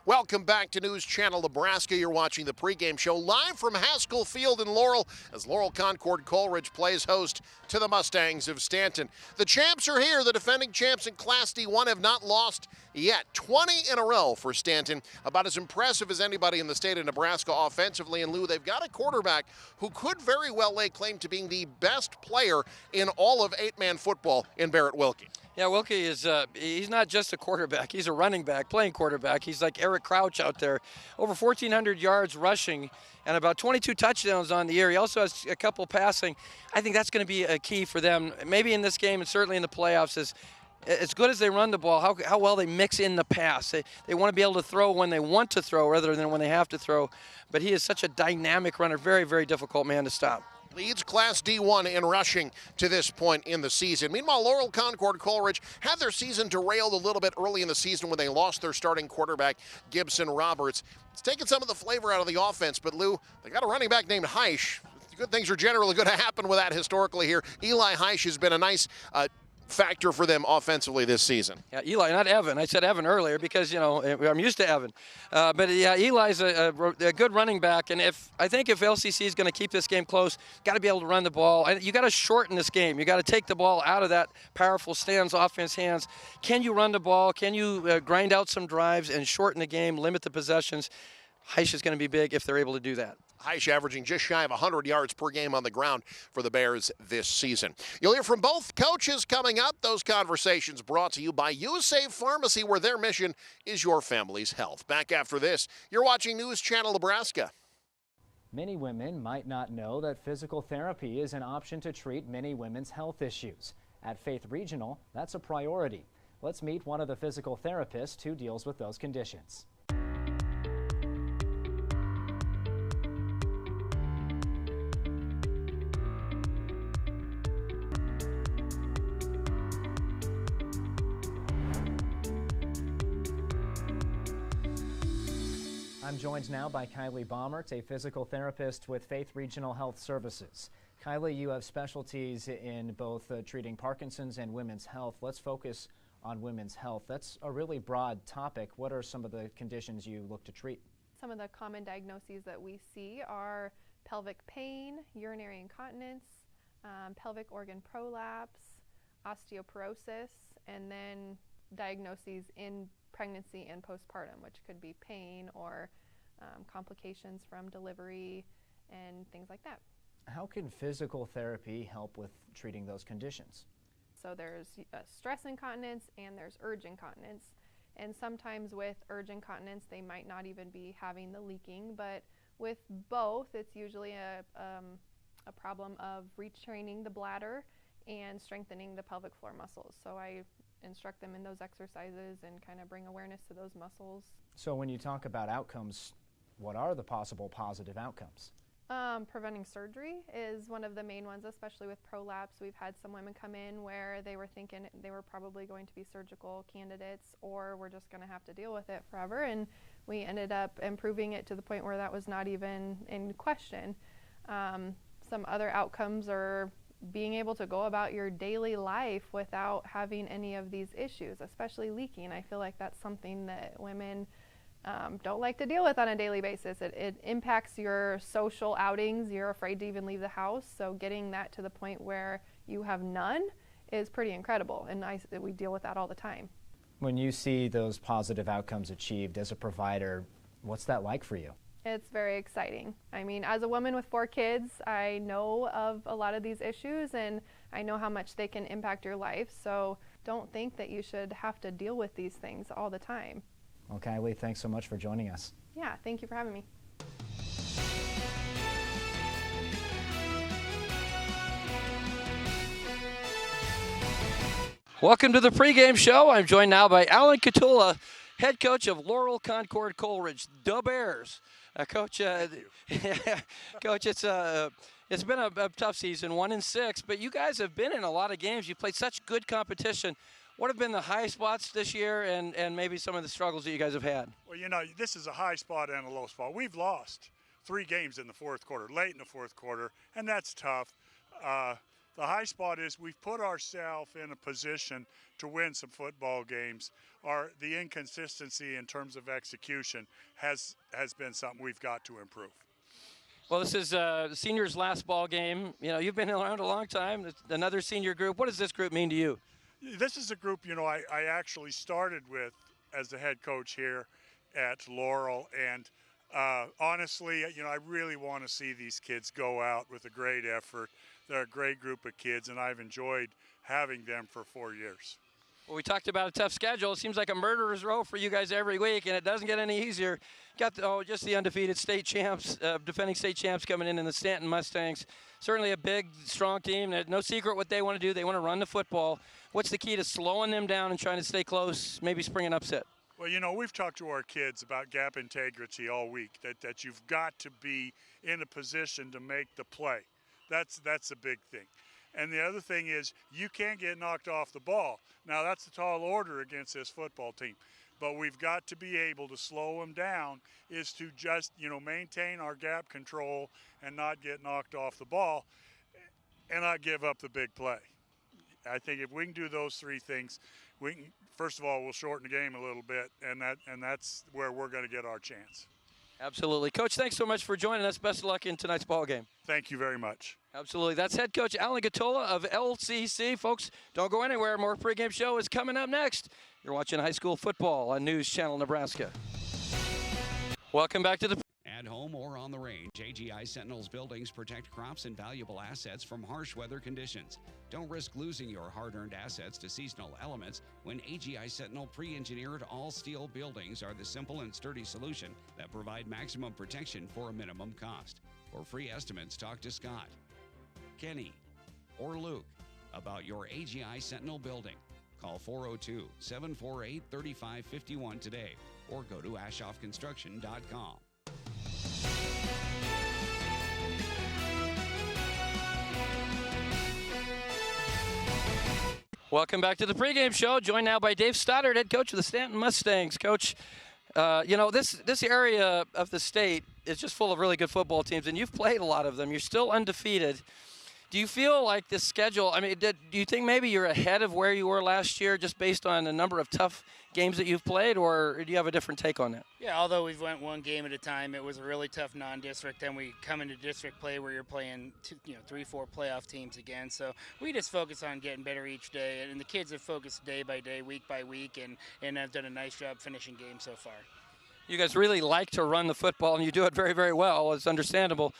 Welcome back to News Channel Nebraska. You're watching the pregame show live from Haskell Field in Laurel as Laurel Concord Coleridge plays host to the Mustangs of Stanton. The champs are here. The defending champs in Class D1 have not lost yet. 20 in a row for Stanton. About as impressive as anybody in the state of Nebraska offensively. And Lou, they've got a quarterback who could very well lay claim to being the best player in all of eight-man football in Barrett Wilkie. Yeah, Wilkie is, he's not just a quarterback. He's a running back, playing quarterback. He's like Eric Crouch out there. Over 1,400 yards rushing and about 22 touchdowns on the year. He also has a couple passing. I think that's going to be a key for them, maybe in this game and certainly in the playoffs, is as good as they run the ball, how well they mix in the pass. They want to be able to throw when they want to throw rather than when they have to throw. But he is such a dynamic runner, very, very difficult man to stop. Leads Class D1 in rushing to this point in the season. Meanwhile, Laurel Concord Coleridge had their season derailed a little bit early in the season when they lost their starting quarterback, Gibson Roberts. It's taken some of the flavor out of the offense, but Lou, they got a running back named Heisch. Good things are generally going to happen with that historically here. Eli Heisch has been a nice factor for them offensively this season. Yeah, Eli, not Evan. I said Evan earlier because, you know, I'm used to Evan. But yeah, Eli's a good running back, and I think if LCC is going to keep this game close, got to be able to run the ball. And you got to shorten this game. You got to take the ball out of that powerful Stan's offense hands. Can you run the ball? Can you grind out some drives and shorten the game, limit the possessions? Heisch is going to be big if they're able to do that. Heisch averaging just shy of 100 yards per game on the ground for the Bears this season. You'll hear from both coaches coming up. Those conversations brought to you by USAVE Pharmacy, where their mission is your family's health. Back after this, you're watching News Channel Nebraska. Many women might not know that physical therapy is an option to treat many women's health issues. At Faith Regional, that's a priority. Let's meet one of the physical therapists who deals with those conditions. I'm joined now by Kylie Baumert, a physical therapist with Faith Regional Health Services. Kylie, you have specialties in both treating Parkinson's and women's health. Let's focus on women's health. That's a really broad topic. What are some of the conditions you look to treat? Some of the common diagnoses that we see are pelvic pain, urinary incontinence, pelvic organ prolapse, osteoporosis, and then diagnoses in pregnancy and postpartum, which could be pain or complications from delivery and things like that. How can physical therapy help with treating those conditions? So there's stress incontinence and there's urge incontinence. And sometimes with urge incontinence, they might not even be having the leaking, but with both, it's usually a problem of retraining the bladder and strengthening the pelvic floor muscles. So I instruct them in those exercises and kind of bring awareness to those muscles. So when you talk about outcomes, what are the possible positive outcomes? Preventing surgery is one of the main ones, especially with prolapse. We've had some women come in where they were thinking they were probably going to be surgical candidates or we're just going to have to deal with it forever, and we ended up improving it to the point where that was not even in question. Some other outcomes are being able to go about your daily life without having any of these issues, especially leaking. I feel like that's something that women don't like to deal with on a daily basis. It impacts your social outings. You're afraid to even leave the house. So getting that to the point where you have none is pretty incredible. And we deal with that all the time. When you see those positive outcomes achieved as a provider, what's that like for you? It's very exciting. I mean, as a woman with 4 kids, I know of a lot of these issues and I know how much they can impact your life. So don't think that you should have to deal with these things all the time. Well, Kylie, thanks so much for joining us. Yeah, thank you for having me. Welcome to the pregame show. I'm joined now by Alan Catula, head coach of Laurel Concord Coleridge, the Bears. Coach, Coach, it's been a tough season, 1-6, but you guys have been in a lot of games. You played such good competition. What have been the high spots this year and maybe some of the struggles that you guys have had? Well, you know, this is a high spot and a low spot. We've lost 3 games in the fourth quarter, late in the fourth quarter, and that's tough. The high spot is we've put ourselves in a position to win some football games. The inconsistency in terms of execution has been something we've got to improve. Well, this is seniors' last ball game. You know, you've been around a long time. It's another senior group. What does this group mean to you? This is a group, I actually started with as the head coach here at Laurel, and honestly, I really want to see these kids go out with a great effort. They're a great group of kids, and I've enjoyed having them for 4 years. Well, we talked about a tough schedule. It seems like a murderer's row for you guys every week, and it doesn't get any easier. Got just the undefeated state champs, defending state champs coming in the Stanton Mustangs. Certainly a big, strong team. There's no secret what they want to do. They want to run the football. What's the key to slowing them down and trying to stay close, maybe spring an upset? Well, we've talked to our kids about gap integrity all week, that you've got to be in a position to make the play. That's a big thing. And the other thing is you can't get knocked off the ball. Now, that's a tall order against this football team. But we've got to be able to slow them down, is to just, maintain our gap control and not get knocked off the ball and not give up the big play. I think if we can do those three things, first of all, we'll shorten the game a little bit, and that's where we're going to get our chance. Absolutely. Coach, thanks so much for joining us. Best of luck in tonight's ball game. Thank you very much. Absolutely. That's head coach Alan Gatola of LCC. Folks, don't go anywhere. More pregame show is coming up next. You're watching high school football on News Channel Nebraska. Welcome back to the At home or on the range, AGI Sentinel's buildings protect crops and valuable assets from harsh weather conditions. Don't risk losing your hard-earned assets to seasonal elements when AGI Sentinel pre-engineered all-steel buildings are the simple and sturdy solution that provide maximum protection for a minimum cost. For free estimates, talk to Scott, Kenny, or Luke about your AGI Sentinel building. Call 402-748-3551 today or go to ashoffconstruction.com. Welcome back to the pregame show. Joined now by Dave Stoddard, head coach of the Stanton Mustangs. Coach, this area of the state is just full of really good football teams, and you've played a lot of them. You're still undefeated. Do you feel like this schedule, do you think maybe you're ahead of where you were last year just based on the number of tough games that you've played, or do you have a different take on that? Yeah, although we've went one game at a time, it was a really tough non-district. Then we come into district play where you're playing 3-4 playoff teams again. So we just focus on getting better each day, and the kids have focused day by day, week by week, and have done a nice job finishing games so far. You guys really like to run the football, and you do it very, very well. It's understandable.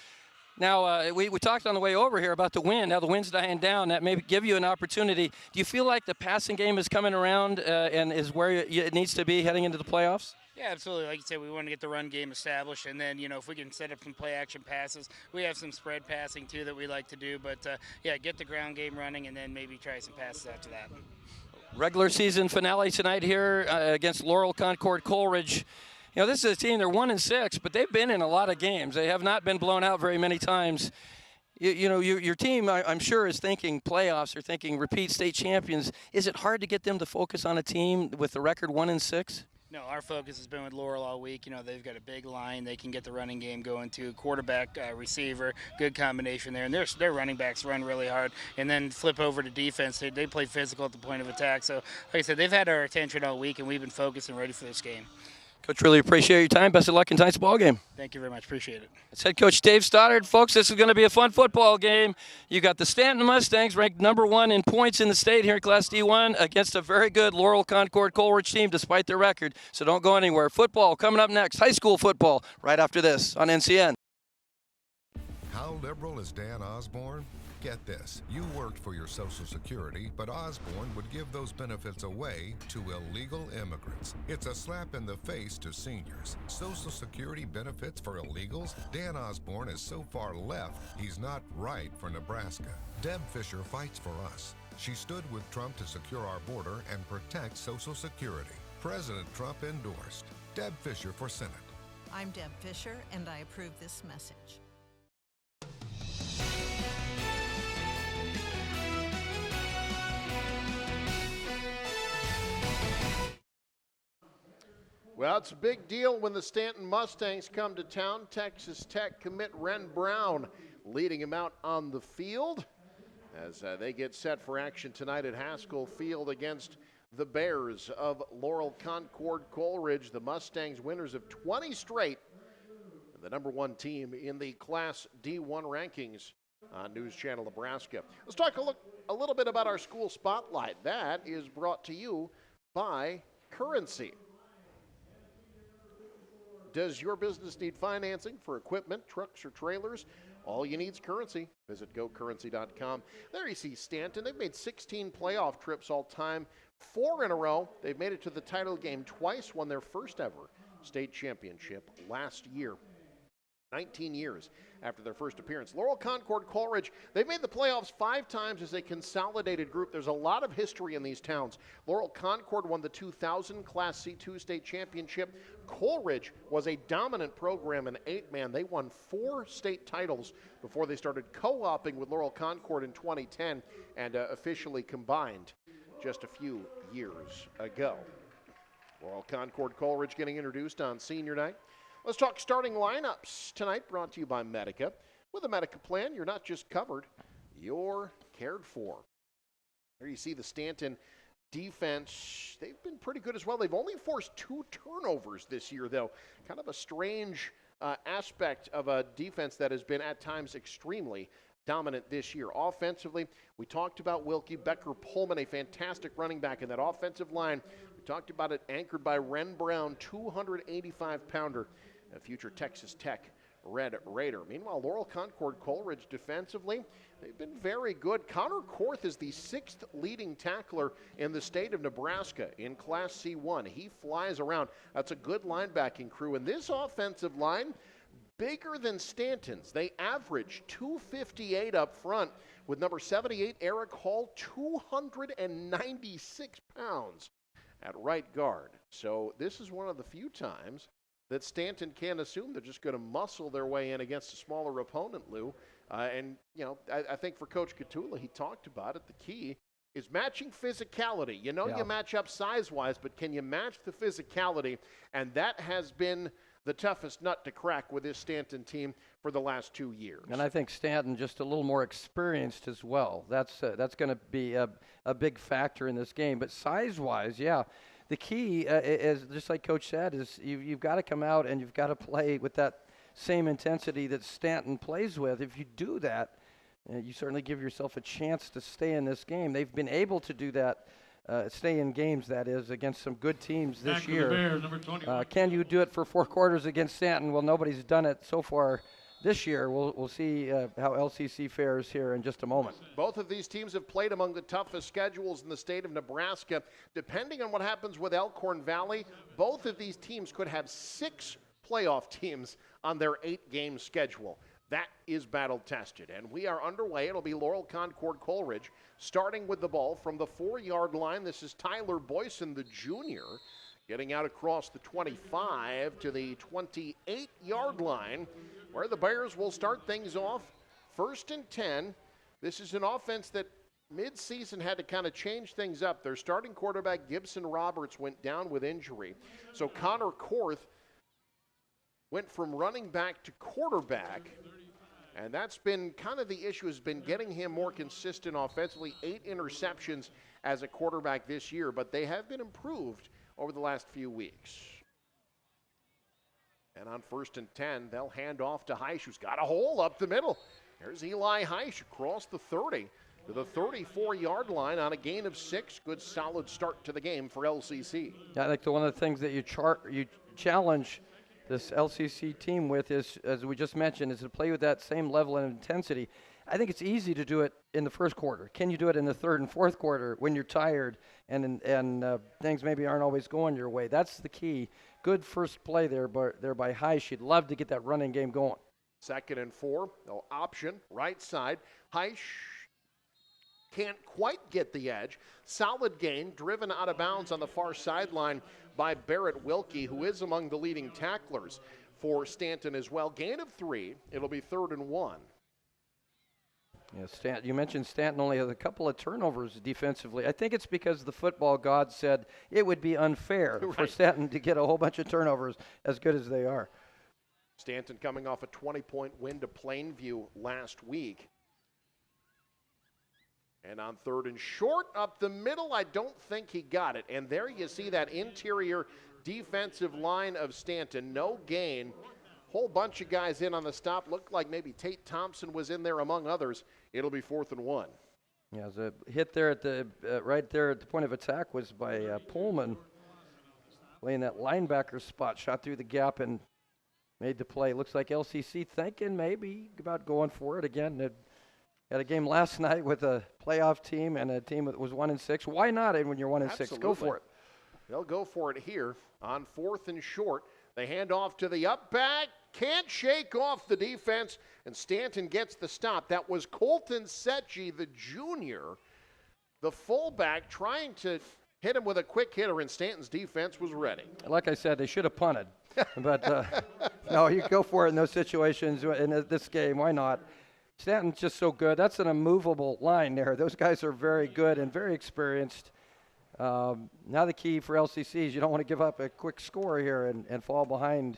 Now, we talked on the way over here about the wind. Now the wind's dying down. That may give you an opportunity. Do you feel like the passing game is coming around and is where it needs to be heading into the playoffs? Yeah, absolutely. Like you said, we want to get the run game established, and then, if we can set up some play-action passes. We have some spread passing, too, that we like to do. But, get the ground game running and then maybe try some passes after that. Regular season finale tonight here against Laurel Concord Coleridge. This is a team, they're 1-6, but they've been in a lot of games. They have not been blown out very many times. Your team, I'm sure, is thinking playoffs or thinking repeat state champions. Is it hard to get them to focus on a team with the record 1-6? No, our focus has been with Laurel all week. They've got a big line. They can get the running game going too. Quarterback, receiver, good combination there. And their running backs run really hard. And then flip over to defense. They play physical at the point of attack. So, like I said, they've had our attention all week, and we've been focused and ready for this game. Coach, really appreciate your time. Best of luck in tonight's ball game. Thank you very much. Appreciate it. It's head coach Dave Stoddard. Folks, this is going to be a fun football game. You got the Stanton Mustangs ranked #1 in points in the state here in Class D1 against a very good Laurel Concord Coleridge team despite their record. So don't go anywhere. Football coming up next. High school football right after this on NCN. How liberal is Dan Osborne? Get this, you worked for your Social Security, but Osborne would give those benefits away to illegal immigrants. It's a slap in the face to seniors. Social Security benefits for illegals? Dan Osborne is so far left, he's not right for Nebraska. Deb Fisher fights for us. She stood with Trump to secure our border and protect Social Security. President Trump endorsed. Deb Fisher for Senate. I'm Deb Fisher, and I approve this message. Well, it's a big deal when the Stanton Mustangs come to town. Texas Tech commit Ren Brown leading him out on the field. as they get set for action tonight at Haskell Field against the Bears of Laurel Concord Coleridge. The Mustangs, winners of 20 straight, the number one team in the Class D1 rankings on News Channel Nebraska. Let's talk a little bit about our school spotlight. That is brought to you by Currency. Does your business need financing for equipment, trucks, or trailers? All you need is Currency. Visit gocurrency.com. There you see Stanton. They've made 16 playoff trips all time, 4 in a row. They've made it to the title game twice, won their first ever state championship last year. 19 years after their first appearance. Laurel Concord Coleridge, they've made the playoffs 5 times as a consolidated group. There's a lot of history in these towns. Laurel Concord won the 2000 Class C2 state championship. Coleridge was a dominant program in 8-man. They won 4 state titles before they started co-oping with Laurel Concord in 2010 and officially combined just a few years ago. Laurel Concord Coleridge getting introduced on senior night. Let's talk starting lineups tonight, brought to you by Medica. With a Medica plan, you're not just covered, you're cared for. There you see the Stanton defense. They've been pretty good as well. They've only forced 2 turnovers this year, though. Kind of a strange aspect of a defense that has been at times extremely dominant this year. Offensively, we talked about Wilkie Becker Pullman, a fantastic running back in that offensive line. We talked about it anchored by Ren Brown, 285-pounder. A future Texas Tech Red Raider. Meanwhile, Laurel Concord Coleridge defensively, they've been very good. Connor Korth is the 6th leading tackler in the state of Nebraska in Class C1. He flies around. That's a good linebacking crew. And this offensive line, bigger than Stanton's. They average 258 up front with number 78, Eric Hall, 296 pounds at right guard. So this is one of the few times that Stanton can't assume they're just going to muscle their way in against a smaller opponent, Lou. And, you know, I think for Coach Catula, he talked about it. The key is matching physicality. You know, you match up size-wise, but can you match the physicality? And that has been the toughest nut to crack with this Stanton team for the last 2 years. And I think Stanton just a little more experienced as well. That's going to be a big factor in this game. But size-wise, yeah. The key is, just like Coach said, is you've got to come out and you've got to play with that same intensity that Stanton plays with. If you do that, you certainly give yourself a chance to stay in this game. They've been able to do that, stay in games, that is, against some good teams this year. Bears, number 21. Can you do it for 4 quarters against Stanton? Well, nobody's done it so far this year. We'll see how LCC fares here in just a moment. Both of these teams have played among the toughest schedules in the state of Nebraska. Depending on what happens with Elkhorn Valley, both of these teams could have 6 playoff teams on their 8-game schedule. That is battle-tested, and we are underway. It'll be Laurel Concord Coleridge starting with the ball from the 4-yard line. This is Tyler Boyson, the junior, getting out across the 25 to the 28-yard line, where the Bears will start things off 1st and 10. This is an offense that mid-season had to kind of change things up. Their starting quarterback, Gibson Roberts, went down with injury. So Connor Korth went from running back to quarterback, and that's been kind of the issue, has been getting him more consistent offensively. 8 interceptions as a quarterback this year, but they have been improved over the last few weeks. And on 1st and 10, they'll hand off to Heisch, who's got a hole up the middle. There's Eli Heisch across the 30 to the 34-yard line on a gain of 6. Good solid start to the game for LCC. Yeah, I think one of the things that you challenge this LCC team with is, as we just mentioned, is to play with that same level of intensity. I think it's easy to do it in the first quarter. Can you do it in the 3rd and 4th quarter when you're tired and things maybe aren't always going your way? That's the key. Good first play there by Heisch. You'd love to get that running game going. 2nd and 4, they'll option right side. Heisch can't quite get the edge. Solid gain, driven out of bounds on the far sideline by Barrett Wilkie, who is among the leading tacklers for Stanton as well. Gain of 3. It'll be 3rd and 1. Yeah, you mentioned Stanton only has a couple of turnovers defensively. I think it's because the football gods said it would be unfair for Stanton to get a whole bunch of turnovers as good as they are. Stanton coming off a 20-point win to Plainview last week. And on 3rd and short, up the middle, I don't think he got it. And there you see that interior defensive line of Stanton. No gain. Whole bunch of guys in on the stop. Looked like maybe Tate Thompson was in there among others. It'll be 4th and 1. Yeah, the hit there at the right there at the point of attack was by Pullman, playing that linebacker spot, shot through the gap and made the play. Looks like LCC thinking maybe about going for it again. They had a game last night with a playoff team and a team that was 1-6. Why not? And when you're 1-6, go for it. They'll go for it here on 4th and short. They hand off to the up back. Can't shake off the defense, and Stanton gets the stop. That was Colton Setchi, the junior, the fullback, trying to hit him with a quick hitter, and Stanton's defense was ready. Like I said, they should have punted. But, no, you go for it in those situations in this game. Why not? Stanton's just so good. That's an immovable line there. Those guys are very good and very experienced. Now the key for LCC is you don't want to give up a quick score here and fall behind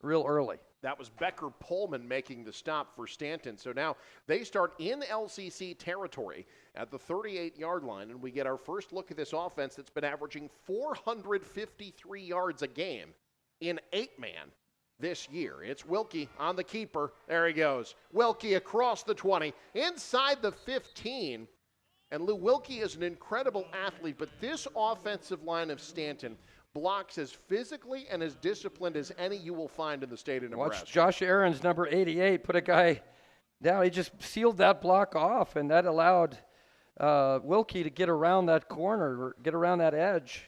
real early. That was Becker Pullman making the stop for Stanton. So now they start in LCC territory at the 38-yard line, and we get our first look at this offense that's been averaging 453 yards a game in 8-man this year. It's Wilkie on the keeper. There he goes. Wilkie across the 20, inside the 15. And Lou Wilkie is an incredible athlete, but this offensive line of Stanton blocks as physically and as disciplined as any you will find in the state of Nebraska. Watch Josh Aaron's number 88 put a guy down. He just sealed that block off, and that allowed Wilkie to get around that corner, or get around that edge.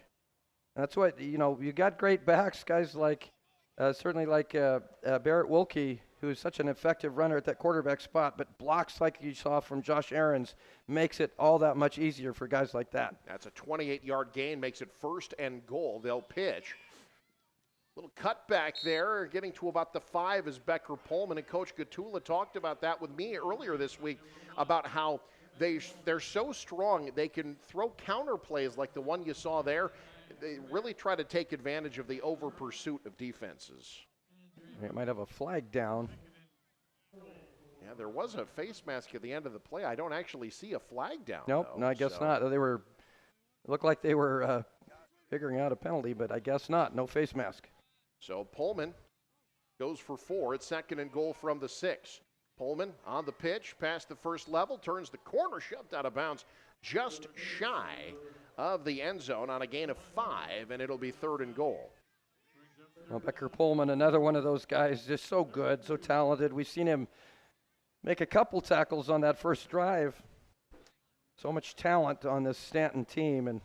That's what, you got great backs, guys like, certainly like Barrett Wilkie, who is such an effective runner at that quarterback spot, but blocks like you saw from Josh Aaron's makes it all that much easier for guys like that. That's a 28-yard gain, makes it 1st and goal. They'll pitch. Little cutback there, getting to about the 5 is Becker Pullman, and Coach Gatula talked about that with me earlier this week about how they're so strong they can throw counter plays like the one you saw there. They really try to take advantage of the over pursuit of defenses. It might have a flag down. Yeah, there was a face mask at the end of the play. I don't actually see a flag down. Nope, though, no, I guess not. It looked like they were figuring out a penalty, but I guess not. No face mask. So Pullman goes for 4. It's 2nd and goal from the 6. Pullman on the pitch, past the first level, turns the corner, shoved out of bounds, just shy of the end zone on a gain of 5, and it'll be 3rd and goal. Well, Becker Pullman, another one of those guys, just so good, so talented. We've seen him make a couple tackles on that first drive. So much talent on this Stanton team, and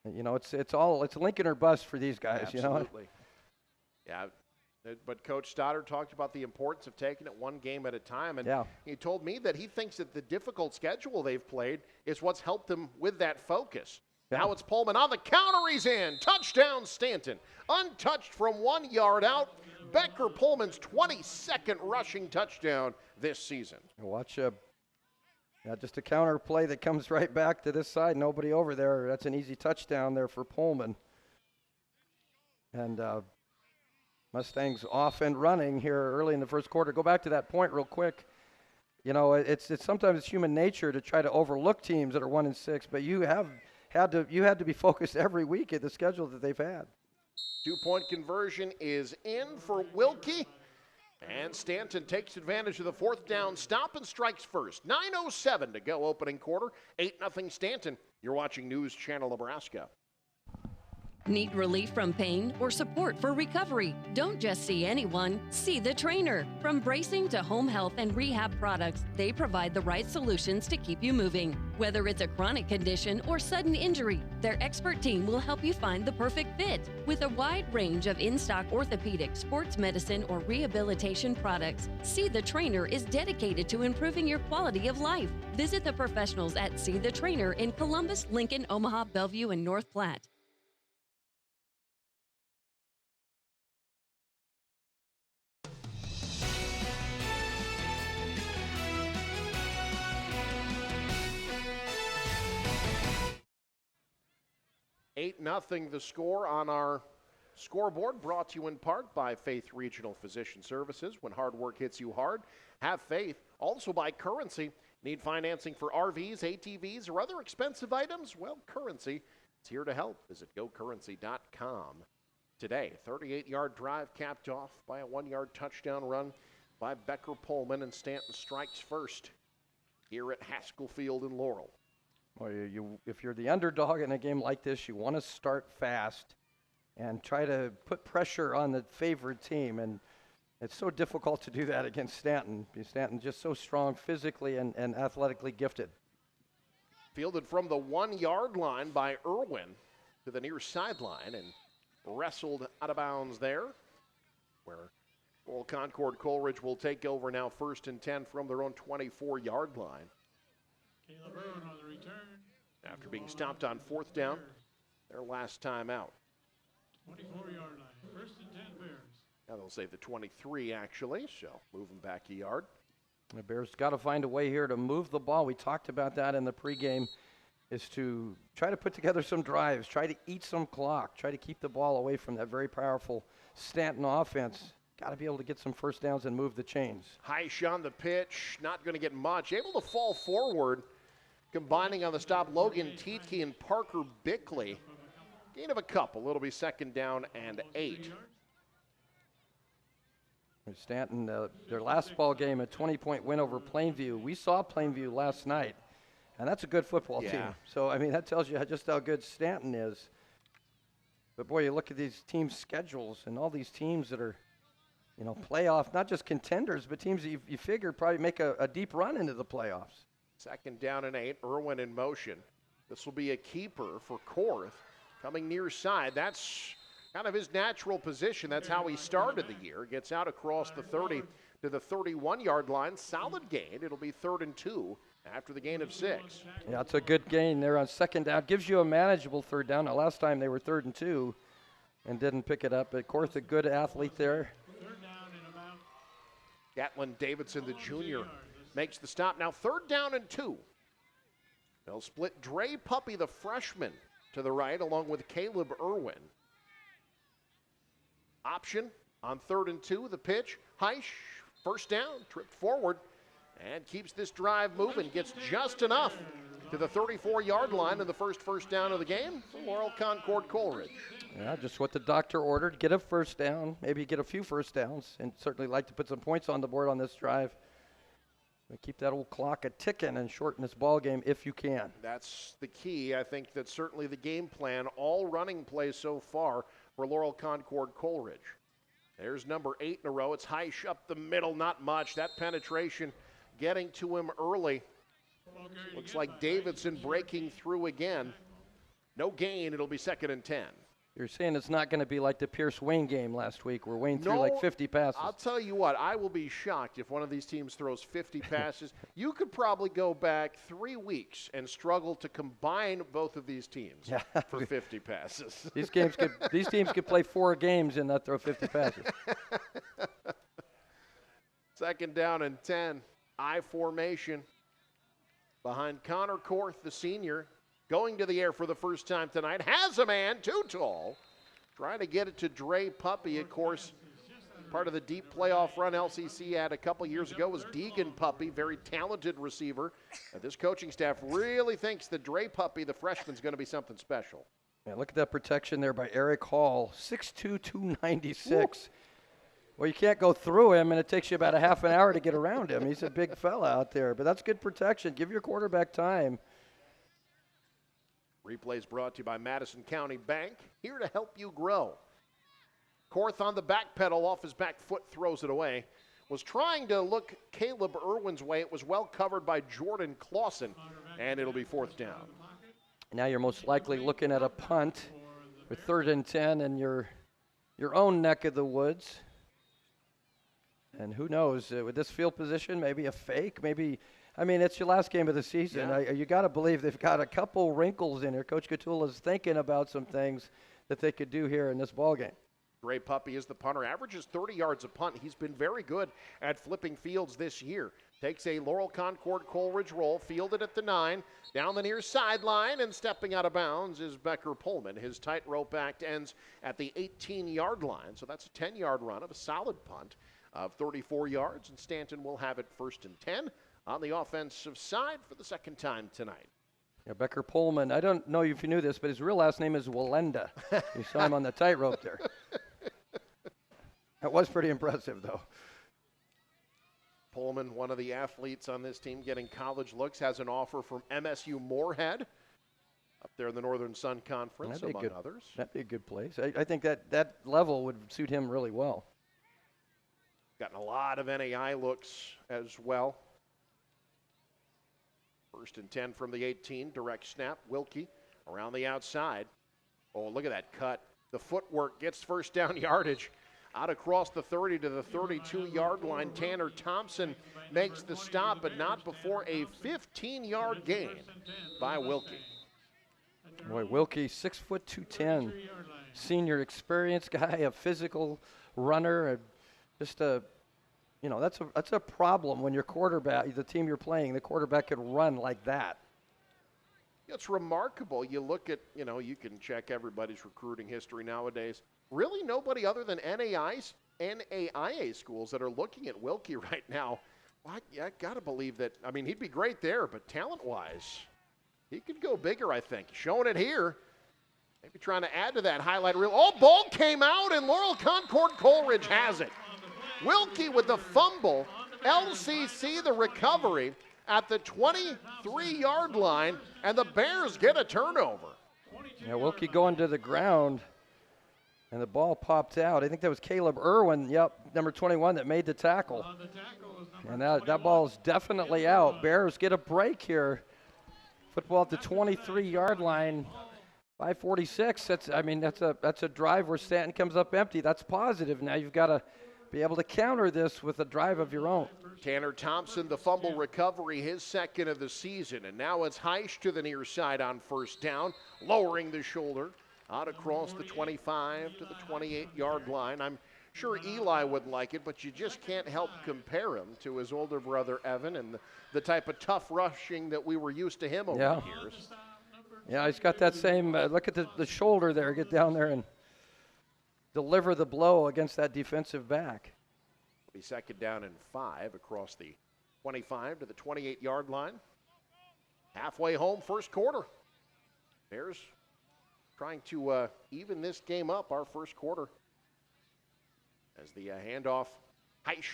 it's Lincoln or bust for these guys. Absolutely. Yeah, but Coach Stoddard talked about the importance of taking it one game at a time, and he told me that he thinks that the difficult schedule they've played is what's helped them with that focus. Now it's Pullman on the counter. He's in. Touchdown, Stanton. Untouched from 1 yard out. Becker Pullman's 22nd rushing touchdown this season. Watch just a counter play that comes right back to this side. Nobody over there. That's an easy touchdown there for Pullman. And Mustangs off and running here early in the first quarter. Go back to that point real quick. It's sometimes it's human nature to try to overlook teams that are 1-6, but you had to be focused every week at the schedule that they've had. 2-point conversion is in for Wilkie, and Stanton takes advantage of the 4th down stop and strikes first. 9:07 to go opening quarter. 8-0 Stanton. You're watching News Channel Nebraska. Need relief from pain or support for recovery? Don't just see anyone, see the trainer. From bracing to home health and rehab products, they provide the right solutions to keep you moving. Whether it's a chronic condition or sudden injury, their expert team will help you find the perfect fit. With a wide range of in-stock orthopedic, sports medicine, or rehabilitation products, See the Trainer is dedicated to improving your quality of life. Visit the professionals at See the Trainer in Columbus, Lincoln, Omaha, Bellevue, and North Platte. Eight 0 the score on our scoreboard, brought to you in part by Faith Regional Physician Services. When hard work hits you hard, have faith. Also by Currency. Need financing for RVs, ATVs, or other expensive items? Well, Currency is here to help. Visit gocurrency.com today. 38-yard drive capped off by a 1-yard touchdown run by Becker Pullman, and Stanton strikes first here at Haskell Field in Laurel. Well, if you're the underdog in a game like this, you want to start fast and try to put pressure on the favored team. And it's so difficult to do that against Stanton, because Stanton's just so strong physically and athletically gifted. Fielded from the 1-yard line by Irwin to the near sideline and wrestled out of bounds there, where Laurel Concord Coleridge will take over now 1st and 10 from their own 24-yard line. Caleb Irwin on the return. After being stopped on 4th down, their last time out. 24-yard line, 1st and 10 Bears. Now they'll say the 23 actually, so moving back a yard. The Bears got to find a way here to move the ball. We talked about that in the pregame, is to try to put together some drives, try to eat some clock, try to keep the ball away from that very powerful Stanton offense. Got to be able to get some first downs and move the chains. Heish on the pitch, not going to get much. Able to fall forward, combining on the stop Logan Tietke and Parker Bickley. Gain of a couple. It'll be 2nd down and 8. Stanton, their last ball game, a 20-point win over Plainview. We saw Plainview last night, and that's a good football team. So, I mean, that tells you just how good Stanton is. But, boy, you look at these team schedules and all these teams that are, you know, playoff, not just contenders, but teams that you figure probably make a deep run into the playoffs. 2nd down and 8, Irwin in motion. This will be a keeper for Korth, coming near side. That's kind of his natural position. That's how he started the year. Gets out across the 30 to the 31-yard line. Solid gain. It'll be 3rd and 2 after the gain of 6. Yeah, it's a good gain there on 2nd down. Gives you a manageable 3rd down. Now, last time they were 3rd and 2 and didn't pick it up. But Korth, a good athlete there. Gatlin Davidson, the junior, makes the stop. Now 3rd down and 2. They'll split Dre Puppy, the freshman, to the right, along with Caleb Irwin. Option on 3rd and 2. The pitch. Heish, 1st down, tripped forward, and keeps this drive moving. Gets just enough to the 34-yard line, and the first down of the game for Laurel Concord Coleridge. Yeah, just what the doctor ordered. Get a 1st down, maybe get a few 1st downs, and certainly like to put some points on the board on this drive. But keep that old clock a-ticking and shorten this ball game if you can. That's the key. I think that's certainly the game plan. All running plays so far for Laurel Concord Coleridge. There's number 8 in a row. It's Heish up the middle, not much. That penetration getting to him early. Looks like Davidson breaking through again. No gain. It'll be 2nd and 10. You're saying it's not going to be like the Pierce-Wayne game last week where Wayne threw like 50 passes. I'll tell you what, I will be shocked if one of these teams throws 50 passes. You could probably go back 3 weeks and struggle to combine both of these teams for 50 passes. These teams could play 4 games and not throw 50 passes. 2nd down and 10. I formation behind Connor Korth, the senior. Going to the air for the first time tonight. Has a man, too tall. Trying to get it to Dre Puppy, of course. Part of the deep playoff run LCC had a couple years ago was Deegan Puppy, very talented receiver. This coaching staff really thinks that Dre Puppy, the freshman, is going to be something special. Yeah, look at that protection there by Eric Hall, 6'2", 296. Well, you can't go through him, and it takes you about a half an hour to get around him. He's a big fella out there, but that's good protection. Give your quarterback time. Replays brought to you by Madison County Bank, here to help you grow. Korth on the back pedal, off his back foot, throws it away. Was trying to look Caleb Irwin's way. It was well covered by Jordan Clausen, and it'll be 4th down. Now you're most likely looking at a punt with 3rd and 10 in your own neck of the woods. And who knows, with this field position, maybe a fake, maybe – I mean, it's your last game of the season. Yeah. You got to believe they've got a couple wrinkles in here. Coach Catula is thinking about some things that they could do here in this ballgame. Dre Puppy is the punter. Averages 30 yards a punt. He's been very good at flipping fields this year. Takes a Laurel Concord Coleridge roll, fielded at the 9, down the near sideline, and stepping out of bounds is Becker Pullman. His tightrope act ends at the 18-yard line, so that's a 10-yard run of a solid punt of 34 yards, and Stanton will have it 1st and 10 on the offensive side for the second time tonight. Yeah, Becker Pullman, I don't know if you knew this, but his real last name is Walenda. You saw him on the tightrope there. That was pretty impressive, though. Pullman, one of the athletes on this team getting college looks, has an offer from MSU Moorhead up there in the Northern Sun Conference, among others. That'd be a good place. I think that level would suit him really well. Gotten a lot of NAI looks as well. 1st and 10 from the 18, direct snap. Wilkie around the outside. Oh, look at that cut. The footwork gets first down yardage. Out across the 30 to the 32-yard line. Tanner Thompson makes the stop, but not before a 15-yard gain by Wilkie. Boy, Wilkie, 6 foot 210, senior experienced guy, a physical runner, just a, you know, that's a problem when your quarterback, the team you're playing, the quarterback could run like that. It's remarkable. You look at, you know, you can check everybody's recruiting history nowadays. Really nobody other than NAIA schools that are looking at Wilkie right now. Well, I got to believe that, I mean, he'd be great there, but talent-wise, he could go bigger, I think. Showing it here. Maybe trying to add to that highlight reel. Oh, ball came out, and Laurel Concord Coleridge has it. Wilkie with the fumble. LCC the recovery at the 23-yard line, and the Bears get a turnover. Yeah, Wilkie going to the ground, and the ball popped out. I think that was Caleb Irwin, number 21, that made the tackle. And that ball is definitely out. Bears get a break here. Football at the 23-yard line. 5:46. That's a drive where Stanton comes up empty. That's positive. Now you've got to be able to counter this with a drive of your own. Tanner Thompson, the fumble recovery, his second of the season. And now it's Heisch to the near side on first down, lowering the shoulder out across the 25 to the 28-yard line. I'm sure Eli would like it, but you just can't help compare him to his older brother Evan and the type of tough rushing that we were used to him over the years. Yeah, he's got that same, look at the shoulder there. Get down there and deliver the blow against that defensive back. It'll be second down and 5 across the 25 to the 28-yard line. Halfway home, first quarter. Bears trying to even this game up, our first quarter. As the handoff, Heisch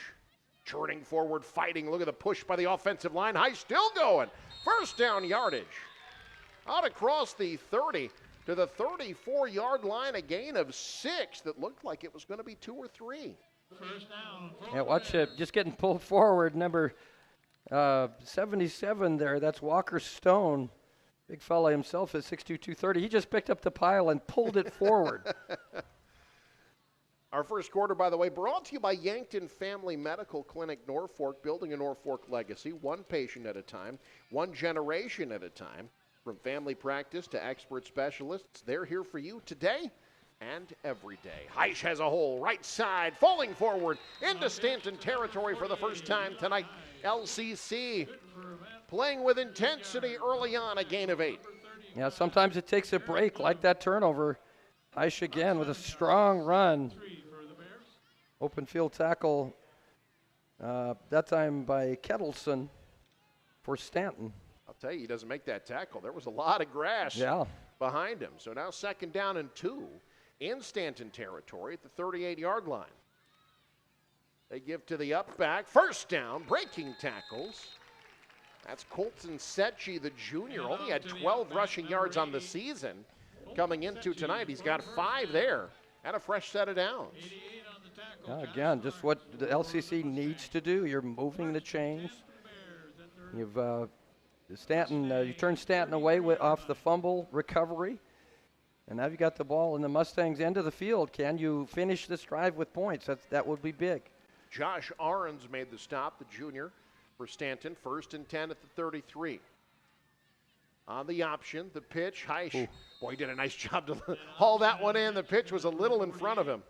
churning forward, fighting. Look at the push by the offensive line. Heisch still going. First down yardage. Out across the 30 to the 34-yard line, a gain of 6 that looked like it was going to be 2 or 3. Yeah, watch it. Just getting pulled forward. Number 77 there, that's Walker Stone. Big fella himself at 6'2", 230. He just picked up the pile and pulled it forward. Our first quarter, by the way, brought to you by Yankton Family Medical Clinic, Norfolk, building a Norfolk legacy, one patient at a time, one generation at a time. From family practice to expert specialists, they're here for you today and every day. Heisch has a hole, right side, falling forward into Stanton territory for the first time tonight. LCC playing with intensity early on, a gain of 8. Yeah, sometimes it takes a break, like that turnover. Heisch again with a strong run. Open field tackle, that time by Kettleson for Stanton. I'll tell you, he doesn't make that tackle. There was a lot of grass behind him. So now second down and 2 in Stanton territory at the 38-yard line. They give to the up back. First down, breaking tackles. That's Colton Setchi, the junior. Only had 12 rushing yards on the season. Coming into tonight, he's got 5 there and a fresh set of downs. Again, just what the LCC needs to do. You're moving the chains. You've Stanton, you turn Stanton away off the fumble recovery, and now you got the ball in the Mustangs' end of the field. Can you finish this drive with points? that would be big. Josh Ahrens made the stop, the junior, for Stanton. 1st and 10 at the 33. On the option, the pitch, Heisch. Boy, he did a nice job to haul that one in. The pitch was a little in front of him.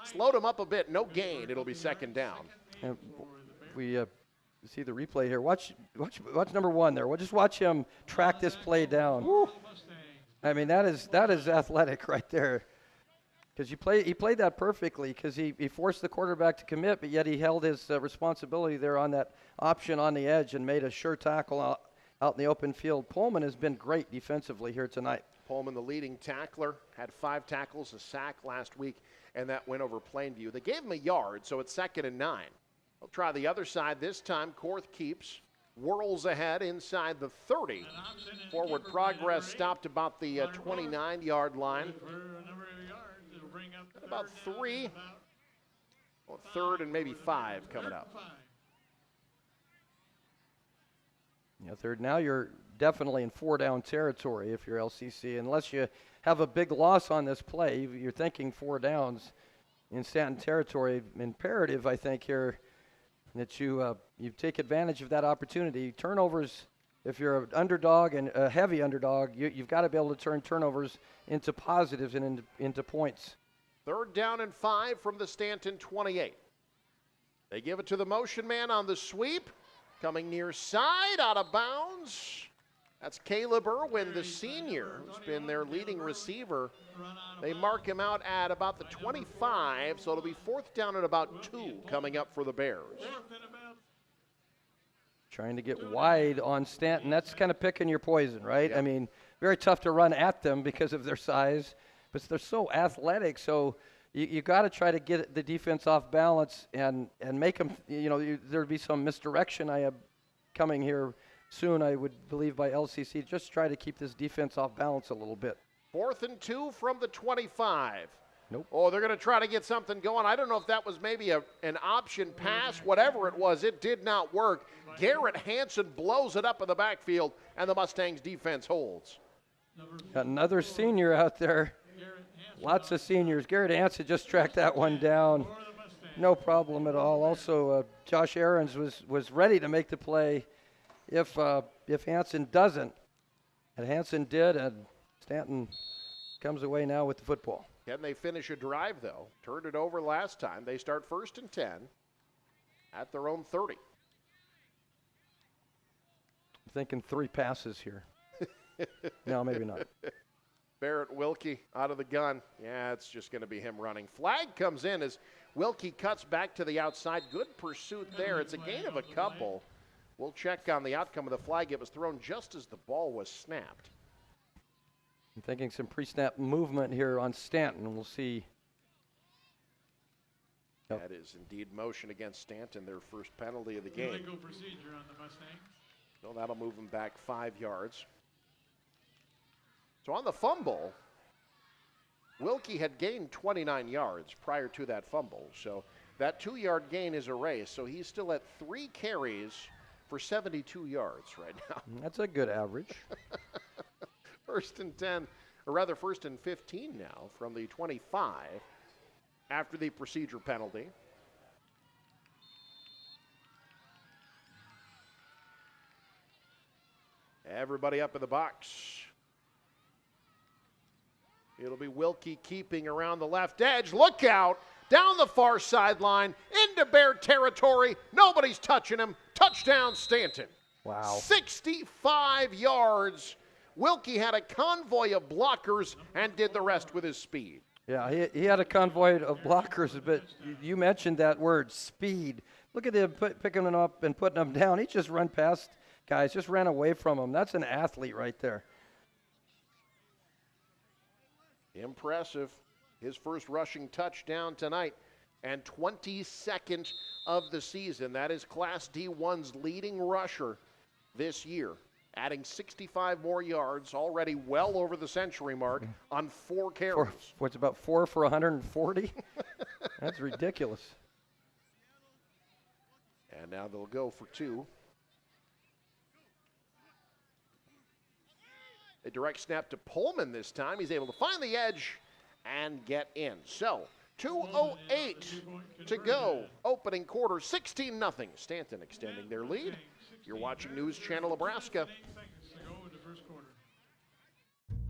Slowed him up a bit, no gain. It'll be second down. And we see the replay here. Watch number 1 there. We'll just watch him track this play down. Woo. I mean, that is athletic right there. Because he played that perfectly because he forced the quarterback to commit, but yet he held his responsibility there on that option on the edge and made a sure tackle out in the open field. Pullman has been great defensively here tonight. Pullman, the leading tackler, had 5 tackles, a sack last week, and that win over Plainview. They gave him a yard, so it's 2nd and 9. They'll try the other side this time. Korth keeps, whirls ahead inside the 30. Forward progress stopped about the 29-yard line. About 3, well, 3rd and maybe 5 coming up. Yeah, 3rd. Now you're definitely in 4-down territory if you're LCC. Unless you have a big loss on this play, you're thinking 4 downs in Stanton territory. Imperative, I think, here that you take advantage of that opportunity. Turnovers, if you're an underdog and a heavy underdog, you've got to be able to turn turnovers into positives and into points. 3rd down and 5 from the Stanton 28. They give it to the motion man on the sweep. Coming near side, out of bounds. That's Caleb Irwin, the senior, who's been their leading receiver. They mark him out at about the 25, so it'll be 4th down and about 2 coming up for the Bears. Trying to get wide on Stanton. That's kind of picking your poison, right? Yep. I mean, very tough to run at them because of their size, but they're so athletic, so you got to try to get the defense off balance and make them, there'll be some misdirection I have coming here soon, I would believe, by LCC. Just try to keep this defense off balance a little bit. 4th and 2 from the 25. Nope. Oh, they're going to try to get something going. I don't know if that was maybe an option pass. Whatever it was, it did not work. Garrett Hansen blows it up in the backfield, and the Mustangs defense holds. Got another senior out there. Lots of seniors. Garrett Hansen just tracked that one down. No problem at all. Also, Josh Aarons was ready to make the play if Hansen doesn't. And Hansen did, and Stanton comes away now with the football. Can they finish a drive, though? Turned it over last time. They start 1st and 10 at their own 30. I'm thinking 3 passes here. No, maybe not. Barrett Wilkie out of the gun. Yeah, it's just going to be him running. Flag comes in as Wilkie cuts back to the outside. Good pursuit there. It's a gain of a couple. We'll check on the outcome of the flag. It was thrown just as the ball was snapped. I'm thinking some pre-snap movement here on Stanton. We'll see. That is indeed motion against Stanton, their first penalty of the game. Illegal procedure on the Mustangs. So that'll move them back 5 yards. So on the fumble, Wilkie had gained 29 yards prior to that fumble. So that 2-yard gain is erased. So he's still at 3 carries for 72 yards right now. That's a good average. 1st and 10, or rather 1st and 15 now from the 25 after the procedure penalty. Everybody up in the box. It'll be Wilkie keeping around the left edge. Look out! Down the far sideline, into Bear territory. Nobody's touching him. Touchdown, Stanton. Wow. 65 yards. Wilkie had a convoy of blockers and did the rest with his speed. Yeah, he had a convoy of blockers, but you mentioned that word, speed. Look at him picking them up and putting them down. He just ran past guys, just ran away from them. That's an athlete right there. Impressive. His first rushing touchdown tonight and 22nd of the season. That is Class D1's leading rusher this year, adding 65 more yards, already well over the century mark on 4 carries. What's about 4 for 140? That's ridiculous. And now they'll go for 2. A direct snap to Pullman this time. He's able to find the edge and get in. So 2:08 to go. Opening quarter, 16-0. Stanton extending their lead. You're watching News Channel Nebraska.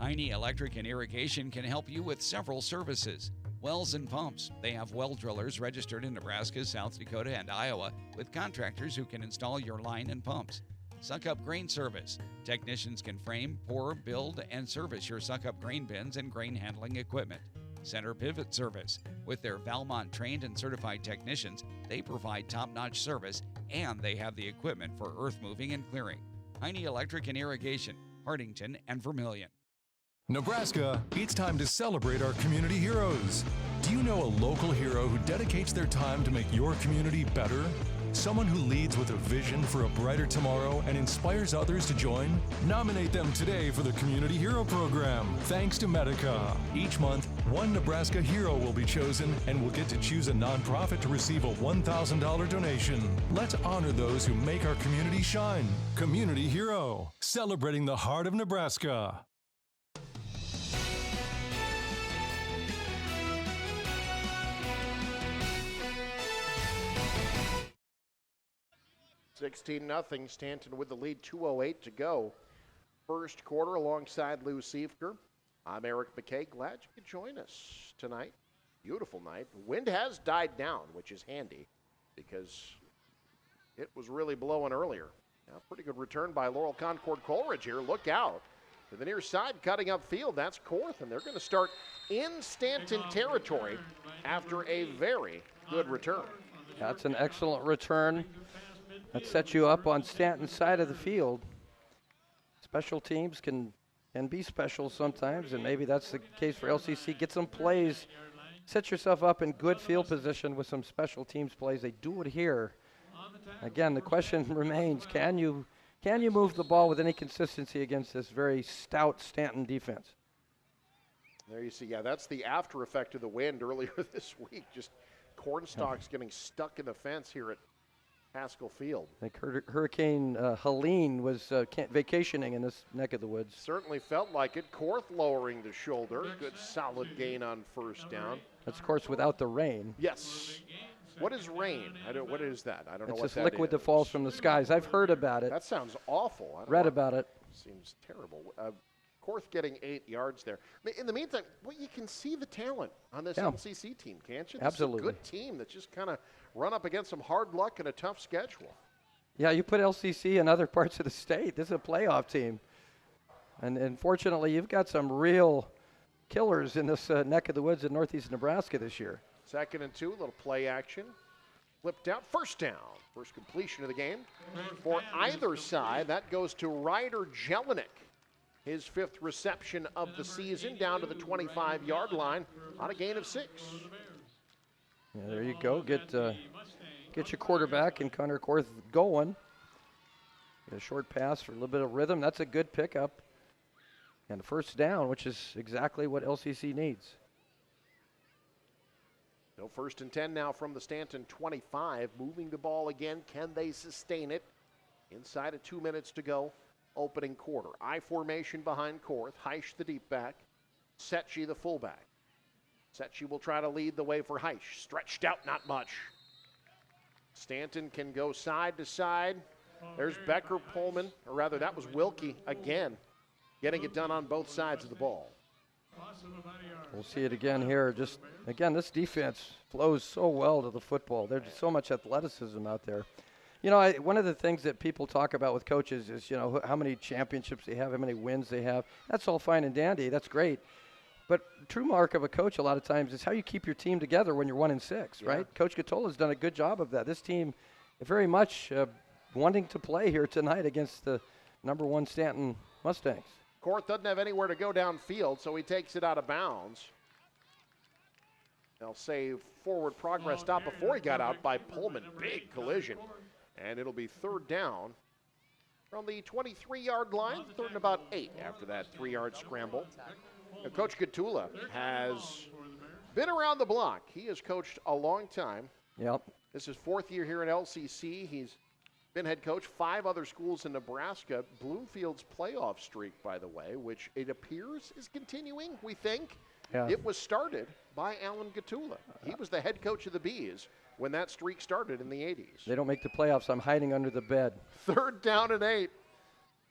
Heine Electric and Irrigation can help you with several services. Wells and pumps. They have well drillers registered in Nebraska, South Dakota, and Iowa with contractors who can install your line and pumps. Suck-up Grain Service. Technicians can frame, pour, build, and service your suck-up grain bins and grain handling equipment. Center Pivot Service. With their Valmont trained and certified technicians, they provide top-notch service and they have the equipment for earth moving and clearing. Heine Electric and Irrigation, Hardington and Vermilion. Nebraska, it's time to celebrate our community heroes. Do you know a local hero who dedicates their time to make your community better? Someone who leads with a vision for a brighter tomorrow and inspires others to join? Nominate them today for the Community Hero Program, thanks to Medica. Each month, one Nebraska hero will be chosen and will get to choose a nonprofit to receive a $1,000 donation. Let's honor those who make our community shine. Community Hero, celebrating the heart of Nebraska. (16-0). Stanton with the lead, 2:08 to go. First quarter alongside Lou Siefker. I'm Eric McKay. Glad you could join us tonight. Beautiful night. The wind has died down, which is handy because it was really blowing earlier. Now, pretty good return by Laurel Concord Coleridge here. Look out. To the near side, cutting up field. That's Korth, and they're going to start in Stanton territory after a very good return. That's an excellent return. That sets you up on Stanton's side of the field. Special teams can be special sometimes, and maybe that's the case for LCC. Get some plays. Set yourself up in good field position with some special teams plays. They do it here. Again, the question remains, can you move the ball with any consistency against this very stout Stanton defense? There you see, yeah, that's the after effect of the wind earlier this week. Just corn stalks getting stuck in the fence here at Haskell Field. Like Hurricane Helene was vacationing in this neck of the woods. Certainly felt like it. Korth lowering the shoulder. Good solid gain on first down. That's, of course, without the rain. Yes. What is rain? What is that? I don't know what that is. It's just liquid that falls from the skies. I've heard about it. That sounds awful. Read about it. Seems terrible. Korth getting 8 yards there. In the meantime, you can see the talent on this LCC team, can't you? This Absolutely. is a good team that's just kind of run up against some hard luck and a tough schedule. Yeah, you put LCC in other parts of the state. This is a playoff team. And fortunately, you've got some real killers in this neck of the woods in northeast Nebraska this year. 2nd and 2, little play action. Flipped out, first down. First completion of the game for either side. That goes to Ryder Jelinek. His 5th reception of the season, down to the 25-yard line on a gain of 6. Yeah, there you go. Get your quarterback and Connor Korth going. Get a short pass for a little bit of rhythm. That's a good pickup. And a first down, which is exactly what LCC needs. So 1st and 10 now from the Stanton 25. Moving the ball again. Can they sustain it? Inside of 2 minutes to go. Opening quarter. I formation behind Korth. Heisch the deep back. Setchi the fullback. Setchi will try to lead the way for Heisch. Stretched out, not much. Stanton can go side to side. There's Becker, Pullman, or rather that was Wilkie again, getting it done on both sides of the ball. We'll see it again here. Just, again, this defense flows so well to the football. There's so much athleticism out there. You know, one of the things that people talk about with coaches is, how many championships they have, how many wins they have. That's all fine and dandy. That's great. But true mark of a coach a lot of times is how you keep your team together when you're 1-6, right? Coach Gatola's done a good job of that. This team very much wanting to play here tonight against the #1 Stanton Mustangs. Korth doesn't have anywhere to go downfield, so he takes it out of bounds. They'll say forward progress stop before he got out by Pullman. Big collision. And it'll be 3rd down from the 23-yard line. 3rd and about 8 after that 3-yard scramble. Now, Coach Gatula has been around the block. He has coached a long time. Yep. This is 4th year here in LCC. He's been head coach 5 other schools in Nebraska. Bloomfield's playoff streak, by the way, which it appears is continuing, we think. Yeah. It was started by Alan Gatula. He was the head coach of the Bees when that streak started in the 80s. They don't make the playoffs. I'm hiding under the bed. 3rd down and 8.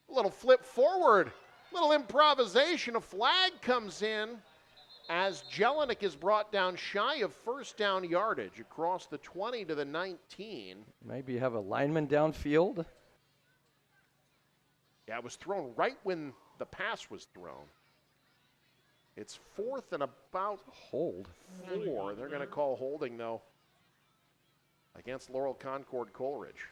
A little flip forward. Little improvisation. A flag comes in as Jelinek is brought down shy of first down yardage across the 20 to the 19. Maybe you have a lineman downfield. Yeah, it was thrown right when the pass was thrown. It's 4th and about Hold. 4. They're going to call holding, though, against Laurel Concord Coleridge.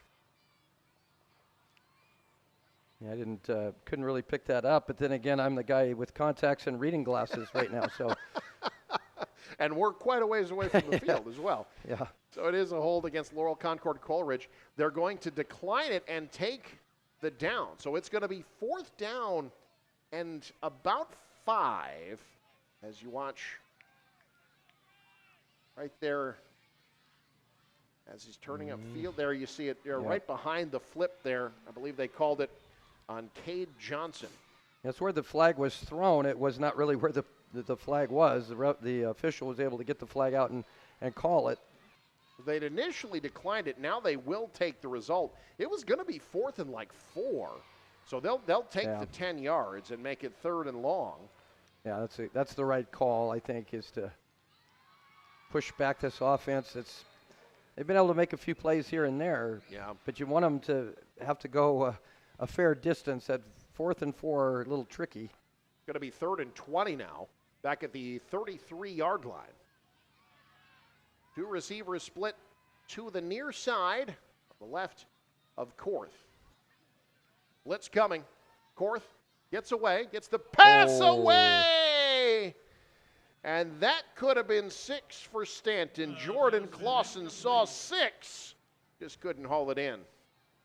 Yeah, I couldn't really pick that up, but then again, I'm the guy with contacts and reading glasses right now, so. And we're quite a ways away from the field as well. Yeah. So it is a hold against Laurel Concord Coleridge. They're going to decline it and take the down. So it's going to be 4th down and about 5 as you watch right there as he's turning upfield there. You see it right behind the flip there. I believe they called it on Cade Johnson. That's where the flag was thrown. It was not really where the flag was. The official was able to get the flag out and call it. They'd initially declined it. Now they will take the result. It was going to be 4th and like 4. So they'll take the 10 yards and make it 3rd and long. Yeah, that's the right call, I think, is to push back this offense. They've been able to make a few plays here and there. Yeah. But you want them to have to go a fair distance. At 4th and 4, a little tricky. Going to be 3rd and 20 now, back at the 33-yard line. 2 receivers split to the near side, the left of Korth. Blitz coming. Korth gets away, gets the pass away! And that could have been 6 for Stanton. Jordan Clausen saw 6, just couldn't haul it in.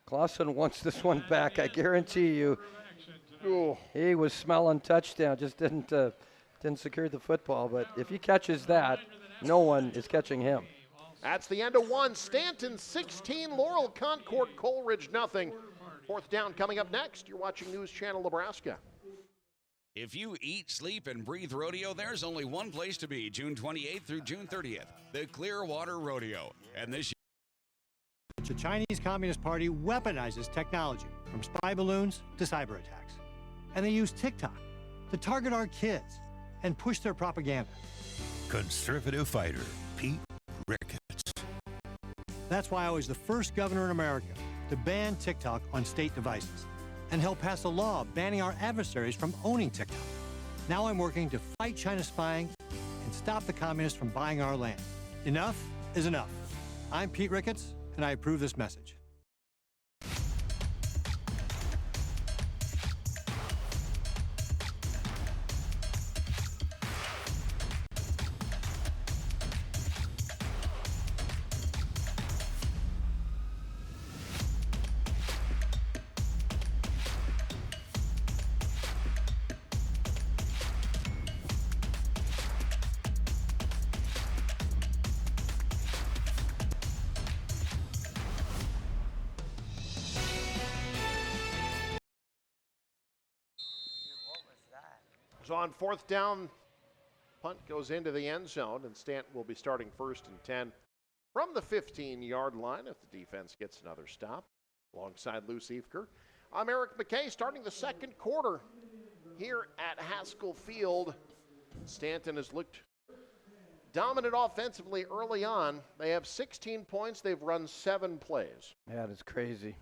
Clausen wants this one back, I guarantee you. Ooh. He was smelling touchdown, just didn't secure the football. But if he catches that, no one is catching him. That's the end of 1. Stanton 16, Laurel Concord Coleridge nothing. 4th down coming up next. You're watching News Channel Nebraska. If you eat, sleep, and breathe rodeo, there's only one place to be, June 28th through June 30th, the Clearwater Rodeo. And this The Chinese Communist Party weaponizes technology, from spy balloons to cyber attacks. And they use TikTok to target our kids and push their propaganda. Conservative fighter Pete Ricketts. That's why I was the first governor in America to ban TikTok on state devices and help pass a law banning our adversaries from owning TikTok. Now I'm working to fight China's spying and stop the communists from buying our land. Enough is enough. I'm Pete Ricketts, and I approve this message. So on 4th down, punt goes into the end zone, and Stanton will be starting 1st and 10 from the 15-yard line if the defense gets another stop. Alongside Lou Siefker, I'm Eric McKay, starting the 2nd quarter here at Haskell Field. Stanton has looked dominant offensively early on. They have 16 points. They've run 7 plays. Yeah, that's crazy.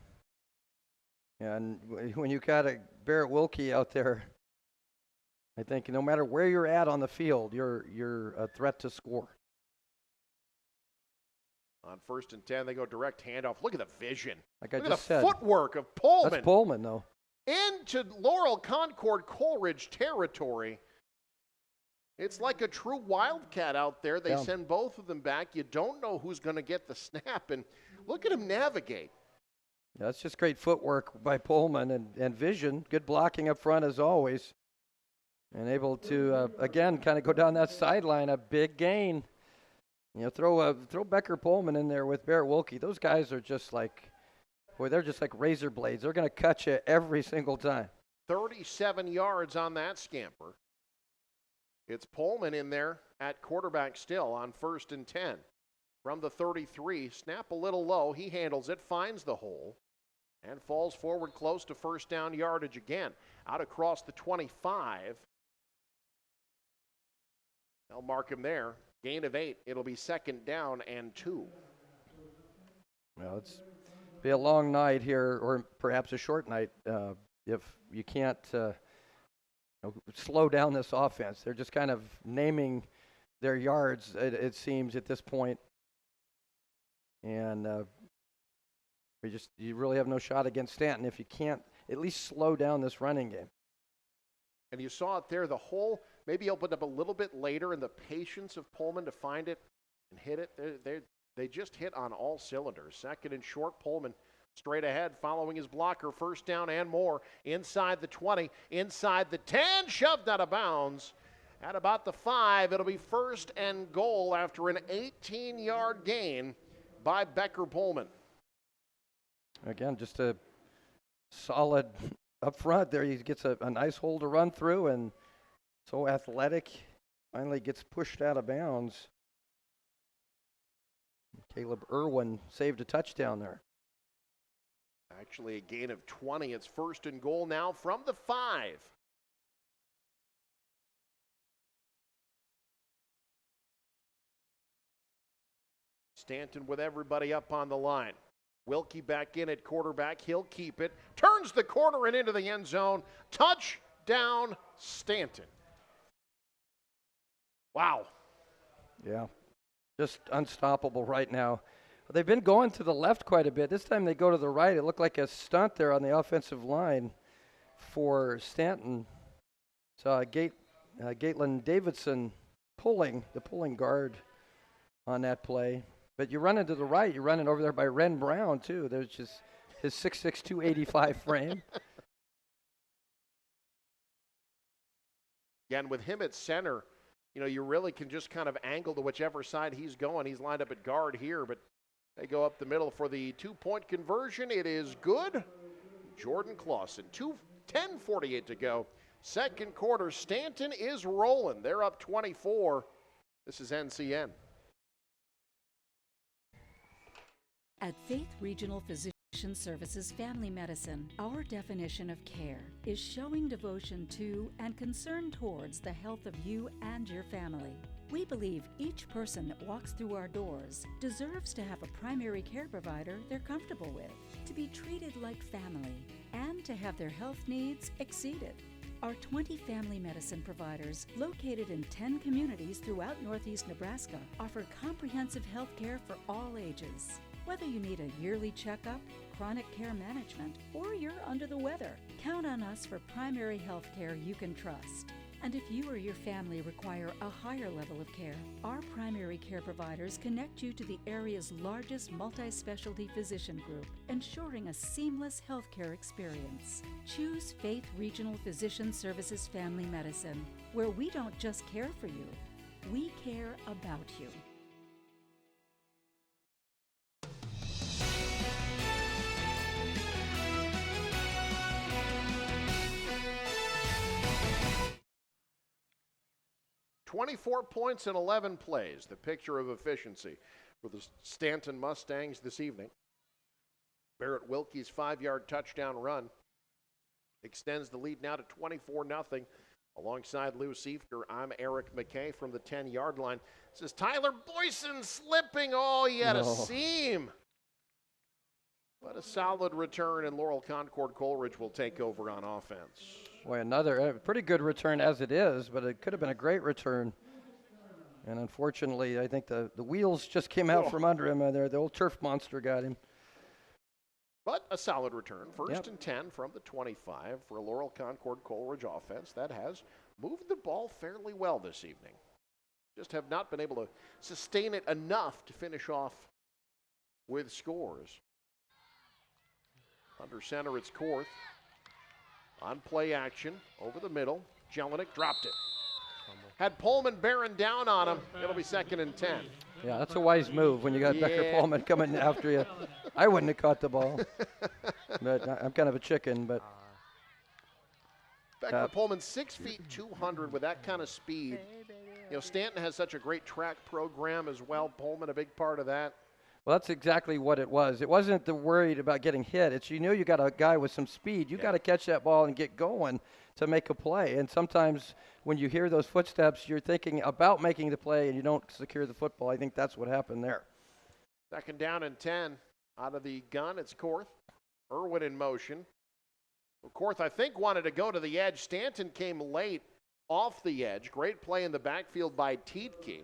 Yeah, and when you got a Barrett Wilkie out there, I think no matter where you're at on the field, you're a threat to score. On 1st and 10, they go direct handoff. Look at the vision. Like I Look just at the said, footwork of Pullman. That's Pullman, though. Into Laurel Concord Coleridge territory. It's like a true wildcat out there. They send both of them back. You don't know who's going to get the snap, and look at him navigate. Yeah, that's just great footwork by Pullman and vision. Good blocking up front as always. And able to, again, kind of go down that sideline, a big gain. You know, throw Becker Pullman in there with Barrett Wilkie. Those guys are just like, boy, they're just like razor blades. They're going to cut you every single time. 37 yards on that scamper. It's Pullman in there at quarterback still on 1st and 10. From the 33, snap a little low. He handles it, finds the hole, and falls forward close to 1st down yardage again. Out across the 25. They'll mark him there. Gain of 8. It'll be 2nd down and 2. Well, it's be a long night here, or perhaps a short night if you can't slow down this offense. They're just kind of naming their yards, it seems, at this point. And you really have no shot against Stanton if you can't at least slow down this running game. And you saw it there, the hole maybe opened up a little bit later, and the patience of Pullman to find it and hit it. They just hit on all cylinders. Second and short, Pullman straight ahead, following his blocker, first down and more. Inside the 20, inside the 10, shoved out of bounds. At about the 5, it'll be first and goal after an 18-yard gain by Becker Pullman. Again, just a solid up front there. He gets a nice hole to run through, and so athletic. Finally gets pushed out of bounds. Caleb Irwin saved a touchdown there. Actually a gain of 20. It's first and goal now from the 5. Stanton with everybody up on the line. Wilkie back in at quarterback. He'll keep it. Turns the corner and into the end zone. Touchdown, Stanton. Wow. Yeah, just unstoppable right now. They've been going to the left quite a bit. This time they go to the right. It looked like a stunt there on the offensive line for Stanton. So Gatelin Davidson pulling guard on that play. But you run into the right. You're running over there by Ren Brown, too. There's just his 6'6", 285 frame. Again, with him at center, you really can just kind of angle to whichever side he's going. He's lined up at guard here, but they go up the middle for the 2-point conversion. It is good. Jordan Clausen, 10:48 to go. Second quarter, Stanton is rolling. They're up 24. This is NCN. At Faith Regional Physician Services Family Medicine, our definition of care is showing devotion to and concern towards the health of you and your family. We believe each person that walks through our doors deserves to have a primary care provider they're comfortable with, to be treated like family, and to have their health needs exceeded. Our 20 family medicine providers, located in 10 communities throughout Northeast Nebraska, offer comprehensive health care for all ages. Whether you need a yearly checkup, chronic care management, or you're under the weather, count on us for primary health care you can trust. And if you or your family require a higher level of care, our primary care providers connect you to the area's largest multi-specialty physician group, ensuring a seamless healthcare experience. Choose Faith Regional Physician Services Family Medicine, where we don't just care for you, we care about you. "24 points in 11 plays, the picture of efficiency for the Stanton Mustangs this evening. Barrett Wilkie's 5-yard touchdown run extends the lead now to 24-0. Alongside Lou Siefker, I'm Eric McKay from the 10-yard line. This is Tyler Boyson slipping. Oh, he had a seam. What a solid return, and Laurel Concord Coleridge will take over on offense. Boy, another pretty good return as it is, but it could have been a great return. And unfortunately, I think the wheels just came out from under him there. The old turf monster got him. But a solid return. First and 10 from the 25 for a Laurel Concord Coleridge offense that has moved the ball fairly well this evening. Just have not been able to sustain it enough to finish off with scores. Under center, it's Korth. On play action, over the middle, Jelinek dropped it. Had Pullman bearing down on him, it'll be 2nd and 10. Yeah, that's a wise move when you got Becker Pullman coming after you. I wouldn't have caught the ball. But I'm kind of a chicken, but. Becker Pullman, 6 feet 200 with that kind of speed. Stanton has such a great track program as well. Pullman, a big part of that. Well, that's exactly what it was. It wasn't the worried about getting hit. It's you got a guy with some speed. You got to catch that ball and get going to make a play. And sometimes when you hear those footsteps, you're thinking about making the play and you don't secure the football. I think that's what happened there. 2nd down and 10. Out of the gun, it's Korth. Irwin in motion. Korth, I think, wanted to go to the edge. Stanton came late off the edge. Great play in the backfield by Tietke.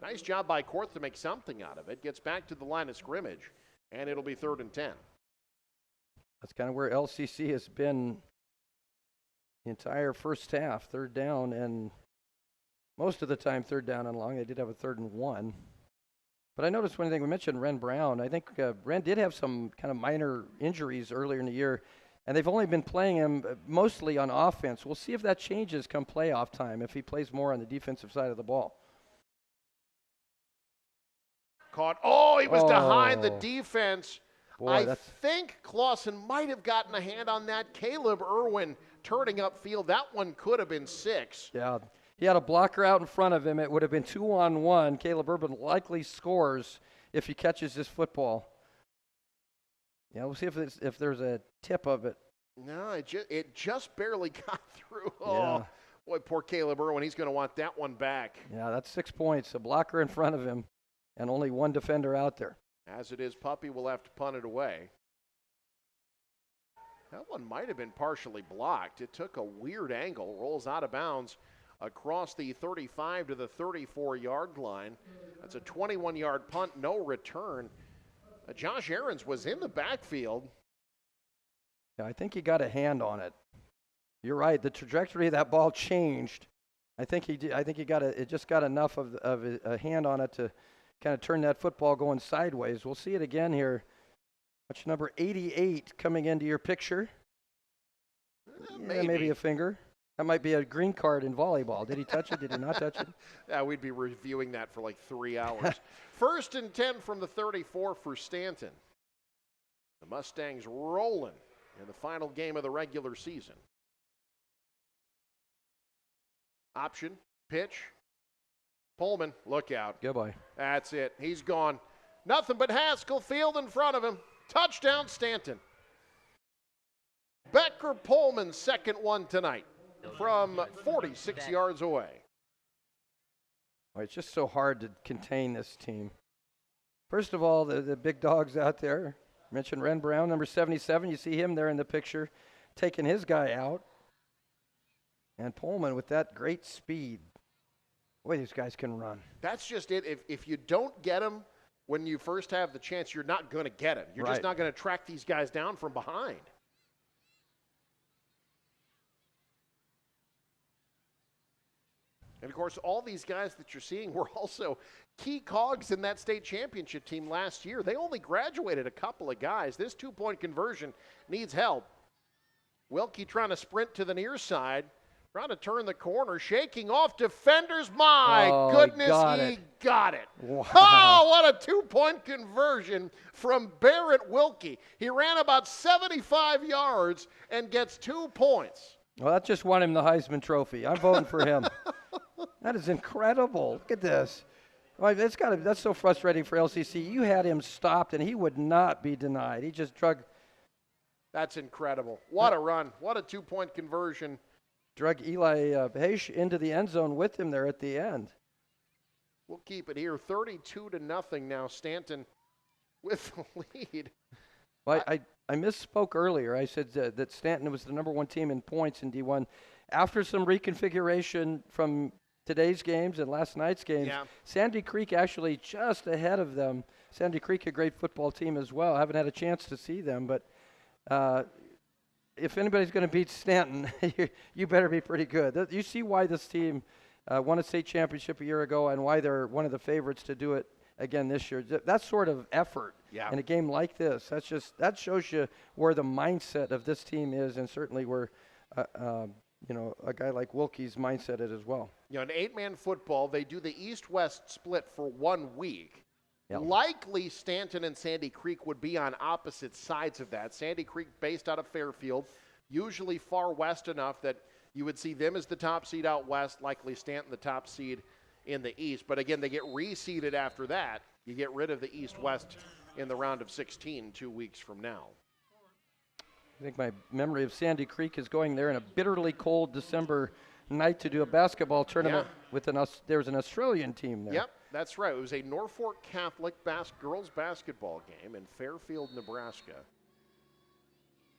Nice job by Korth to make something out of it. Gets back to the line of scrimmage, and it'll be 3rd and 10. That's kind of where LCC has been the entire first half. 3rd down, and most of the time 3rd down and long. They did have a 3rd and 1. But I noticed one thing. We mentioned Ren Brown. I think Ren did have some kind of minor injuries earlier in the year, and they've only been playing him mostly on offense. We'll see if that changes come playoff time, if he plays more on the defensive side of the ball. Caught. Oh, he was behind the defense. Boy, I think Clausen might have gotten a hand on that. Caleb Irwin turning upfield. That one could have been 6. Yeah. He had a blocker out in front of him. It would have been 2-on-1. Caleb Irwin likely scores if he catches this football. Yeah, we'll see if there's a tip of it. No, it just barely got through. Yeah. Oh, boy, poor Caleb Irwin. He's going to want that one back. Yeah, that's 6 points. A blocker in front of him and only one defender out there. As it is, Puppy will have to punt it away. That one might have been partially blocked. It took a weird angle, rolls out of bounds across the 35 to the 34-yard line. That's a 21-yard punt, no return. Josh Aarons was in the backfield. Yeah, I think he got a hand on it. You're right. The trajectory of that ball changed. I think he did. I think it just got enough of a hand on it to kind of turn that football going sideways. We'll see it again here. Watch number 88 coming into your picture. Maybe a finger. That might be a green card in volleyball. Did he touch it? Did he not touch it? Yeah, we'd be reviewing that for like 3 hours. 1st and 10 from the 34 for Stanton. The Mustangs rolling in the final game of the regular season. Option, pitch. Pullman, look out. Goodbye. That's it. He's gone. Nothing but Haskell Field in front of him. Touchdown, Stanton. Becker Pullman's second one tonight from 46 yards away. Well, it's just so hard to contain this team. First of all, the big dogs out there. I mentioned Ren Brown, number 77. You see him there in the picture, taking his guy out. And Pullman with that great speed. Boy, these guys can run. That's just it. If you don't get them when you first have the chance, you're not going to get them. You're just not going to track these guys down from behind. And, of course, all these guys that you're seeing were also key cogs in that state championship team last year. They only graduated a couple of guys. This two-point conversion needs help. Wilkie trying to sprint to the near side, trying to turn the corner, shaking off defenders. My goodness, he got it. Wow. Oh, what a two-point conversion from Barrett Wilkie. He ran about 75 yards and gets 2 points. Well, that just won him the Heisman Trophy. I'm voting for him. That is incredible. Look at this. Well, that's so frustrating for LCC. You had him stopped, and he would not be denied. He just drug. That's incredible. What a run. What a two-point conversion. Drug Eli Heish into the end zone with him there at the end. We'll keep it here. 32-0 now. Stanton with the lead. Well, I misspoke earlier. I said that Stanton was the number one team in points in D1. After some reconfiguration from today's games and last night's games, Sandy Creek actually just ahead of them. Sandy Creek, a great football team as well. I haven't had a chance to see them, but if anybody's going to beat Stanton, you better be pretty good. You see why this team won a state championship a year ago and why they're one of the favorites to do it again this year. That sort of effort in a game like this, that shows you where the mindset of this team is, and certainly where a guy like Wilkie's mindset is as well. In 8-man football, they do the East-West split for 1 week. Yep. Likely Stanton and Sandy Creek would be on opposite sides of that. Sandy Creek based out of Fairfield, usually far west enough that you would see them as the top seed out west, likely Stanton the top seed in the east. But again, they get reseeded after that. You get rid of the East-West in the round of 16 2 weeks from now. I think my memory of Sandy Creek is going there in a bitterly cold December night to do a basketball tournament with there was an Australian team there. Yep, that's right. It was a Norfolk Catholic girls basketball game in Fairfield, Nebraska.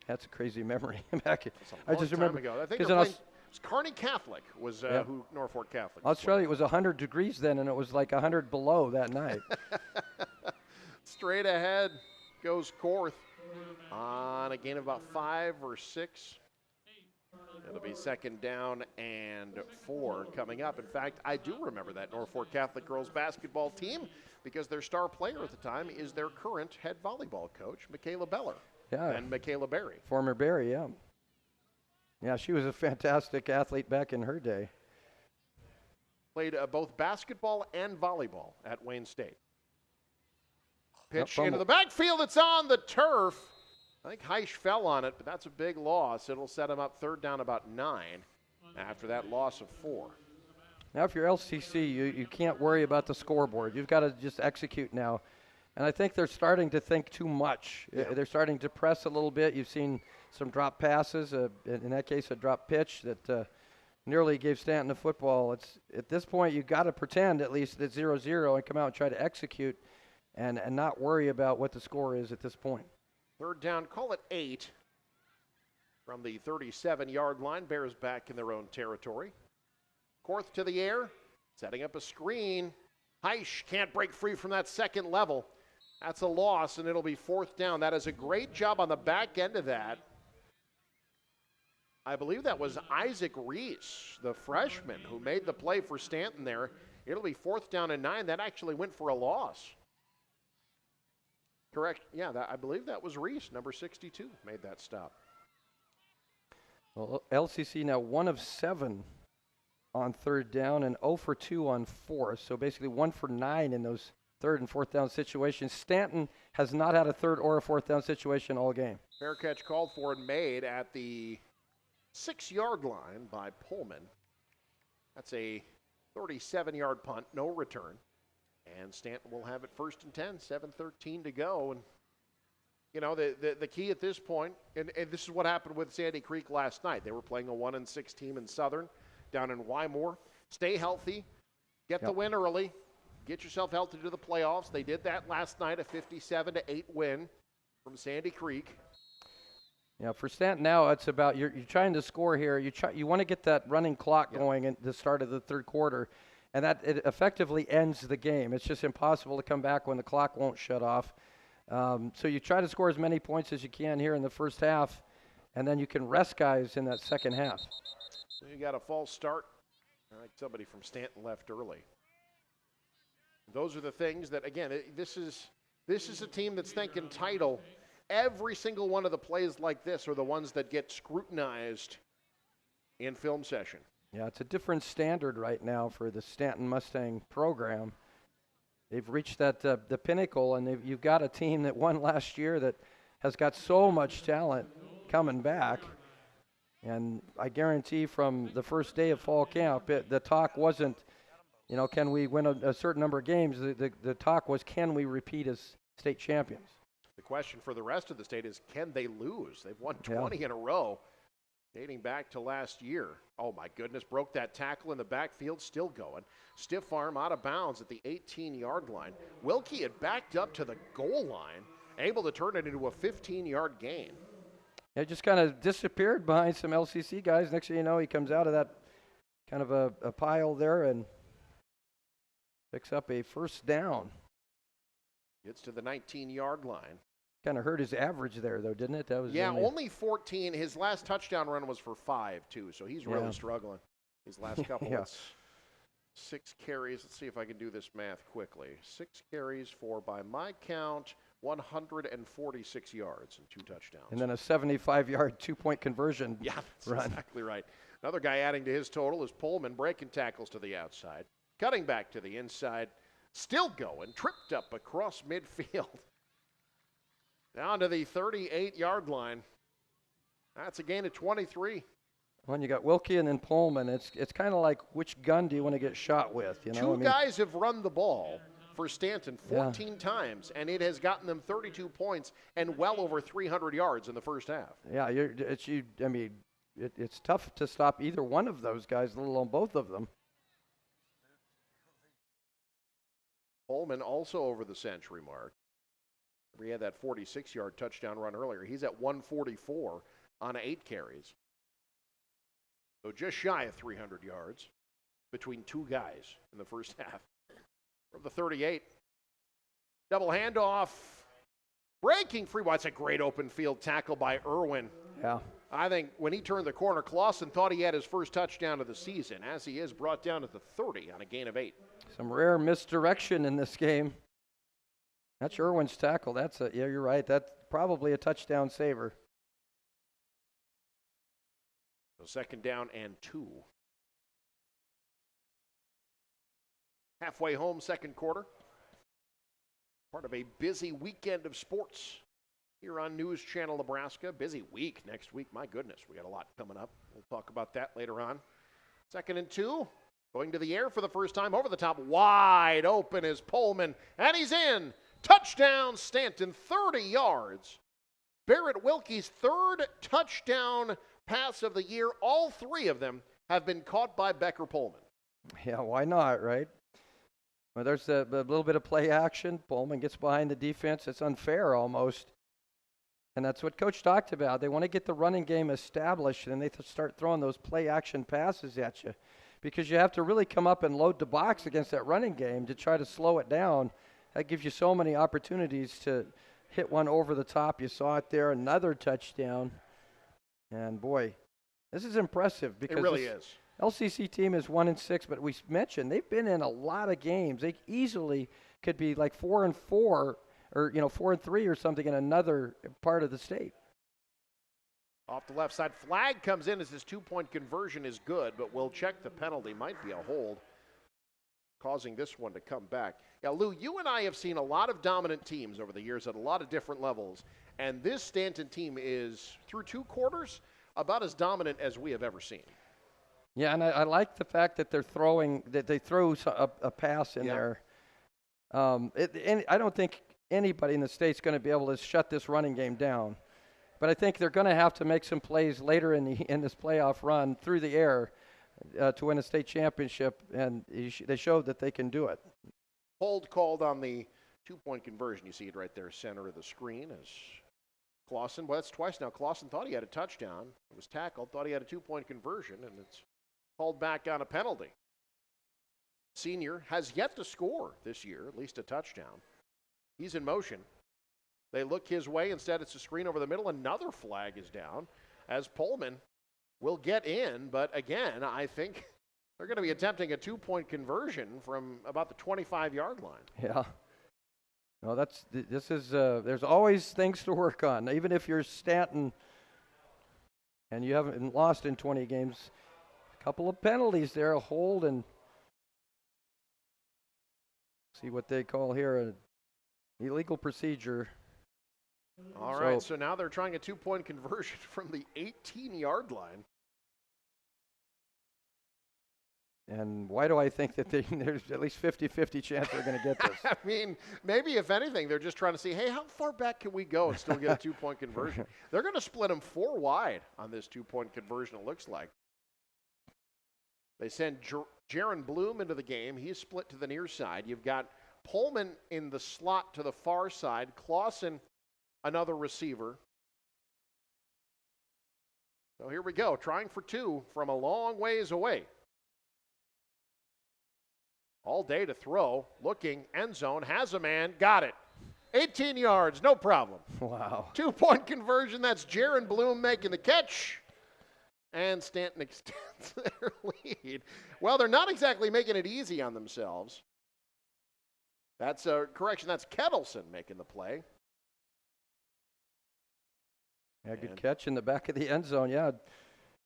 That's a crazy memory. Back, I just remember. Ago. I think it was Kearney Catholic was who Norfolk Catholic. Australia, it was 100 degrees then, and it was like 100 below that night. Straight ahead goes Korth on a gain of about 5 or 6. It'll be 2nd down and 4 coming up. In fact, I do remember that Norfolk Catholic girls basketball team because their star player at the time is their current head volleyball coach, Michaela Beller. Yeah. And Michaela Berry. Former Berry, yeah. Yeah, she was a fantastic athlete back in her day. Played both basketball and volleyball at Wayne State. Pitch into the backfield. It's on the turf. I think Heisch fell on it, but that's a big loss. It'll set him up 3rd down about 9 after that loss of 4. Now, if you're LCC, you can't worry about the scoreboard. You've got to just execute now. And I think they're starting to think too much. Yeah. They're starting to press a little bit. You've seen some drop passes, in that case a drop pitch that nearly gave Stanton the football. It's at this point you've got to pretend at least it's 0-0 and come out and try to execute and not worry about what the score is at this point. 3rd down, call it 8 from the 37-yard line. Bears back in their own territory. Korth to the air, setting up a screen. Heisch can't break free from that second level. That's a loss, and it'll be 4th down. That is a great job on the back end of that. I believe that was Isaac Reese, the freshman, who made the play for Stanton there. It'll be 4th down and 9. That actually went for a loss. Correct. Yeah, I believe that was Reese, number 62, made that stop. Well, LCC now 1 of 7 on 3rd down and 0 for 2 on 4th. So basically 1 for 9 in those 3rd and 4th down situations. Stanton has not had a 3rd or a 4th down situation all game. Fair catch called for and made at the 6-yard line by Pullman. That's a 37-yard punt, no return. And Stanton will have it 1st and 10, 7:13 to go. And, you know, the key at this point, and this is what happened with Sandy Creek last night. They were playing a 1-6 team in Southern down in Wymore. Stay healthy, get the win early, get yourself healthy to the playoffs. They did that last night, a 57-8 win from Sandy Creek. Yeah, for Stanton now, it's about you're trying to score here. You want to get that running clock going at the start of the 3rd quarter. And that it effectively ends the game. It's just impossible to come back when the clock won't shut off. So you try to score as many points as you can here in the first half, and then you can rest guys in that second half. So you got a false start. I think somebody from Stanton left early. Those are the things that, again, this is a team that's thinking title. Every single one of the plays like this are the ones that get scrutinized in film session. Yeah, it's a different standard right now for the Stanton Mustang program. They've reached that the pinnacle, and you've got a team that won last year that has got so much talent coming back. And I guarantee from the first day of fall camp, the talk wasn't, can we win a certain number of games? The talk was, can we repeat as state champions? The question for the rest of the state is, can they lose? They've won 20 in a row. Dating back to last year. Oh, my goodness, broke that tackle in the backfield, still going. Stiff arm out of bounds at the 18-yard line. Wilkie had backed up to the goal line, able to turn it into a 15-yard gain. It just kind of disappeared behind some LCC guys. Next thing you know, he comes out of that kind of a pile there and picks up a 1st down. Gets to the 19-yard line. Kind of hurt his average there, though, didn't it? That was only 14. His last touchdown run was for 5, too, so he's really struggling. His last couple, 6 carries. Let's see if I can do this math quickly. 6 carries for, by my count, 146 yards and 2 touchdowns. And then a 75-yard 2-point conversion run. Exactly right. Another guy adding to his total is Pullman, breaking tackles to the outside, cutting back to the inside, still going, tripped up across midfield. Down to the 38-yard line. That's a gain of 23. When you got Wilkie and then Pullman, it's kind of like which gun do you want to get shot with? Two guys have run the ball for Stanton 14 times, and it has gotten them 32 points and well over 300 yards in the first half. Yeah, it's tough to stop either one of those guys, let alone both of them. Pullman also over the century mark. He had that 46-yard touchdown run earlier. He's at 144 on 8 carries. So just shy of 300 yards between two guys in the first half. From the 38, double handoff, breaking free. Well, that's a great open field tackle by Irwin. Yeah. I think when he turned the corner, Clausen thought he had his first touchdown of the season, as he is brought down to the 30 on a gain of 8. Some rare misdirection in this game. That's Irwin's tackle. Yeah, you're right. That's probably a touchdown saver. So 2nd down and 2. Halfway home, 2nd quarter. Part of a busy weekend of sports here on News Channel Nebraska. Busy week next week. My goodness, we got a lot coming up. We'll talk about that later on. 2nd and 2. Going to the air for the first time. Over the top. Wide open is Pullman. And he's in. Touchdown, Stanton. 30 yards. Barrett Wilkie's 3rd touchdown pass of the year. All 3 of them have been caught by Becker Pullman. Yeah, why not, right? Well, there's a little bit of play action. Pullman gets behind the defense. It's unfair almost. And that's what Coach talked about. They want to get the running game established, and they start throwing those play action passes at you, because you have to really come up and load the box against that running game to try to slow it down. That gives you so many opportunities to hit one over the top. You saw it there, another touchdown. And, boy, this is impressive because it really is. LCC team is 1-6, but we mentioned they've been in a lot of games. They easily could be like 4-4 or 4-3 or something in another part of the state. Off the left side, flag comes in as his 2-point conversion is good, but we'll check the penalty. Might be a hold, causing this one to come back. Yeah, Lou, you and I have seen a lot of dominant teams over the years at a lot of different levels, and this Stanton team is, through 2 quarters, about as dominant as we have ever seen. Yeah, and I like the fact that they throw a pass in there. I don't think anybody in the state's going to be able to shut this running game down, but I think they're going to have to make some plays later in this playoff run through the air to win a state championship, and they showed that they can do it. Hold called on the 2-point conversion. You see it right there, center of the screen, as Clausen. Well, that's twice now. Clausen thought he had a touchdown. It was tackled, thought he had a 2-point conversion, and it's called back on a penalty. Senior has yet to score this year, at least a touchdown. He's in motion. They look his way. Instead, it's a screen over the middle. Another flag is down as Pullman will get in. But again, I think they're going to be attempting a 2-point conversion from about the 25-yard line. Yeah. No, there's always things to work on. Even if you're Stanton and you haven't lost in 20 games, a couple of penalties there, a hold, and see what they call here an illegal procedure. All right, so now they're trying a 2-point conversion from the 18-yard line. And why do I think that there's at least 50-50 chance they're going to get this? I mean, maybe if anything, they're just trying to see, hey, how far back can we go and still get a 2-point conversion? They're going to split them 4 wide on this 2-point conversion, it looks like. They send Jaron Bloom into the game. He's split to the near side. You've got Pullman in the slot to the far side. Clausen, another receiver. So here we go, trying for 2 from a long ways away. All day to throw, looking, end zone, has a man, got it. 18 yards, no problem. Wow. 2-point conversion, that's Jaron Bloom making the catch. And Stanton extends their lead. Well, they're not exactly making it easy on themselves. That's a correction, that's Kettleson making the play. Yeah, good catch in the back of the end zone, yeah.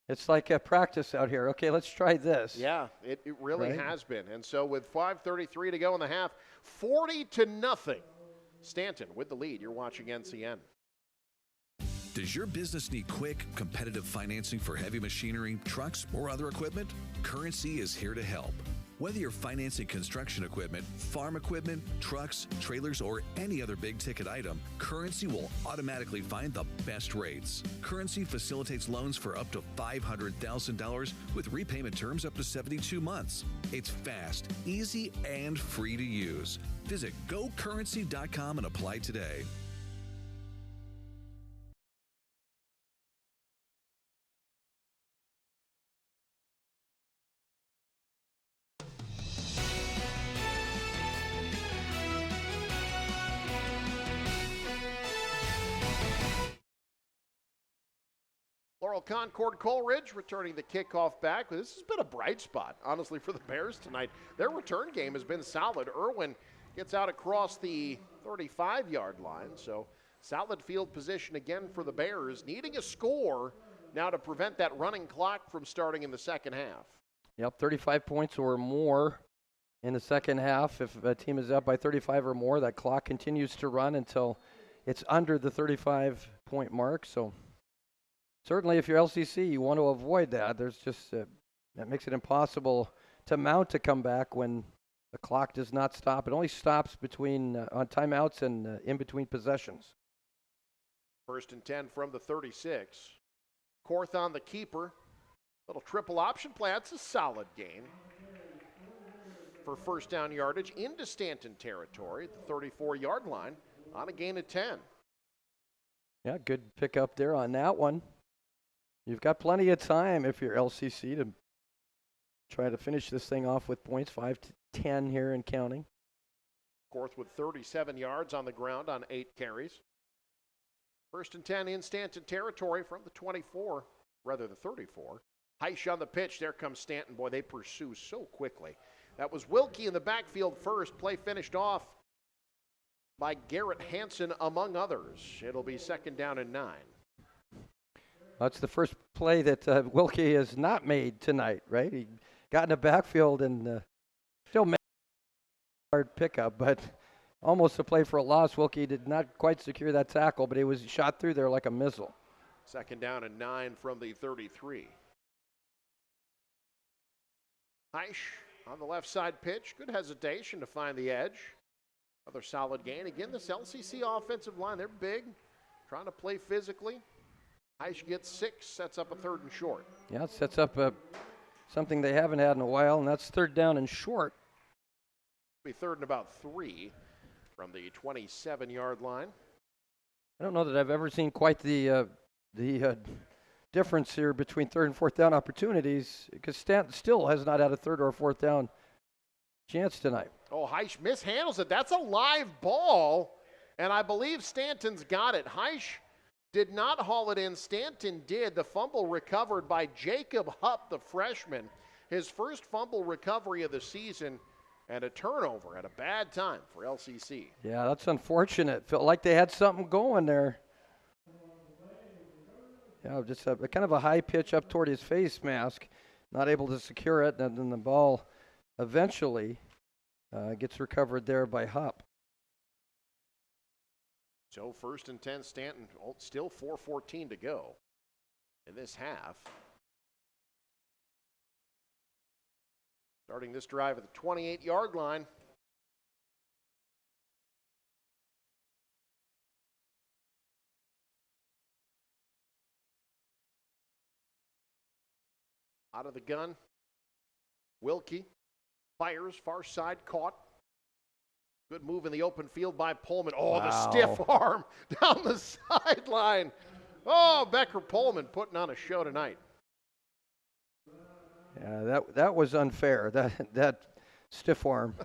It's like a practice out here. Okay, let's try this. Yeah, it really has been. And so with 5:33 to go in the half, 40-0. Stanton with the lead. You're watching NCN. Does your business need quick, competitive financing for heavy machinery, trucks, or other equipment? Currency is here to help. Whether you're financing construction equipment, farm equipment, trucks, trailers, or any other big-ticket item, Currency will automatically find the best rates. Currency facilitates loans for up to $500,000 with repayment terms up to 72 months. It's fast, easy, and free to use. Visit GoCurrency.com and apply today. Laurel Concord Coleridge returning the kickoff back. This has been a bright spot, honestly, for the Bears tonight. Their return game has been solid. Irwin gets out across the 35-yard line, so solid field position again for the Bears, needing a score now to prevent that running clock from starting in the second half. Yep, 35 points or more in the second half. If a team is up by 35 or more, that clock continues to run until it's under the 35-point mark. So certainly if you're LCC, you want to avoid that. There's just that makes it impossible to mount a comeback when the clock does not stop. It only stops between on timeouts and in between possessions. 1st and 10 from the 36. Korth on the keeper. Little triple option play. That's a solid gain for first down yardage into Stanton territory at the 34-yard line on a gain of 10. Yeah, good pickup there on that one. You've got plenty of time if you're LCC to try to finish this thing off with points, 5 to 10 here and counting. Korth with 37 yards on the ground on 8 carries. 1st and 10 in Stanton territory from the 24, rather the 34. Heish on the pitch. There comes Stanton. Boy, they pursue so quickly. That was Wilkie in the backfield first. Play finished off by Garrett Hansen, among others. It'll be 2nd down and 9. That's the first play that Wilkie has not made tonight, right? He got in the backfield and still made a hard pickup, but almost a play for a loss. Wilkie did not quite secure that tackle, but he was shot through there like a missile. 2nd down and 9 from the 33. Heish on the left side pitch. Good hesitation to find the edge. Another solid gain. Again, this LCC offensive line, they're big, trying to play physically. Heish gets 6, sets up a 3rd and short. Yeah, it sets up something they haven't had in a while, and that's 3rd down and short. Be 3rd and about 3 from the 27-yard line. I don't know that I've ever seen quite the difference here between 3rd and 4th down opportunities, because Stanton still has not had a 3rd or 4th down chance tonight. Oh, Heish mishandles it. That's a live ball, and I believe Stanton's got it. Heish did not haul it in. Stanton did. The fumble recovered by Jacob Hupp, the freshman. His first fumble recovery of the season, and a turnover at a bad time for LCC. Yeah, that's unfortunate. Felt like they had something going there. Yeah, just a kind of a high pitch up toward his face mask. Not able to secure it, and then the ball eventually gets recovered there by Hupp. So 1st and 10, Stanton, still 4:14 to go in this half. Starting this drive at the 28-yard line. Out of the gun, Wilkie fires, far side, caught. Good move in the open field by Pullman. Oh, wow. The stiff arm down the sideline. Oh, Becker Pullman putting on a show tonight. Yeah, that was unfair, that stiff arm.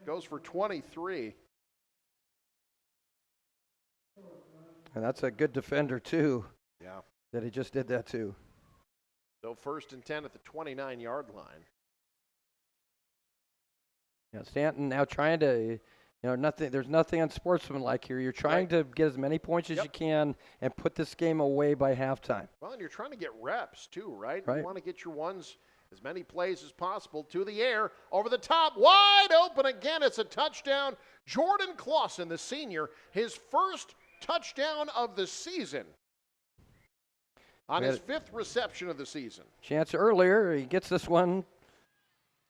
Goes for 23. And that's a good defender, too. Yeah. That he just did that, too. So 1st and 10 at the 29-yard line. Yeah, Stanton now trying to, there's nothing unsportsmanlike here. You're trying to get as many points as you can and put this game away by halftime. Well, and you're trying to get reps too, right? Right. You want to get your ones, as many plays as possible, to the air, over the top, wide open again. It's a touchdown. Jordan Clausen, the senior, his first touchdown of the season on his 5th reception of the season. Chance earlier, he gets this one.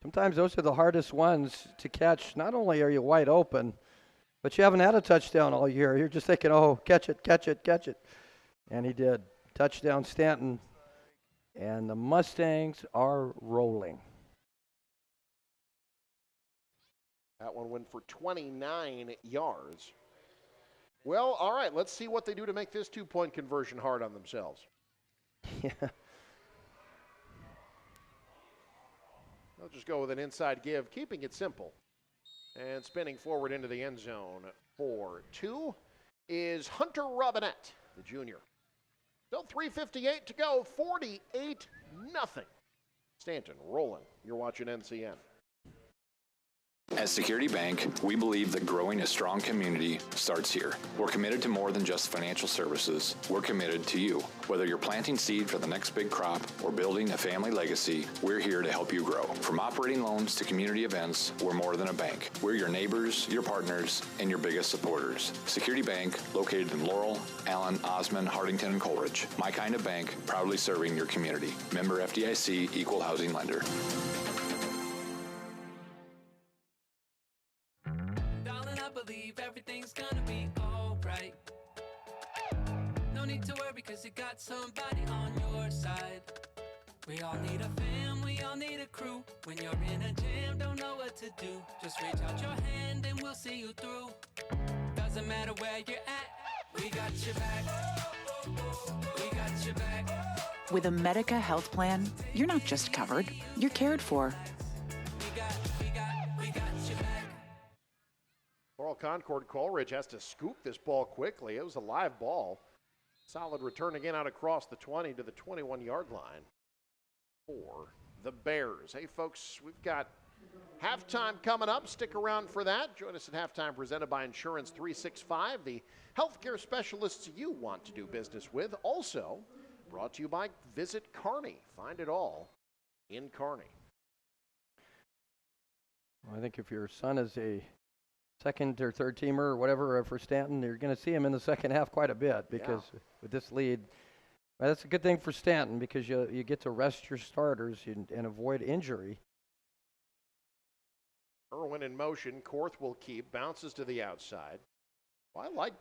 Sometimes those are the hardest ones to catch. Not only are you wide open, but you haven't had a touchdown all year. You're just thinking, oh, catch it, catch it, catch it. And he did. Touchdown Stanton. And the Mustangs are rolling. That one went for 29 yards. Well, all right, let's see what they do to make this 2-point conversion hard on themselves. Yeah. They'll just go with an inside give, keeping it simple. And spinning forward into the end zone for 2 is Hunter Robinette, the junior. Still 3:58 to go, 48-0. Stanton rolling. You're watching NCN. At Security Bank, we believe that growing a strong community starts here. We're committed to more than just financial services. We're committed to you. Whether you're planting seed for the next big crop or building a family legacy, we're here to help you grow. From operating loans to community events, we're more than a bank. We're your neighbors, your partners, and your biggest supporters. Security Bank, located in Laurel, Allen, Osmond, Hardington, and Coleridge. My kind of bank, proudly serving your community. Member FDIC, Equal Housing Lender. Everything's gonna be alright. No need to worry because you got somebody on your side. We all need a fam, we all need a crew. When you're in a jam, don't know what to do. Just reach out your hand and we'll see you through. Doesn't matter where you're at, we got your back. We got your back. With a Medica health plan, you're not just covered, you're cared for. Laurel Concord Coleridge has to scoop this ball quickly. It was a live ball. Solid return again out across the 20 to the 21-yard line for the Bears. Hey, folks, we've got halftime coming up. Stick around for that. Join us at halftime presented by Insurance 365, the healthcare specialists you want to do business with. Also brought to you by Visit Kearney. Find it all in Kearney. I think if your son is a second or third teamer or whatever for Stanton, you're going to see him in the second half quite a bit because with this lead, well, that's a good thing for Stanton because you get to rest your starters and avoid injury. Irwin in motion. Korth will keep. Bounces to the outside. Well, I like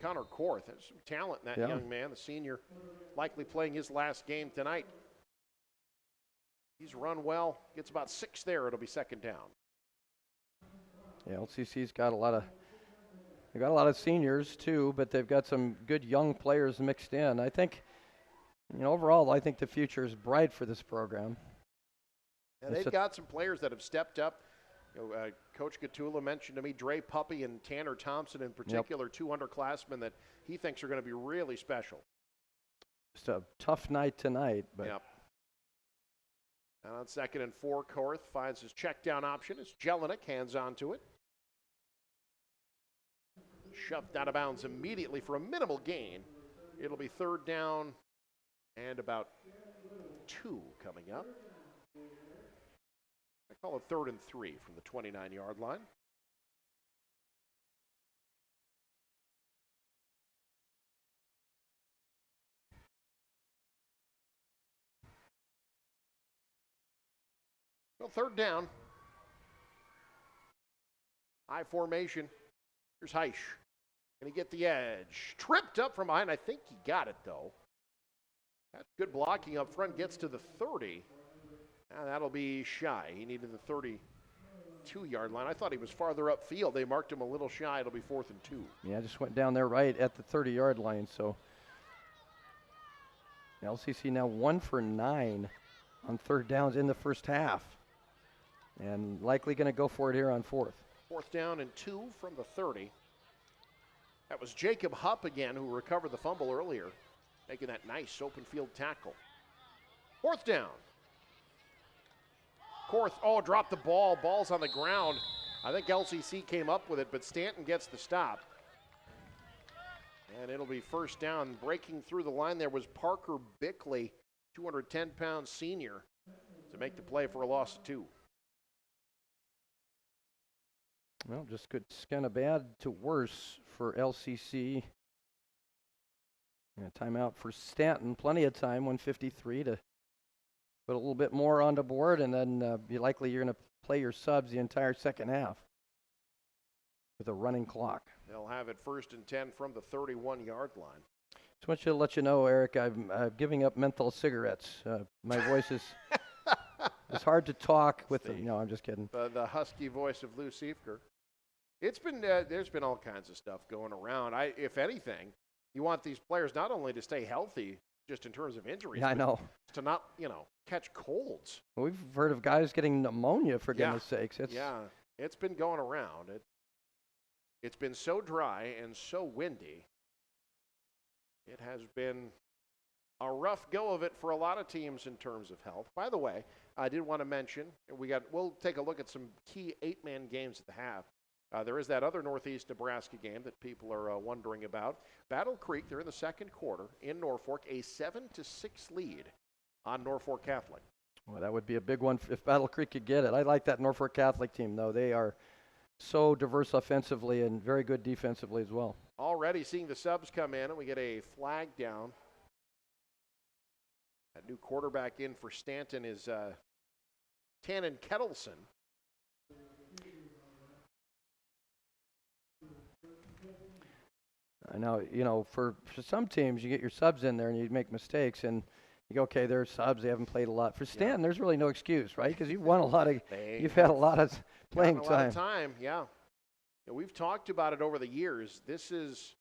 Connor Korth. There's some talent in that young man. The senior likely playing his last game tonight. He's run well. Gets about 6 there. It'll be second down. Yeah, LCC's got a lot of seniors too, but they've got some good young players mixed in. I think, overall, I think the future is bright for this program. Yeah, they've got some players that have stepped up. Coach Gatula mentioned to me Dre Puppy and Tanner Thompson in particular, 2 underclassmen that he thinks are going to be really special. Just a tough night tonight, but. Yep. And on 2nd and 4, Korth finds his check down option. It's Jelinek, hands on to it. Shoved out of bounds immediately for a minimal gain. It'll be 3rd down and about 2 coming up. I call it 3rd and 3 from the 29-yard line. Well, 3rd down. High formation. Here's Heisch. Can he get the edge? Tripped up from behind. I think he got it, though. That's good blocking up front. Gets to the 30. And that'll be shy. He needed the 32-yard line. I thought he was farther upfield. They marked him a little shy. It'll be 4th and 2. Yeah, just went down there right at the 30-yard line. So LCC now 1 for 9 on 3rd downs in the first half. And likely going to go for it here on 4th. 4th down and 2 from the 30. That was Jacob Hupp again, who recovered the fumble earlier, making that nice open field tackle. 4th down. Korth, dropped the ball. Ball's on the ground. I think LCC came up with it, but Stanton gets the stop. And it'll be 1st down. Breaking through the line there was Parker Bickley, 210-pound senior, to make the play for a loss of 2. Well, just good kind of bad to worse for LCC. And a timeout for Stanton. Plenty of time, 1:53 to put a little bit more on the board, and then you're going to play your subs the entire second half with a running clock. They'll have it 1st and 10 from the 31-yard line. Just want you to let you know, Eric, I'm giving up menthol cigarettes. My voice is it's hard to talk with the, no, I'm just kidding. The husky voice of Lou Siefker. It's been there's been all kinds of stuff going around. If anything, you want these players not only to stay healthy, just in terms of injuries, yeah, I know, to not catch colds. We've heard of guys getting pneumonia, for goodness sakes. It's been going around. It's been so dry and so windy. It has been a rough go of it for a lot of teams in terms of health. By the way, I did want to mention, we'll take a look at some key 8-man games at the half. There is that other Northeast Nebraska game that people are wondering about. Battle Creek, they're in the second quarter in Norfolk, a 7-6 lead on Norfolk Catholic. Well, that would be a big one if Battle Creek could get it. I like that Norfolk Catholic team, though. They are so diverse offensively and very good defensively as well. Already seeing the subs come in, and we get a flag down. That new quarterback in for Stanton is Tannen Kettleson. I know, for some teams, you get your subs in there and you make mistakes, and you go, okay, they're subs, they haven't played a lot. For Stanton, there's really no excuse, right? Because you've won a lot of, you've had a lot of playing time. A lot of time, yeah. We've talked about it over the years. This is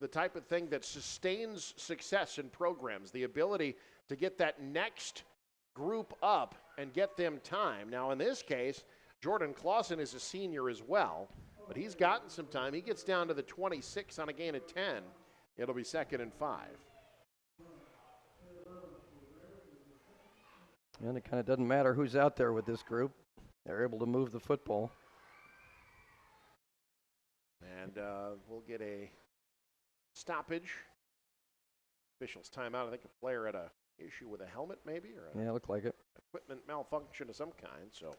the type of thing that sustains success in programs, the ability to get that next group up and get them time. Now, in this case, Jordan Clausen is a senior as well, but he's gotten some time. He gets down to the 26 on a gain of 10. It'll be 2nd and 5. And it kind of doesn't matter who's out there with this group. They're able to move the football. And we'll get a stoppage. Officials timeout. I think a player had a issue with a helmet maybe, or yeah, looked like it. Equipment malfunction of some kind. So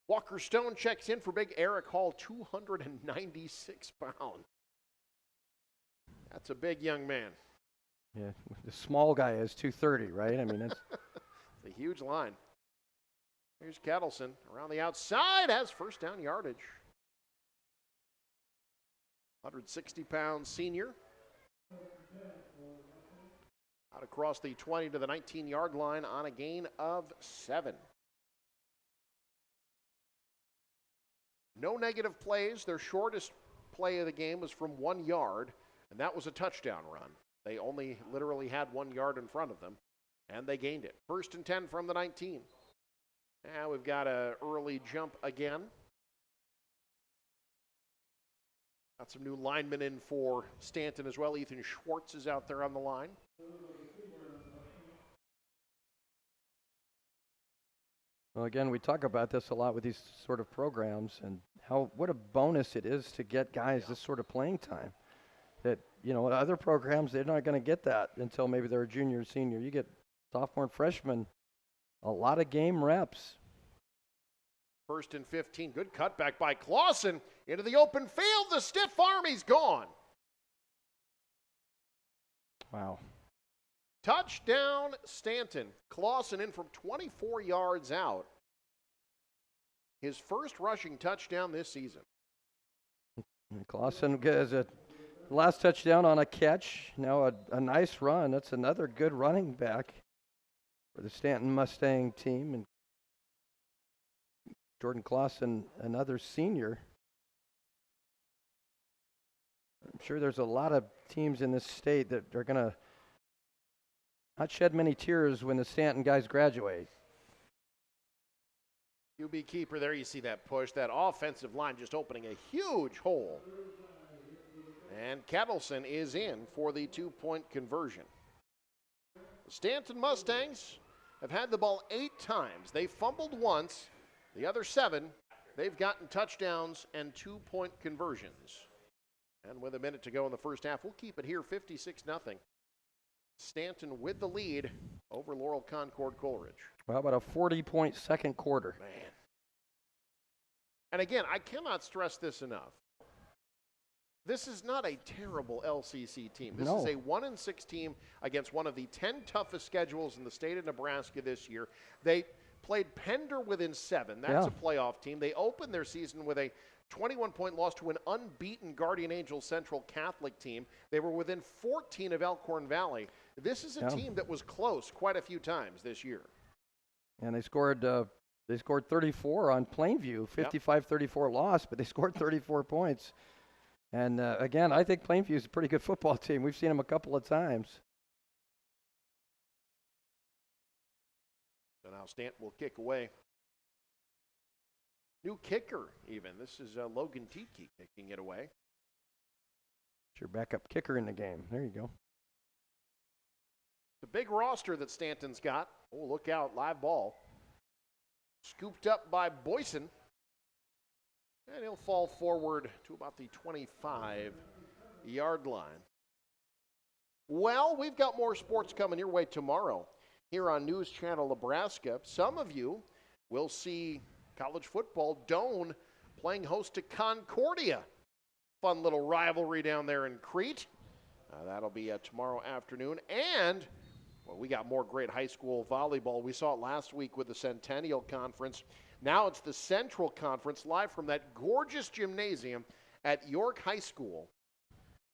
Walker Stone checks in for big Eric Hall, 296 pounds. That's a big young man. Yeah, the small guy is 230, right? I mean, that's it's a huge line. Here's Kettleson around the outside, has first down yardage. 160-pound senior. Out across the 20 to the 19-yard line on a gain of 7. No negative plays. Their shortest play of the game was from 1 yard, and that was a touchdown run. They only literally had 1 yard in front of them, and they gained it. 1st and 10 from the 19. Now we've got an early jump again. Got some new linemen in for Stanton as well. Ethan Schwartz is out there on the line. Well, again, we talk about this a lot with these sort of programs and what a bonus it is to get guys this sort of playing time. That, other programs, they're not going to get that until maybe they're a junior or senior. You get sophomore and freshman, a lot of game reps. 1st and 15. Good cutback by Clausen into the open field. The stiff arm, he's gone. Wow. Touchdown, Stanton. Clausen in from 24 yards out. His first rushing touchdown this season. Clausen has a last touchdown on a catch. Now a nice run. That's another good running back for the Stanton Mustang team. And Jordan Clausen, another senior. I'm sure there's a lot of teams in this state that are going to not shed many tears when the Stanton guys graduate. QB keeper there, you see that push, that offensive line just opening a huge hole. And Kettleson is in for the 2-point conversion. The Stanton Mustangs have had the ball 8 times. They fumbled once. The other 7, they've gotten touchdowns and 2-point conversions. And with a minute to go in the first half, we'll keep it here 56-0. Stanton with the lead over Laurel Concord Coleridge. Well, about a 40-point second quarter. Man. And again, I cannot stress this enough. This is not a terrible LCC team. This is a 1-6 team against one of the 10 toughest schedules in the state of Nebraska this year. They played Pender within 7. That's a playoff team. They opened their season with a 21-point loss to an unbeaten Guardian Angels Central Catholic team. They were within 14 of Elkhorn Valley. This is a team that was close quite a few times this year. And they scored 34 on Plainview, 55-34 loss, but they scored 34 points. And again, I think Plainview is a pretty good football team. We've seen them a couple of times. So now Stanton will kick away. New kicker, even. This is Logan Tieke kicking it away. It's your backup kicker in the game. There you go. The big roster that Stanton's got. Oh, look out, live ball. Scooped up by Boyson. And he'll fall forward to about the 25-yard line. Well, we've got more sports coming your way tomorrow here on News Channel Nebraska. Some of you will see college football, Doane playing host to Concordia. Fun little rivalry down there in Crete. That'll be tomorrow afternoon. And well, we got more great high school volleyball. We saw it last week with the Centennial Conference. Now it's the Central Conference live from that gorgeous gymnasium at York High School.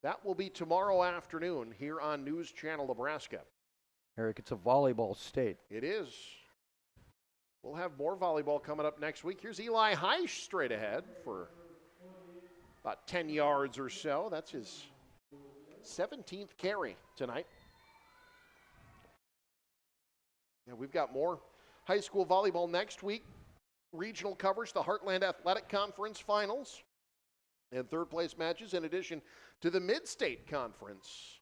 That will be tomorrow afternoon here on News Channel Nebraska. Eric, it's a volleyball state. It is. We'll have more volleyball coming up next week. Here's Eli Heisch straight ahead for about 10 yards or so. That's his 17th carry tonight. Yeah, we've got more high school volleyball next week. Regional coverage, the Heartland Athletic Conference finals, and third-place matches in addition to the Mid-State Conference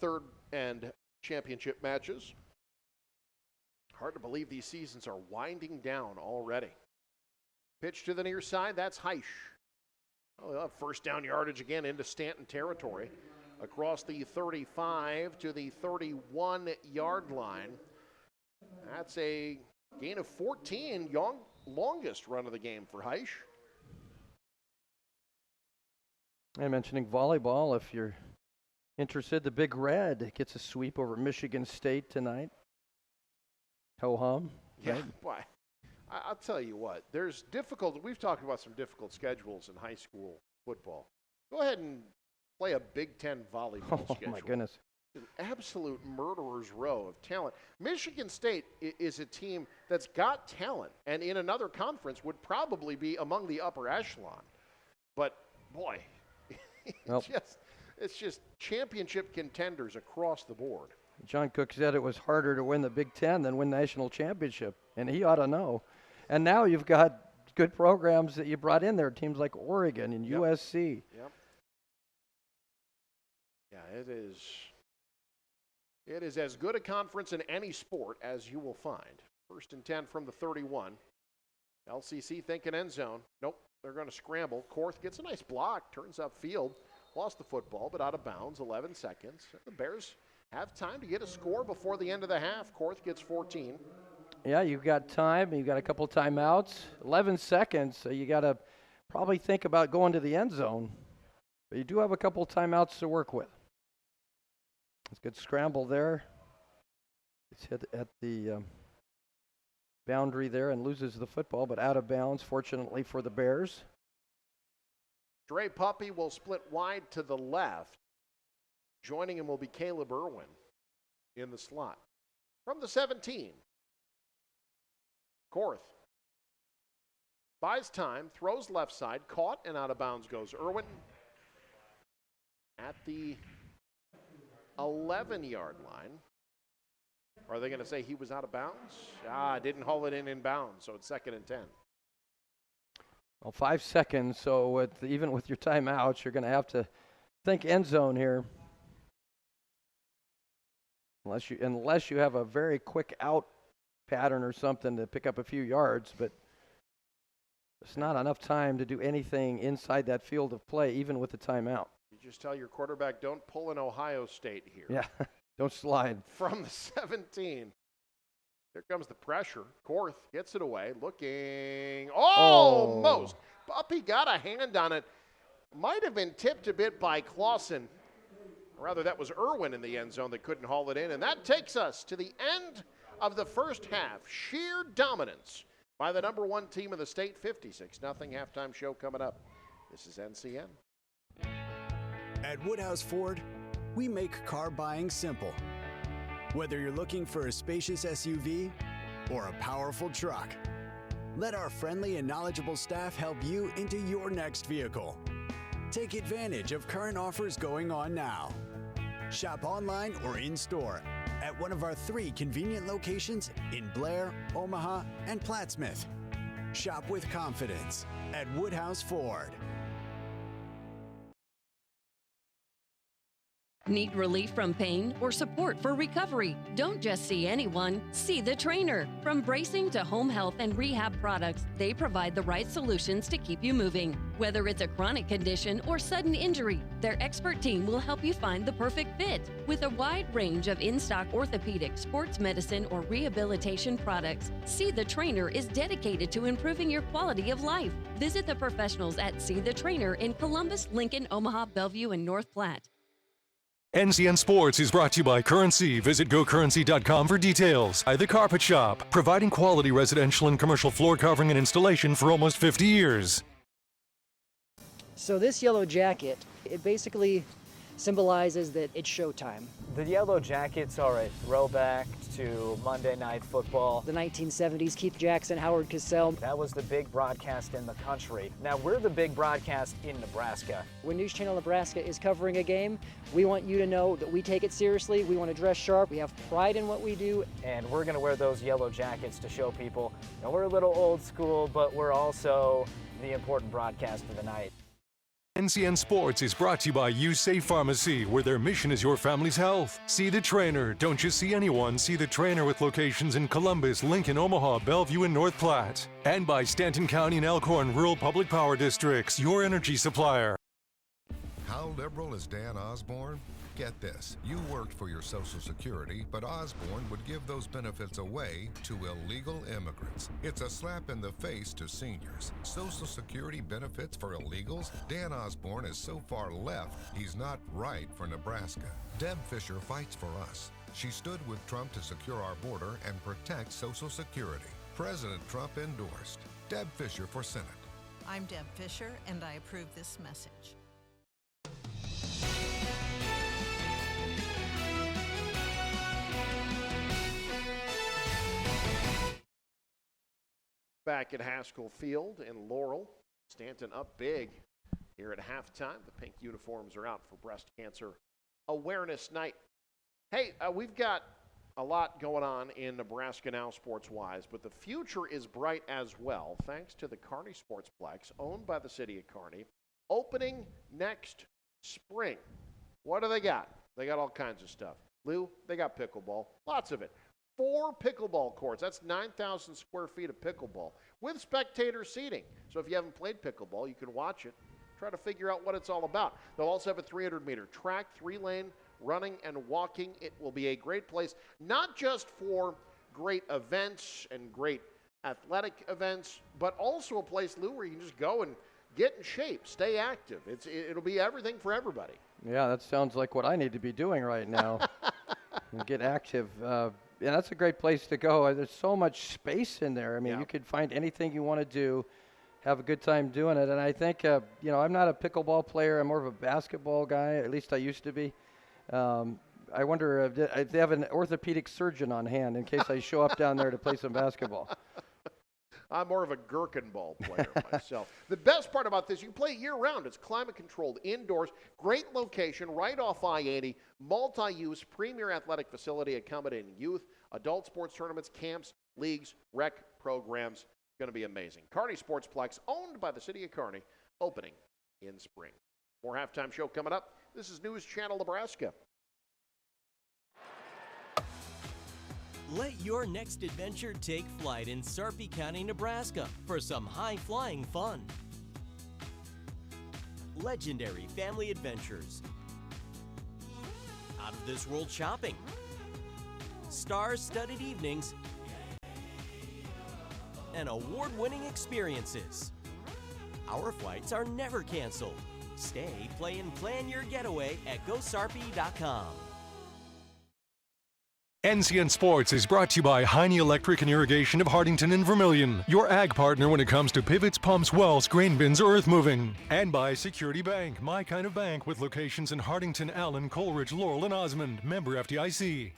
third and championship matches. Hard to believe these seasons are winding down already. Pitch to the near side, that's Heisch. Oh, they'll have first down yardage again into Stanton territory across the 35 to the 31-yard line. That's a gain of 14, longest run of the game for Heisch. And mentioning volleyball, if you're interested, the Big Red gets a sweep over Michigan State tonight. Ho-hum. Yeah, right? boy. I'll tell you what, we've talked about some difficult schedules in high school football. Go ahead and play a Big Ten volleyball schedule. Oh, my goodness. An absolute murderer's row of talent. Michigan State is a team that's got talent, and in another conference would probably be among the upper echelon. But, boy, it's just championship contenders across the board. John Cook said it was harder to win the Big Ten than win national championship, and he ought to know. And now you've got good programs that you brought in there, teams like Oregon and USC. Yep. Yeah, it is as good a conference in any sport as you will find. 1st and 10 from the 31. LCC thinking end zone. Nope, they're going to scramble. Korth gets a nice block, turns upfield, lost the football, but out of bounds, 11 seconds. The Bears have time to get a score before the end of the half. Korth gets 14. Yeah, you've got time. You've got a couple timeouts. 11 seconds, so you got to probably think about going to the end zone. But you do have a couple timeouts to work with. It's a good scramble there. It's hit at the boundary there and loses the football, but out of bounds, fortunately for the Bears. Dre Puppy will split wide to the left. Joining him will be Caleb Irwin in the slot. From the 17, Korth buys time, throws left side, caught, and out of bounds goes Irwin at the 11-yard line. Are they going to say he was out of bounds? Didn't haul it in bounds, so it's 2nd and 10. Well, 5 seconds, so even with your timeouts, you're going to have to think end zone here. Unless you have a very quick out pattern or something to pick up a few yards, but it's not enough time to do anything inside that field of play, even with the timeout. You just tell your quarterback, don't pull an Ohio State here. Yeah, don't slide. From the 17. Here comes the pressure. Korth gets it away, looking almost. Puppy got a hand on it. Might have been tipped a bit by Clausen. Rather, that was Irwin in the end zone that couldn't haul it in. And that takes us to the end of the first half. Sheer dominance by the number 1 team in the state. 56-0 halftime show coming up. This is NCN. At Woodhouse Ford, we make car buying simple. Whether you're looking for a spacious SUV or a powerful truck, let our friendly and knowledgeable staff help you into your next vehicle. Take advantage of current offers going on now. Shop online or in-store at one of our 3 convenient locations in Blair, Omaha, and Plattsmouth. Shop with confidence at Woodhouse Ford. Need relief from pain or support for recovery? Don't just see anyone, see the trainer. From bracing to home health and rehab products, they provide the right solutions to keep you moving. Whether it's a chronic condition or sudden injury, their expert team will help you find the perfect fit. With a wide range of in-stock orthopedic, sports medicine, or rehabilitation products, See the Trainer is dedicated to improving your quality of life. Visit the professionals at See the Trainer in Columbus, Lincoln, Omaha, Bellevue, and North Platte. NCN Sports is brought to you by Currency. Visit GoCurrency.com for details. By The Carpet Shop, providing quality residential and commercial floor covering and installation for almost 50 years. So this yellow jacket, it basically symbolizes that it's showtime. The yellow jackets are a throwback to Monday Night Football. The 1970s, Keith Jackson, Howard Cosell. That was the big broadcast in the country. Now we're the big broadcast in Nebraska. When News Channel Nebraska is covering a game, we want you to know that we take it seriously. We want to dress sharp. We have pride in what we do. And we're going to wear those yellow jackets to show people, you know, we're a little old school, but we're also the important broadcast of the night. NCN Sports is brought to you by USafe Pharmacy, where their mission is your family's health. See the Trainer. Don't just see anyone, see the Trainer with locations in Columbus, Lincoln, Omaha, Bellevue, and North Platte. And by Stanton County and Elkhorn Rural Public Power Districts, your energy supplier. How liberal is Dan Osborne? Get this, you worked for your Social Security, but Osborne would give those benefits away to illegal immigrants. It's a slap in the face to seniors. Social Security benefits for illegals? Dan Osborne is so far left, he's not right for Nebraska. Deb Fisher fights for us. She stood with Trump to secure our border and protect Social Security. President Trump endorsed. Deb Fisher for Senate. I'm Deb Fisher, and I approve this message. Back at Haskell Field in Laurel, Stanton up big here at halftime. The pink uniforms are out for Breast Cancer Awareness Night. Hey, we've got a lot going on in Nebraska now sports-wise, but the future is bright as well thanks to the Kearney Sportsplex, owned by the city of Kearney, opening next spring. What do they got? They got all kinds of stuff. Lou, they got pickleball, lots of it. 4 pickleball courts. That's 9,000 square feet of pickleball with spectator seating. So if you haven't played pickleball, you can watch it, try to figure out what it's all about. They'll also have a 300-meter track, 3-lane running and walking. It will be a great place, not just for great events and great athletic events, but also a place, Lou, where you can just go and get in shape, stay active. It'll be everything for everybody. Yeah, that sounds like what I need to be doing right now. And get active. Yeah, that's a great place to go. There's so much space in there. I mean, you could find anything you want to do, have a good time doing it. And I think, you know, I'm not a pickleball player. I'm more of a basketball guy. At least I used to be. I wonder if they have an orthopedic surgeon on hand in case I show up down there to play some basketball. I'm more of a gherkin ball player myself. The best part about this, you can play it year-round. It's climate-controlled, indoors, great location, right off I-80, multi-use, premier athletic facility accommodating youth, adult sports tournaments, camps, leagues, rec programs. It's going to be amazing. Kearney Sportsplex, owned by the city of Kearney, opening in spring. More halftime show coming up. This is News Channel Nebraska. Let your next adventure take flight in Sarpy County, Nebraska for some high-flying fun. Legendary family adventures. Out-of-this-world shopping. Star-studded evenings. And award-winning experiences. Our flights are never canceled. Stay, play, and plan your getaway at GoSarpy.com. NCN Sports is brought to you by Heine Electric and Irrigation of Hardington and Vermilion, your ag partner when it comes to pivots, pumps, wells, grain bins, or earth moving. And by Security Bank, my kind of bank with locations in Hardington, Allen, Coleridge, Laurel, and Osmond. Member FDIC.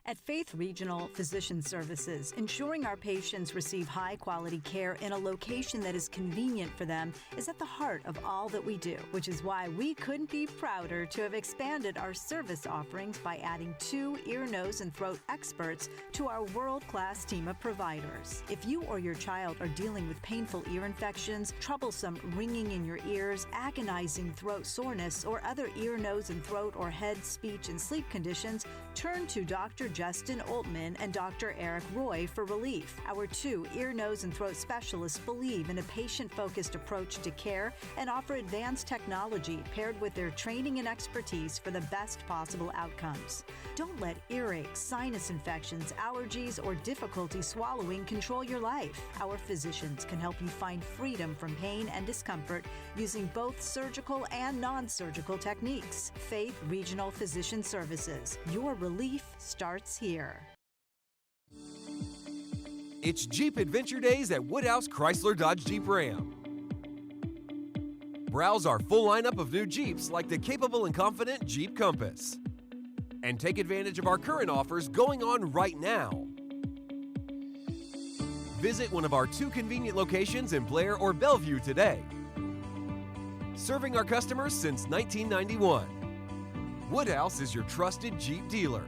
At Faith Regional Physician Services, ensuring our patients receive high-quality care in a location that is convenient for them is at the heart of all that we do, which is why we couldn't be prouder to have expanded our service offerings by adding 2 ear, nose, and throat experts to our world-class team of providers. If you or your child are dealing with painful ear infections, troublesome ringing in your ears, agonizing throat soreness, or other ear, nose, and throat or head, speech, and sleep conditions, turn to Dr. Justin Oltman and Dr. Eric Roy for relief. Our 2 ear, nose, and throat specialists believe in a patient-focused approach to care and offer advanced technology paired with their training and expertise for the best possible outcomes. Don't let earaches, sinus infections, allergies, or difficulty swallowing control your life. Our physicians can help you find freedom from pain and discomfort using both surgical and non-surgical techniques. Faith Regional Physician Services. Your relief starts here. It's Jeep Adventure Days at Woodhouse Chrysler Dodge Jeep Ram. Browse our full lineup of new Jeeps like the capable and confident Jeep Compass. And take advantage of our current offers going on right now. Visit one of our 2 convenient locations in Blair or Bellevue today. Serving our customers since 1991. Woodhouse is your trusted Jeep dealer.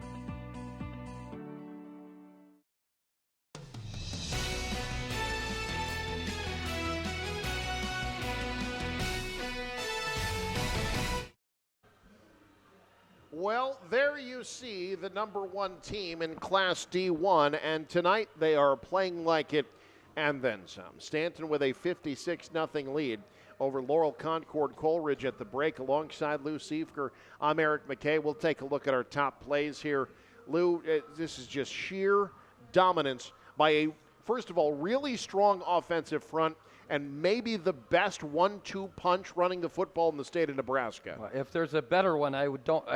Well, there you see the number 1 team in Class D1, and tonight they are playing like it and then some. Stanton with a 56-0 lead over Laurel Concord Coleridge at the break alongside Lou Siefker. I'm Eric McKay. We'll take a look at our top plays here. Lou, this is just sheer dominance by a, first of all, really strong offensive front and maybe the best 1-2 punch running the football in the state of Nebraska. Well, if there's a better one, I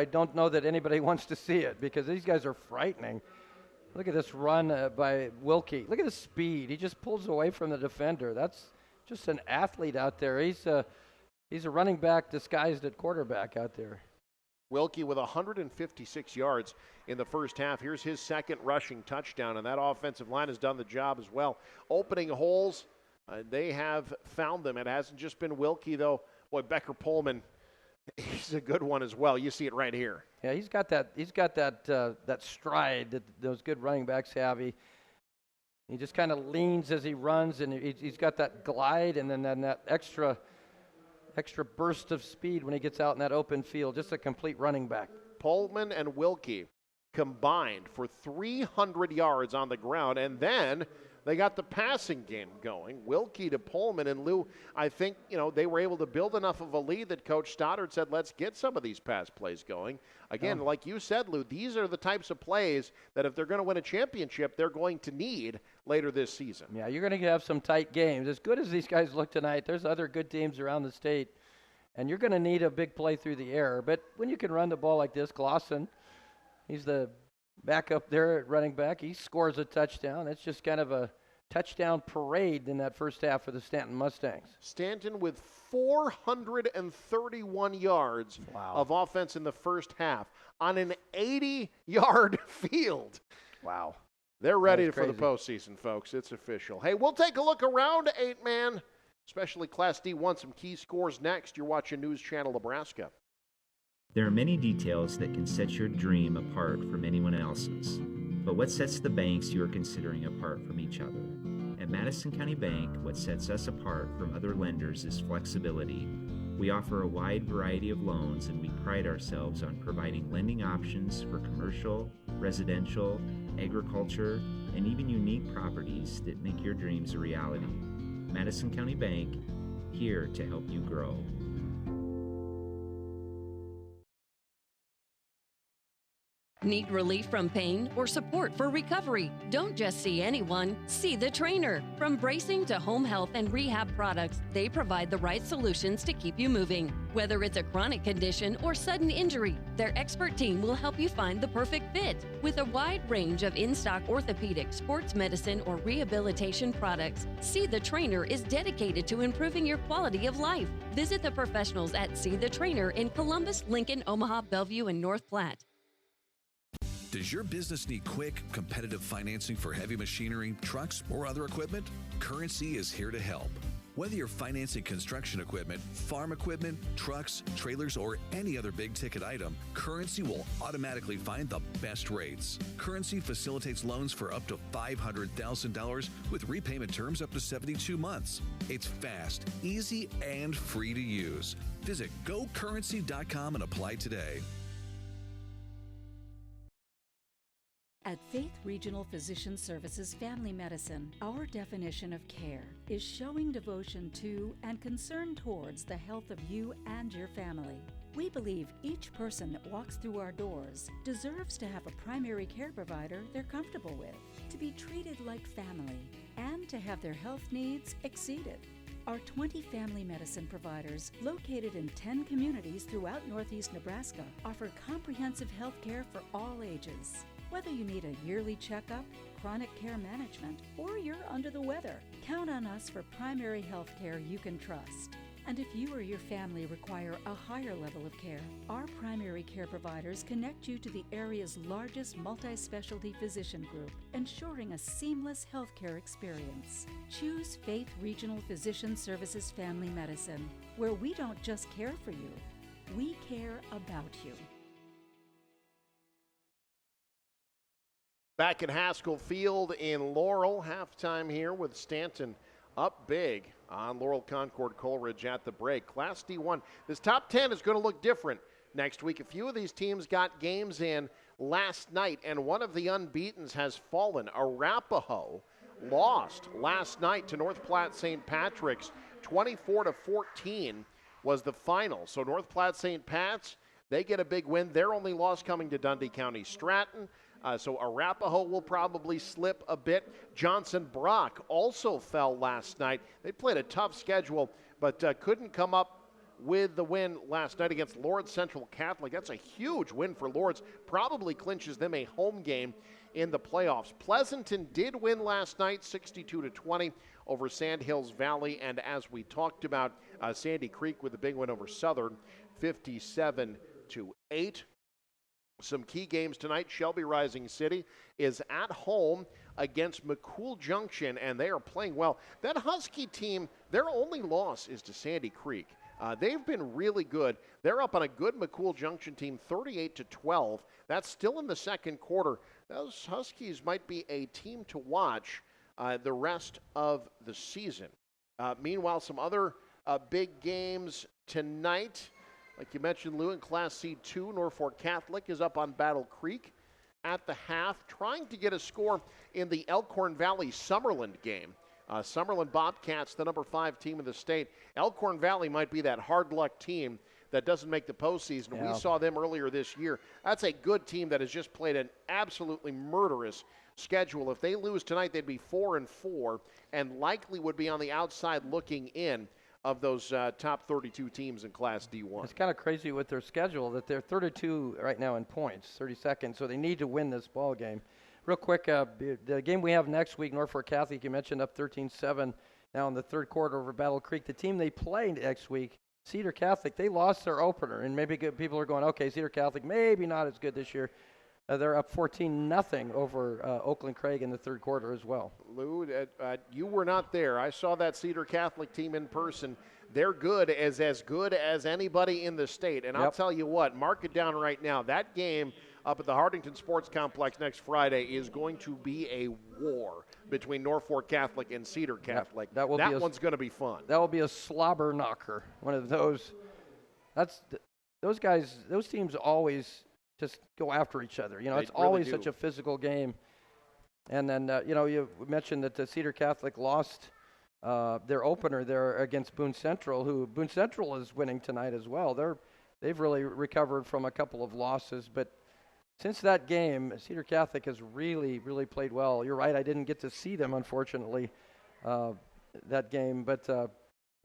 don't know that anybody wants to see it because these guys are frightening. Look at this run by Wilkie. Look at the speed. He just pulls away from the defender. That's just an athlete out there. He's a running back disguised at quarterback out there. Wilkie with 156 yards in the first half. Here's his second rushing touchdown, and that offensive line has done the job as well. Opening holes, they have found them. It hasn't just been Wilkie, though. Boy, Becker Pullman, he's a good one as well. You see it right here. Yeah, he's got that stride that those good running backs have. He just kind of leans as he runs, and he's got that glide and then that extra burst of speed when he gets out in that open field. Just a complete running back. Pullman and Wilkie combined for 300 yards on the ground, and then they got the passing game going. Wilkie to Pullman, and Lou, I think, they were able to build enough of a lead that Coach Stoddard said, let's get some of these pass plays going. Again, like you said, Lou, these are the types of plays that if they're going to win a championship, they're going to need later this season. Yeah, you're going to have some tight games. As good as these guys look tonight, there's other good teams around the state, and you're going to need a big play through the air. But when you can run the ball like this, Glosson, he's the back up there at running back. He scores a touchdown. It's just kind of a touchdown parade in that first half for the Stanton Mustangs. Stanton with 431 yards of offense in the first half on an 80-yard field. Wow. They're ready for the postseason, folks. It's official. Hey, we'll take a look around 8-man, especially Class D1. Some key scores next. You're watching News Channel Nebraska. There are many details that can set your dream apart from anyone else's. But what sets the banks you are considering apart from each other? At Madison County Bank, what sets us apart from other lenders is flexibility. We offer a wide variety of loans, and we pride ourselves on providing lending options for commercial, residential, agriculture, and even unique properties that make your dreams a reality. Madison County Bank, here to help you grow. Need relief from pain or support for recovery? Don't just see anyone, see the trainer. From bracing to home health and rehab products, they provide the right solutions to keep you moving. Whether it's a chronic condition or sudden injury, their expert team will help you find the perfect fit. With a wide range of in-stock orthopedic, sports medicine, or rehabilitation products, See the Trainer is dedicated to improving your quality of life. Visit the professionals at See the Trainer in Columbus, Lincoln, Omaha, Bellevue, and North Platte. Does your business need quick, competitive financing for heavy machinery, trucks, or other equipment? Currency is here to help. Whether you're financing construction equipment, farm equipment, trucks, trailers, or any other big-ticket item, Currency will automatically find the best rates. Currency facilitates loans for up to $500,000 with repayment terms up to 72 months. It's fast, easy, and free to use. Visit gocurrency.com and apply today. At Faith Regional Physician Services Family Medicine, our definition of care is showing devotion to and concern towards the health of you and your family. We believe each person that walks through our doors deserves to have a primary care provider they're comfortable with, to be treated like family, and to have their health needs exceeded. Our 20 family medicine providers, located in 10 communities throughout Northeast Nebraska, offer comprehensive health care for all ages. Whether you need a yearly checkup, chronic care management, or you're under the weather, count on us for primary health care you can trust. And if you or your family require a higher level of care, our primary care providers connect you to the area's largest multi-specialty physician group, ensuring a seamless healthcare experience. Choose Faith Regional Physician Services Family Medicine, where we don't just care for you, we care about you. Back at Haskell Field in Laurel, halftime here with Stanton up big on Laurel Concord Coleridge at the break. Class D1, this top 10 is going to look different next week. A few of these teams got games in last night, and one of the unbeatens has fallen. Arapahoe lost last night to North Platte St. Patrick's. 24-14 was the final. So North Platte St. Pat's, they get a big win. Their only loss coming to Dundee County Stratton. So Arapahoe will probably slip a bit. Johnson Brock also fell last night. They played a tough schedule, but couldn't come up with the win last night against Lourdes Central Catholic. That's a huge win for Lourdes. Probably clinches them a home game in the playoffs. Pleasanton did win last night, 62-20 over Sandhills Valley. And as we talked about, Sandy Creek with a big win over Southern, 57-8. Some key games tonight. Shelby Rising City is at home against McCool Junction, and they are playing well. That Husky team, their only loss is to Sandy Creek. They've been really good. They're up on a good McCool Junction team, 38-12. That's still in the second quarter. Those Huskies might be a team to watch the rest of the season. Meanwhile, some other big games tonight. Like you mentioned, Lou, in Class C2, Norfolk Catholic is up on Battle Creek at the half, trying to get a score in the Elkhorn Valley Summerland game. Summerland Bobcats, the number 5 team in the state. Elkhorn Valley might be that hard luck team that doesn't make the postseason. Yeah. We saw them earlier this year. That's a good team that has just played an absolutely murderous schedule. If they lose tonight, they'd be 4-4 and likely would be on the outside looking in of those top 32 teams in Class D1. It's kind of crazy with their schedule that they're 32 right now in points, 32nd, so they need to win this ball game. Real quick, the game we have next week, Norfolk Catholic, you mentioned, up 13-7 now in the third quarter over Battle Creek. The team they play next week, Cedar Catholic, they lost their opener, and maybe people are going, okay, Cedar Catholic maybe not as good this year. They're up 14-0 over Oakland Craig in the third quarter as well. Lou, you were not there. I saw that Cedar Catholic team in person. They're good as good as anybody in the state. And I'll tell you what, mark it down right now. That game up at the Hardington Sports Complex next Friday is going to be a war between Norfolk Catholic and Cedar Catholic. That one's going to be fun. That will be a slobber knocker. One of those. Those guys, those teams always just go after each other. You know, it's really always such a physical game. And then, you mentioned that the Cedar Catholic lost their opener there against Boone Central, who Boone Central is winning tonight as well. They've really recovered from a couple of losses. But since that game, Cedar Catholic has really, really played well. You're right, I didn't get to see them, unfortunately, that game. But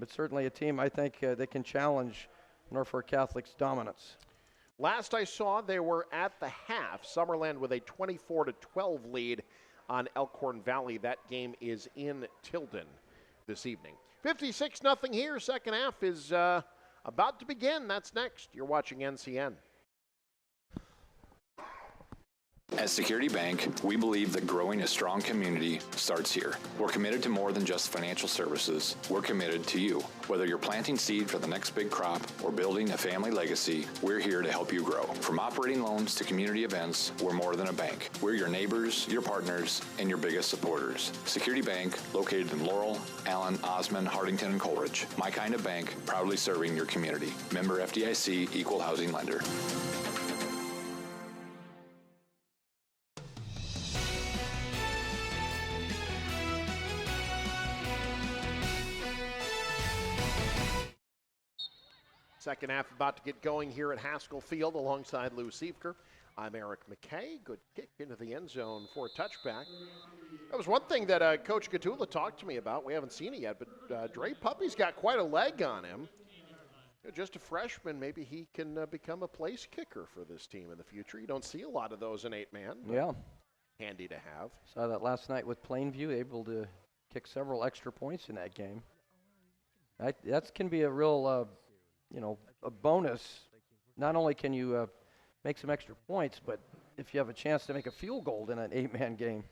certainly a team I think that can challenge Norfolk Catholic's dominance. Last I saw, they were at the half. Summerland with a 24-12 lead on Elkhorn Valley. That game is in Tilden this evening. 56-0 here. Second half is about to begin. That's next. You're watching NCN. At Security Bank, we believe that growing a strong community starts here. We're committed to more than just financial services. We're committed to you. Whether you're planting seed for the next big crop or building a family legacy, we're here to help you grow. From operating loans to community events, we're more than a bank. We're your neighbors, your partners, and your biggest supporters. Security Bank, located in Laurel, Allen, Osmond, Hardington, and Coleridge. My kind of bank, proudly serving your community. Member FDIC, Equal Housing Lender. Second half about to get going here at Haskell Field alongside Lou Siefker. I'm Eric McKay. Good kick into the end zone for a touchback. That was one thing that Coach Gatula talked to me about. We haven't seen it yet, but Dre Puppy's got quite a leg on him. Just a freshman, maybe he can become a place kicker for this team in the future. You don't see a lot of those in 8-man. Yeah. Handy to have. Saw that last night with Plainview, able to kick several extra points in that game. That can be a real, a bonus. Not only can you make some extra points, but if you have a chance to make a field goal in an 8-man game.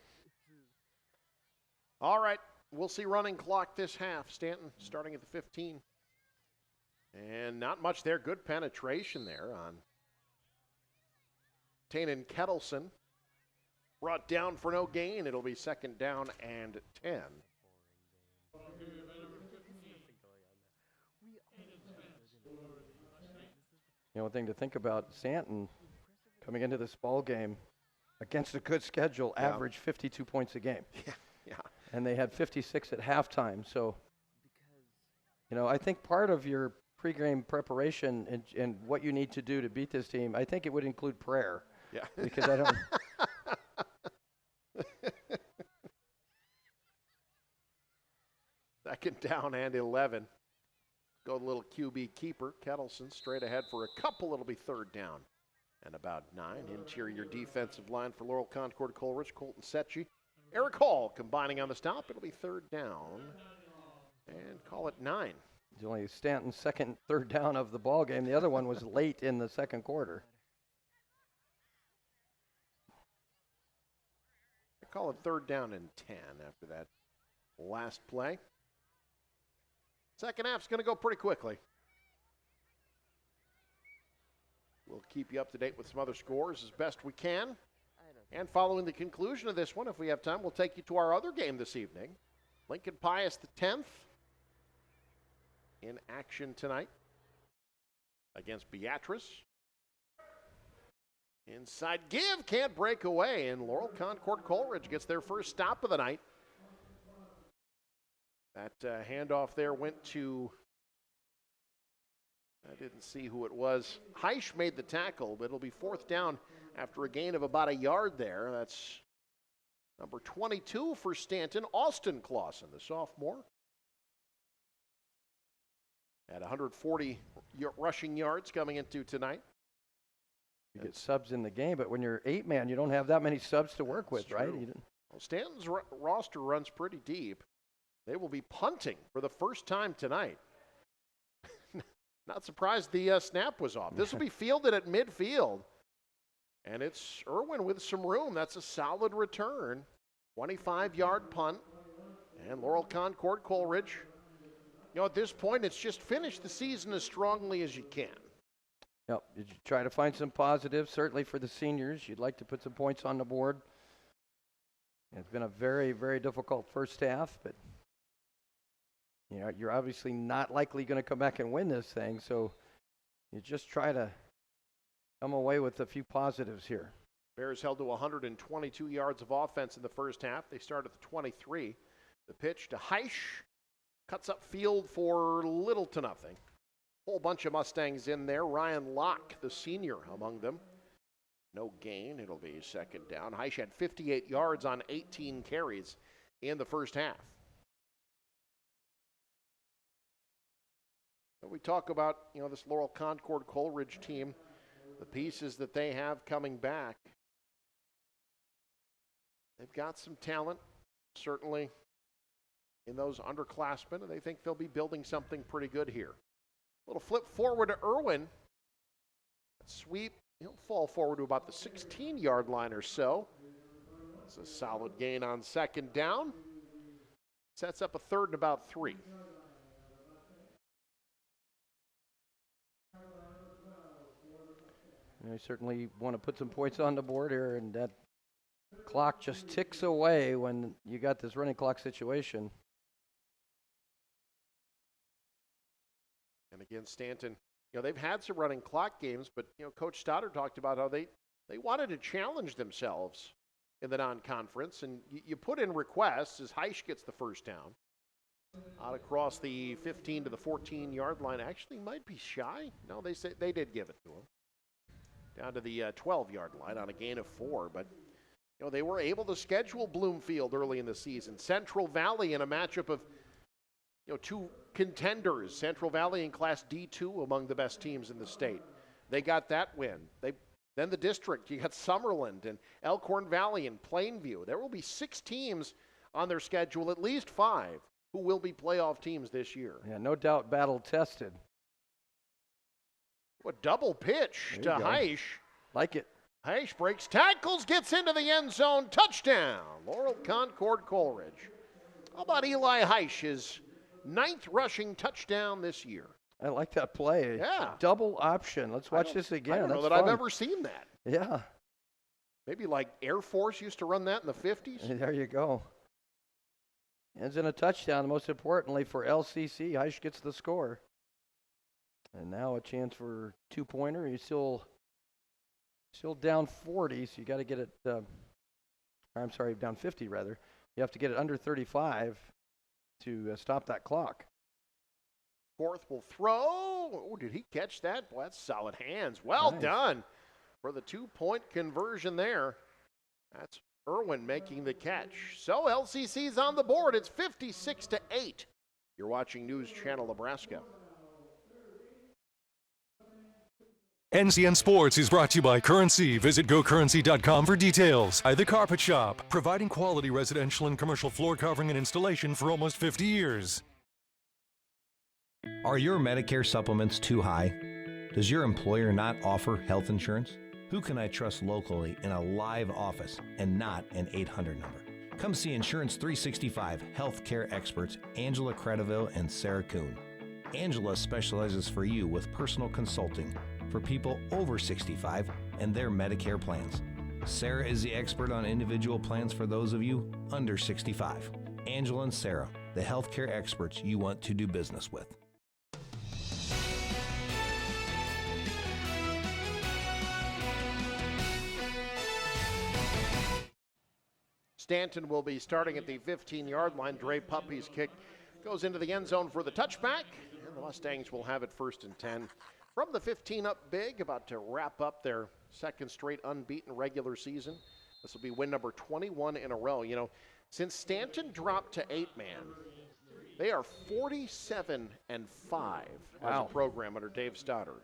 All right, we'll see running clock this half. Stanton starting at the 15. And not much there. Good penetration there on Tannen Kettleson. Brought down for no gain. It'll be second down and 10. One thing to think about, Stanton coming into this ball game against a good schedule, averaged 52 points a game. Yeah. And they had 56 at halftime. So, I think part of your pregame preparation and what you need to do to beat this team, I think it would include prayer. Yeah. Because I don't. Second down and 11. Go the little QB keeper. Kettleson straight ahead for a couple. It'll be third down and about 9. Interior defensive line for Laurel Concord Coleridge. Colton Setchi. Eric Hall combining on the stop. It'll be third down and call it 9. It's only Stanton's second third down of the ball game. The other one was late in the second quarter. I call it third down and 10 after that last play. Second half's going to go pretty quickly. We'll keep you up to date with some other scores as best we can. And following the conclusion of this one, if we have time, we'll take you to our other game this evening. Lincoln Pius X in action tonight against Beatrice. Inside give, can't break away, and Laurel Concord Coleridge gets their first stop of the night. That handoff there went to, I didn't see who it was. Heisch made the tackle, but it'll be fourth down after a gain of about a yard there. That's number 22 for Stanton, Austin Clausen, the sophomore. At 140 rushing yards coming into tonight. You get subs in the game, but when you're 8-man, you don't have that many subs to work with, right? Well, Stanton's roster runs pretty deep. They will be punting for the first time tonight. Not surprised the snap was off. This will be fielded at midfield. And it's Irwin with some room. That's a solid return. 25-yard punt. And Laurel Concord Coleridge. At this point, it's just finish the season as strongly as you can. Yep. Did you try to find some positives? Certainly for the seniors. You'd like to put some points on the board. It's been a very, very difficult first half, but you're obviously not likely going to come back and win this thing, so you just try to come away with a few positives here. Bears held to 122 yards of offense in the first half. They start at the 23. The pitch to Heisch. Cuts up field for little to nothing. Whole bunch of Mustangs in there. Ryan Locke, the senior, among them. No gain. It'll be second down. Heisch had 58 yards on 18 carries in the first half. We talk about, this Laurel Concord Coleridge team, the pieces that they have coming back. They've got some talent, certainly, in those underclassmen, and they think they'll be building something pretty good here. Little flip forward to Irwin. Sweep He'll fall forward to about the 16-yard line or so. It's a solid gain on second down. Sets up a third and about 3. You certainly want to put some points on the board here, and that clock just ticks away when you got this running clock situation. And again, Stanton, they've had some running clock games, but, Coach Stoddard talked about how they wanted to challenge themselves in the non-conference, and you put in requests as Heisch gets the first down. Out across the 15 to the 14-yard line. Actually might be shy. No, they did give it to him. Down to the 12-yard line on a gain of 4, but they were able to schedule Bloomfield early in the season. Central Valley in a matchup of two contenders. Central Valley in Class D2 among the best teams in the state. They got that win. Then the district, you got Summerland and Elkhorn Valley and Plainview. There will be 6 teams on their schedule, at least 5, who will be playoff teams this year. Yeah, no doubt battle tested. What double pitch to Heisch. Like it. Heisch breaks tackles, gets into the end zone, touchdown. Laurel Concord Coleridge. How about Eli Heisch, his 9th rushing touchdown this year? I like that play. Yeah. Double option. Let's watch this again. I don't know That's that fun. I've ever seen that. Yeah. Maybe like Air Force used to run that in the 50s. There you go. Ends in a touchdown. Most importantly for LCC, Heisch gets the score. And now a chance for 2-pointer. He's still down 40, so you got to get it. I'm sorry, down 50 rather. You have to get it under 35 to stop that clock. Fourth will throw. Oh, did he catch that? Boy, that's solid hands. Well done for the 2-point conversion there. That's Irwin making the catch. So LCC's on the board. It's 56-8. You're watching News Channel Nebraska. NCN Sports is brought to you by Currency. Visit GoCurrency.com for details. By The Carpet Shop, providing quality residential and commercial floor covering and installation for almost 50 years. Are your Medicare supplements too high? Does your employer not offer health insurance? Who can I trust locally in a live office and not an 800 number? Come see Insurance 365 healthcare experts Angela Credeville and Sarah Kuhn. Angela specializes for you with personal consulting for people over 65 and their Medicare plans. Sarah is the expert on individual plans for those of you under 65. Angela and Sarah, the healthcare experts you want to do business with. Stanton will be starting at the 15-yard line. Dre Puppy's kick goes into the end zone for the touchback, and the Mustangs will have it 1st and 10. From the 15 up big, about to wrap up their second straight unbeaten regular season. This will be win number 21 in a row. Since Stanton dropped to 8-man, they are 47-5 as a program under Dave Stoddard.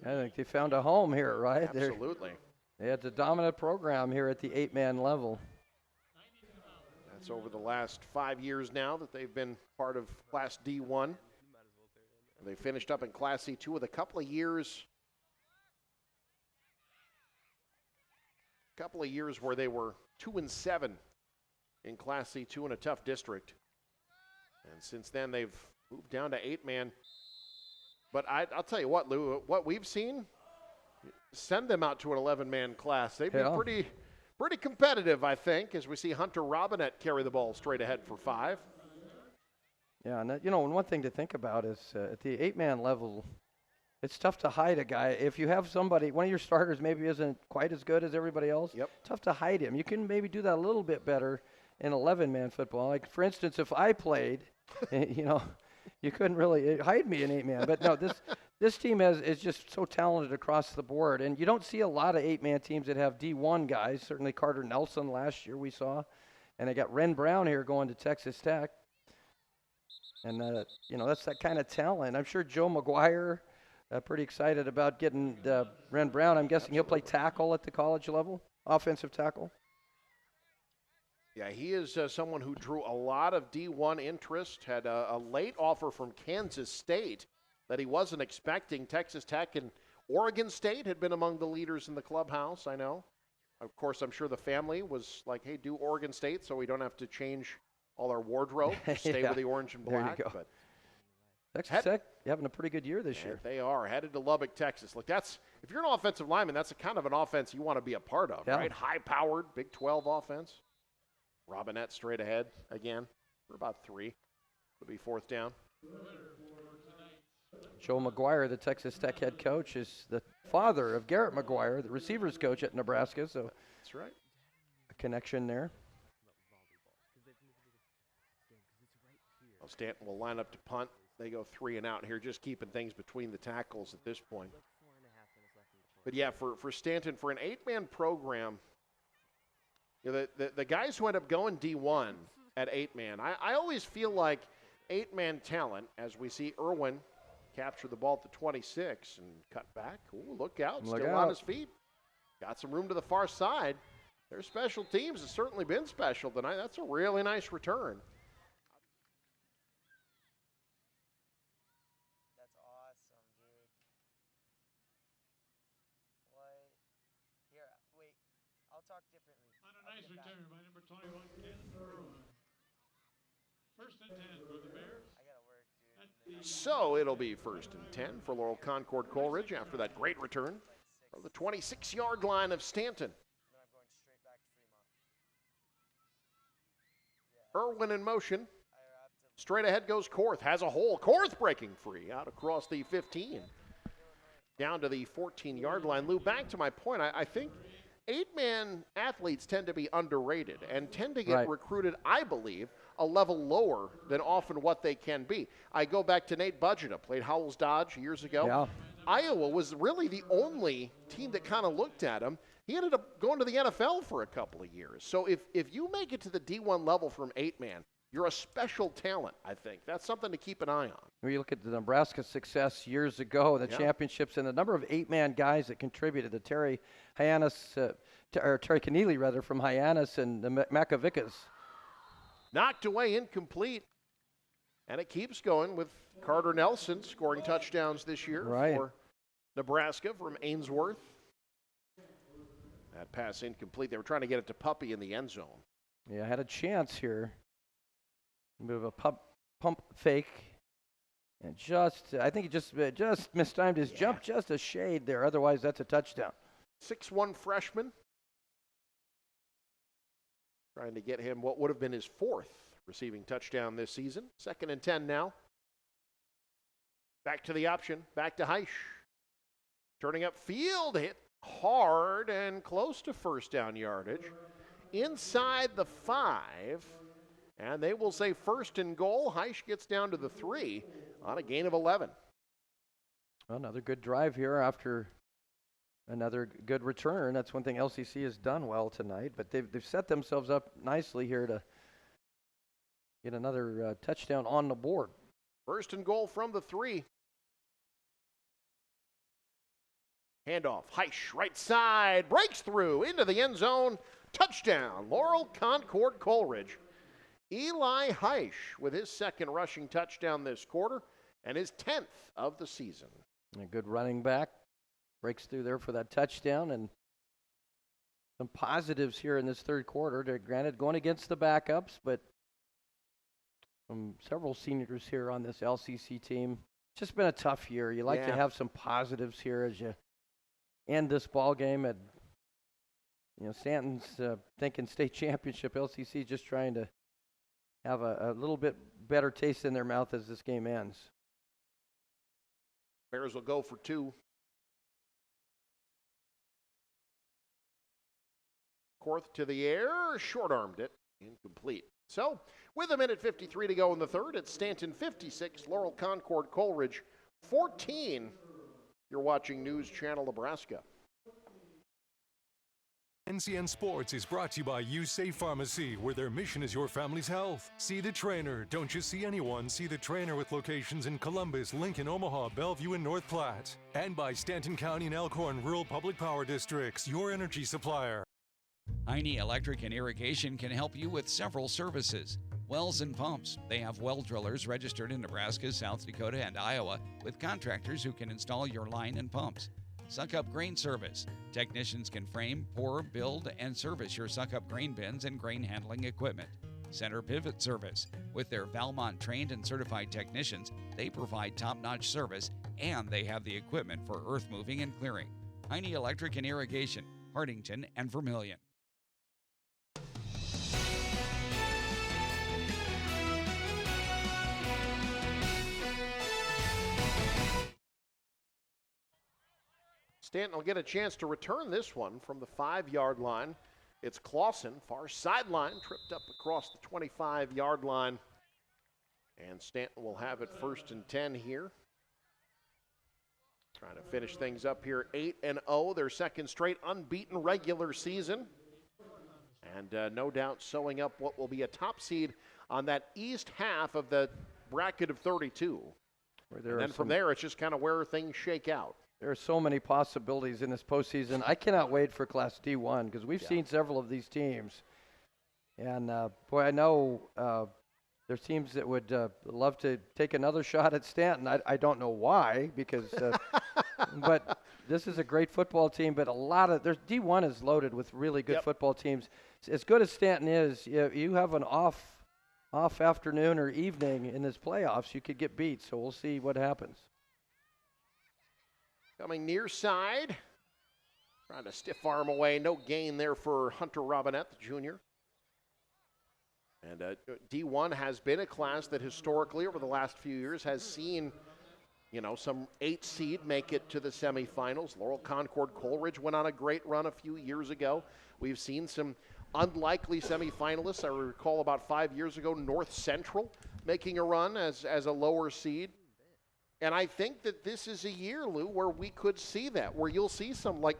I think they found a home here, right? Absolutely. They had the dominant program here at the 8-man level. That's over the last 5 years now that they've been part of Class D1. They finished up in Class C2 with a couple of years where they were 2-7 in Class C2 in a tough district. And since then, they've moved down to 8-man. But I'll tell you what, Lou, what we've seen, send them out to an 11-man class. They've been pretty competitive, I think, as we see Hunter Robinette carry the ball straight ahead for 5. Yeah, and and one thing to think about is at the 8-man level, it's tough to hide a guy. If you have somebody, one of your starters maybe isn't quite as good as everybody else, tough to hide him. You can maybe do that a little bit better in 11-man football. Like, for instance, if I played, you couldn't really hide me in 8-man. But no, this team is just so talented across the board. And you don't see a lot of 8-man teams that have D1 guys. Certainly Carter Nelson last year we saw. And they got Ren Brown here going to Texas Tech. And, that's that kind of talent. I'm sure Joe McGuire, pretty excited about getting Ren Brown. I'm guessing he'll play tackle at the college level, offensive tackle. Yeah, he is someone who drew a lot of D1 interest, had a late offer from Kansas State that he wasn't expecting. Texas Tech and Oregon State had been among the leaders in the clubhouse, I know. Of course, I'm sure the family was like, hey, do Oregon State so we don't have to change all our wardrobe. Just stay with the orange and black. There you go. But Texas Tech having a pretty good year this year. They are. Headed to Lubbock, Texas. Look, if you're an offensive lineman, that's a kind of an offense you want to be a part of, right? High-powered, Big 12 offense. Robinette straight ahead again for about 3. It'll be 4th down. Joe McGuire, the Texas Tech head coach, is the father of Garrett McGuire, the receivers coach at Nebraska. So that's right. A connection there. Well, Stanton will line up to punt. They go 3 and out here, just keeping things between the tackles at this point. But yeah, for Stanton, for an 8-man program, you know, the guys who end up going D1 at 8-man, I always feel like 8-man talent, as we see Irwin capture the ball at the 26 and cut back. Ooh, look out. Still on his feet. Got some room to the far side. Their special teams has certainly been special tonight. That's a really nice return. That's awesome, dude. What? Here, wait. I'll talk differently. On a nice return by number 21, Irwin. 1st and 10 for the Bears. So it'll be 1st and 10 for Laurel Concord Coleridge after that great return from the 26-yard line of Stanton. Irwin in motion. Straight ahead goes Korth. Has a hole. Korth breaking free out across the 15. Down to the 14-yard line. Lou, back to my point. I think 8-man athletes tend to be underrated and tend to get recruited, I believe, a level lower than often what they can be. I go back to Nate Budgeta, played Howells Dodge years ago. Yeah. Iowa was really the only team that kind of looked at him. He ended up going to the NFL for a couple of years. So if you make it to the D1 level from 8-man, you're a special talent, I think. That's something to keep an eye on. When you look at the Nebraska success years ago, the championships, and the number of 8-man guys that contributed, the Terry Keneally, rather, from Hyannis and the Macavickas. Knocked away, incomplete. And it keeps going with Carter Nelson scoring touchdowns this year for Nebraska from Ainsworth. That pass incomplete. They were trying to get it to Puppy in the end zone. Yeah, had a chance here. A bit of a pump fake. And I think he just mistimed his jump just a shade there. Otherwise, that's a touchdown. 6'1" freshman. Trying to get him what would have been his 4th receiving touchdown this season. 2nd and 10 now. Back to the option. Back to Heisch. Turning up field. Hit hard and close to 1st down yardage. Inside the 5. And they will say 1st and goal. Heisch gets down to the 3 on a gain of 11. Another good drive here after another good return. That's one thing LCC has done well tonight, but they've set themselves up nicely here to get another touchdown on the board. 1st and goal from the 3. Handoff. Heisch, right side, breaks through into the end zone. Touchdown, Laurel Concord Coleridge. Eli Heisch with his 2nd rushing touchdown this quarter and his 10th of the season. A good running back. Breaks through there for that touchdown, and some positives here in this 3rd quarter. They're granted going against the backups, but several seniors here on this LCC team. It's just been a tough year. You like to have some positives here as you end this ball game. And Stanton's thinking state championship. LCC just trying to have a little bit better taste in their mouth as this game ends. Bears will go for 2. Korth to the air, short-armed it, incomplete. So, with 1:53 to go in the 3rd, it's Stanton 56, Laurel Concord Coleridge 14. You're watching News Channel Nebraska. NCN Sports is brought to you by USafe Pharmacy, where their mission is your family's health. See the trainer. Don't just see anyone. See the trainer, with locations in Columbus, Lincoln, Omaha, Bellevue, and North Platte. And by Stanton County and Elkhorn Rural Public Power Districts, your energy supplier. Heine Electric and Irrigation can help you with several services. Wells and pumps. They have well drillers registered in Nebraska, South Dakota, and Iowa, with contractors who can install your line and pumps. Suck-Up Grain Service. Technicians can frame, pour, build, and service your Suck-Up grain bins and grain handling equipment. Center Pivot Service. With their Valmont-trained and certified technicians, they provide top-notch service, and they have the equipment for earth moving and clearing. Heine Electric and Irrigation, Hardington and Vermilion. Stanton will get a chance to return this one from the 5-yard line. It's Clausen, far sideline, tripped up across the 25-yard line. And Stanton will have it 1st and 10 here. Trying to finish things up here, 8-0, their second straight unbeaten regular season. And no doubt sewing up what will be a top seed on that east half of the bracket of 32. And then from there, it's just kind of where things shake out. There are so many possibilities in this postseason. I cannot wait for Class D1 because we've seen several of these teams. And, boy, I know there's teams that would love to take another shot at Stanton. I don't know why because but this is a great football team, but D1 is loaded with really good football teams. As good as Stanton is, you have an off afternoon or evening in this playoffs, you could get beat. So we'll see what happens. Coming near side, trying to stiff arm away. No gain there for Hunter Robinette, the junior. And D1 has been a class that historically over the last few years has seen, some 8 seed make it to the semifinals. Laurel Concord Coleridge went on a great run a few years ago. We've seen some unlikely semifinalists. I recall about 5 years ago, North Central making a run as a lower seed. And I think that this is a year, Lou, where we could see that, where you'll see some look,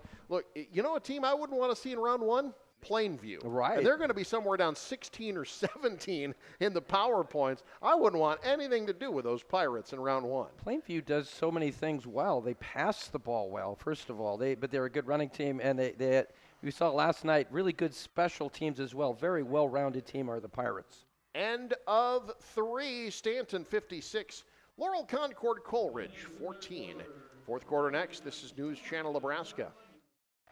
a team I wouldn't want to see in round 1? Plainview. Right. And they're going to be somewhere down 16 or 17 in the power points. I wouldn't want anything to do with those Pirates in round 1. Plainview does so many things well. They pass the ball well, first of all. But they're a good running team, and we saw last night really good special teams as well. Very well-rounded team are the Pirates. End of 3, Stanton 56. Laurel Concord Coleridge 14. Fourth quarter next. This is News Channel Nebraska.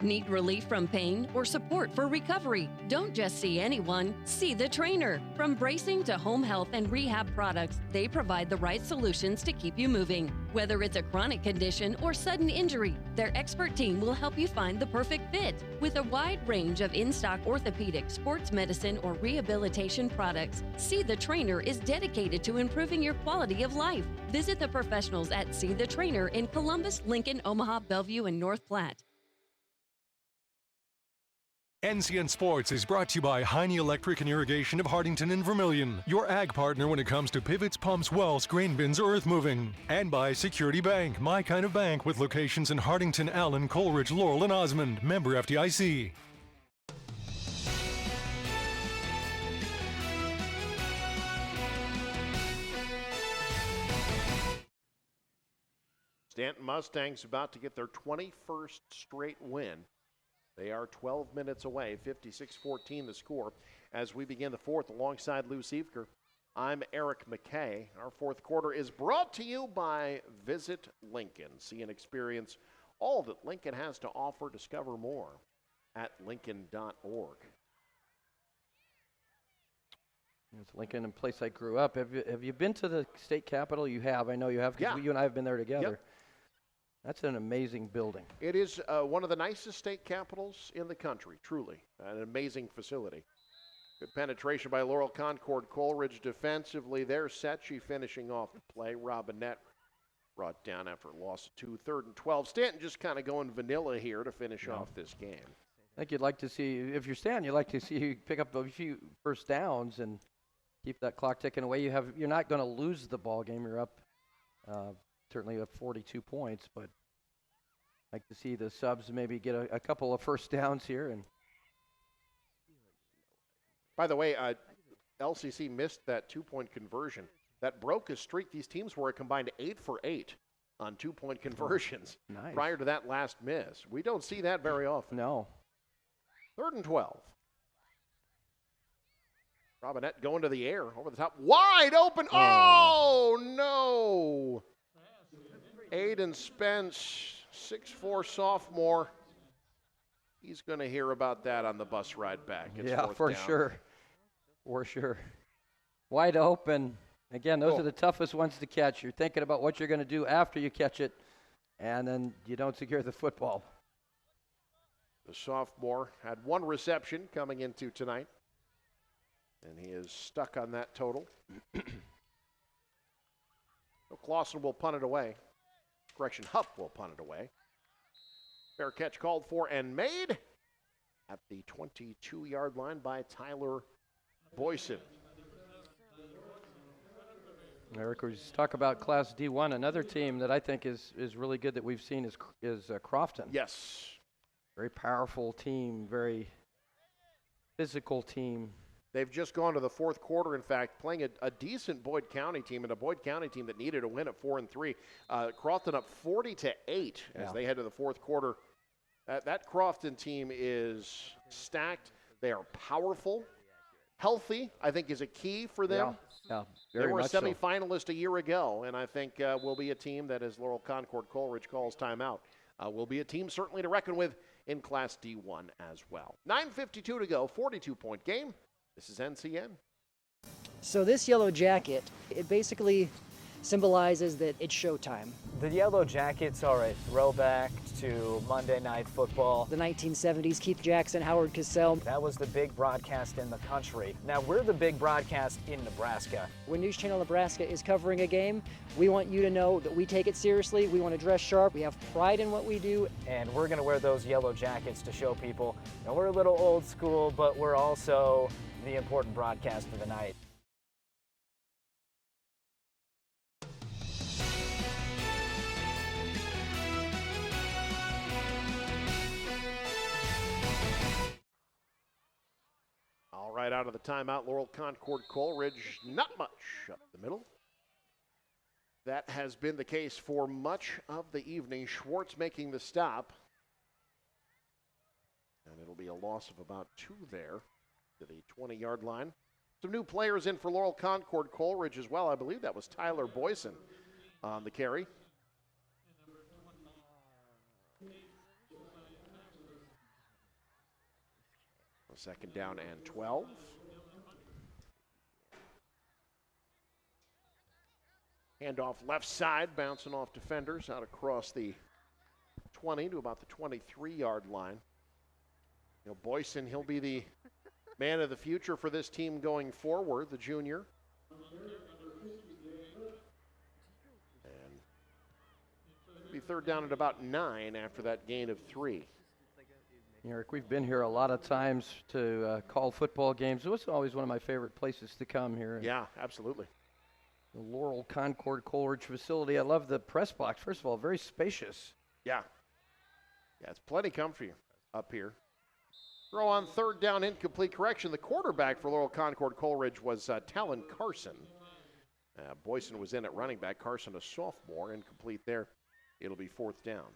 Need relief from pain or support for recovery? Don't just see anyone, see the trainer. From bracing to home health and rehab products, they provide the right solutions to keep you moving. Whether it's a chronic condition or sudden injury, their expert team will help you find the perfect fit. With a wide range of in-stock orthopedic, sports medicine, or rehabilitation products, See the Trainer is dedicated to improving your quality of life. Visit the professionals at See the Trainer in Columbus, Lincoln, Omaha, Bellevue, and North Platte. NCN Sports is brought to you by Heine Electric and Irrigation of Hardington and Vermilion, your ag partner when it comes to pivots, pumps, wells, grain bins, or earth moving. And by Security Bank, my kind of bank with locations in Hardington, Allen, Coleridge, Laurel, and Osmond. Member FDIC. Stanton Mustangs about to get their 21st straight win. They are 12 minutes away, 56-14 the score. As we begin the fourth alongside Lou Siefker, I'm Eric McKay. Our fourth quarter is brought to you by Visit Lincoln. See and experience all that Lincoln has to offer. Discover more at lincoln.org. It's Lincoln, a place I grew up. Have you been to the state capitol? You have. I know you have because you and I have been there together. Yep. That's an amazing building. It is one of the nicest state capitals in the country, truly. An amazing facility. Good penetration by Laurel Concord Coleridge defensively. They're set. She finishing off the play. Robinette brought down after a loss of 2, 3rd and 12. Stanton just kind of going vanilla here to finish off this game. I think you'd like to see, if you're Stanton, you'd like to see you pick up a few first downs and keep that clock ticking away. You're not going to lose the ball game. You're up. Certainly up 42 points, but I'd like to see the subs maybe get a couple of first downs here. And by the way, LCC missed that 2-point conversion. That broke a streak. These teams were a combined 8 for 8 on 2-point conversions prior to that last miss. We don't see that very often. No. 3rd and 12. Robinette going to the air over the top. Wide open. Oh no. Aiden Spence 6'4" sophomore. He's going to hear about that on the bus ride back. It's yeah, for down. sure. For sure. Wide open. Again, those are the toughest ones to catch. You're thinking about what you're going to do after you catch it, and then you don't secure the football. The sophomore had 1 reception coming into tonight, and he is stuck on that total. So Clausen will punt it away. Correction, Hupp will punt it away. Fair catch called for and made at the 22-yard line by Tyler Boyson. Eric, we just talk about Class D1. Another team that I think is really good that we've seen is Crofton. Yes. Very powerful team, very physical team. They've just gone to the 4th quarter, in fact, playing a decent Boyd County team, and a Boyd County team that needed a win at 4-3. Crofton up 40-8 as they head to the 4th quarter. That Crofton team is stacked. They are powerful. Healthy, I think, is a key for them. Yeah, they were a semifinalist a year ago, and I think will be a team that, as Laurel Concord Coleridge calls timeout, will be a team certainly to reckon with in Class D1 as well. 9:52 to go, 42-point game. This is NCN. So this yellow jacket, it basically symbolizes that it's showtime. The Yellow Jackets are a throwback to Monday Night Football. The 1970s, Keith Jackson, Howard Cosell. That was the big broadcast in the country. Now we're the big broadcast in Nebraska. When News Channel Nebraska is covering a game, we want you to know that we take it seriously. We want to dress sharp. We have pride in what we do. And we're going to wear those yellow jackets to show people, you know, we're a little old school, but we're also the important broadcast of the night. All right, out of the timeout, Laurel Concord Coleridge, not much up the middle. That has been the case for much of the evening. Schwartz making the stop. And it'll be a loss of about 2 there to the 20-yard line. Some new players in for Laurel Concord Coleridge as well. I believe that was Tyler Boyson on the carry. Second down and 12. Handoff left side, bouncing off defenders out across the 20 to about the 23-yard line. You know, Boyson, he'll be the man of the future for this team going forward, the junior. And it'll be 3rd down at about 9 after that gain of 3. Eric, we've been here a lot of times to call football games. It was always one of my favorite places to come here. Yeah, absolutely. The Laurel Concord Coleridge facility. I love the press box. First of all, very spacious. Yeah. Yeah, it's plenty comfy up here. Throw on 3rd down, incomplete. Correction, the quarterback for Laurel Concord Coleridge was Talon Carson. Boyson was in at running back. Carson, a sophomore, incomplete there. It'll be 4th down.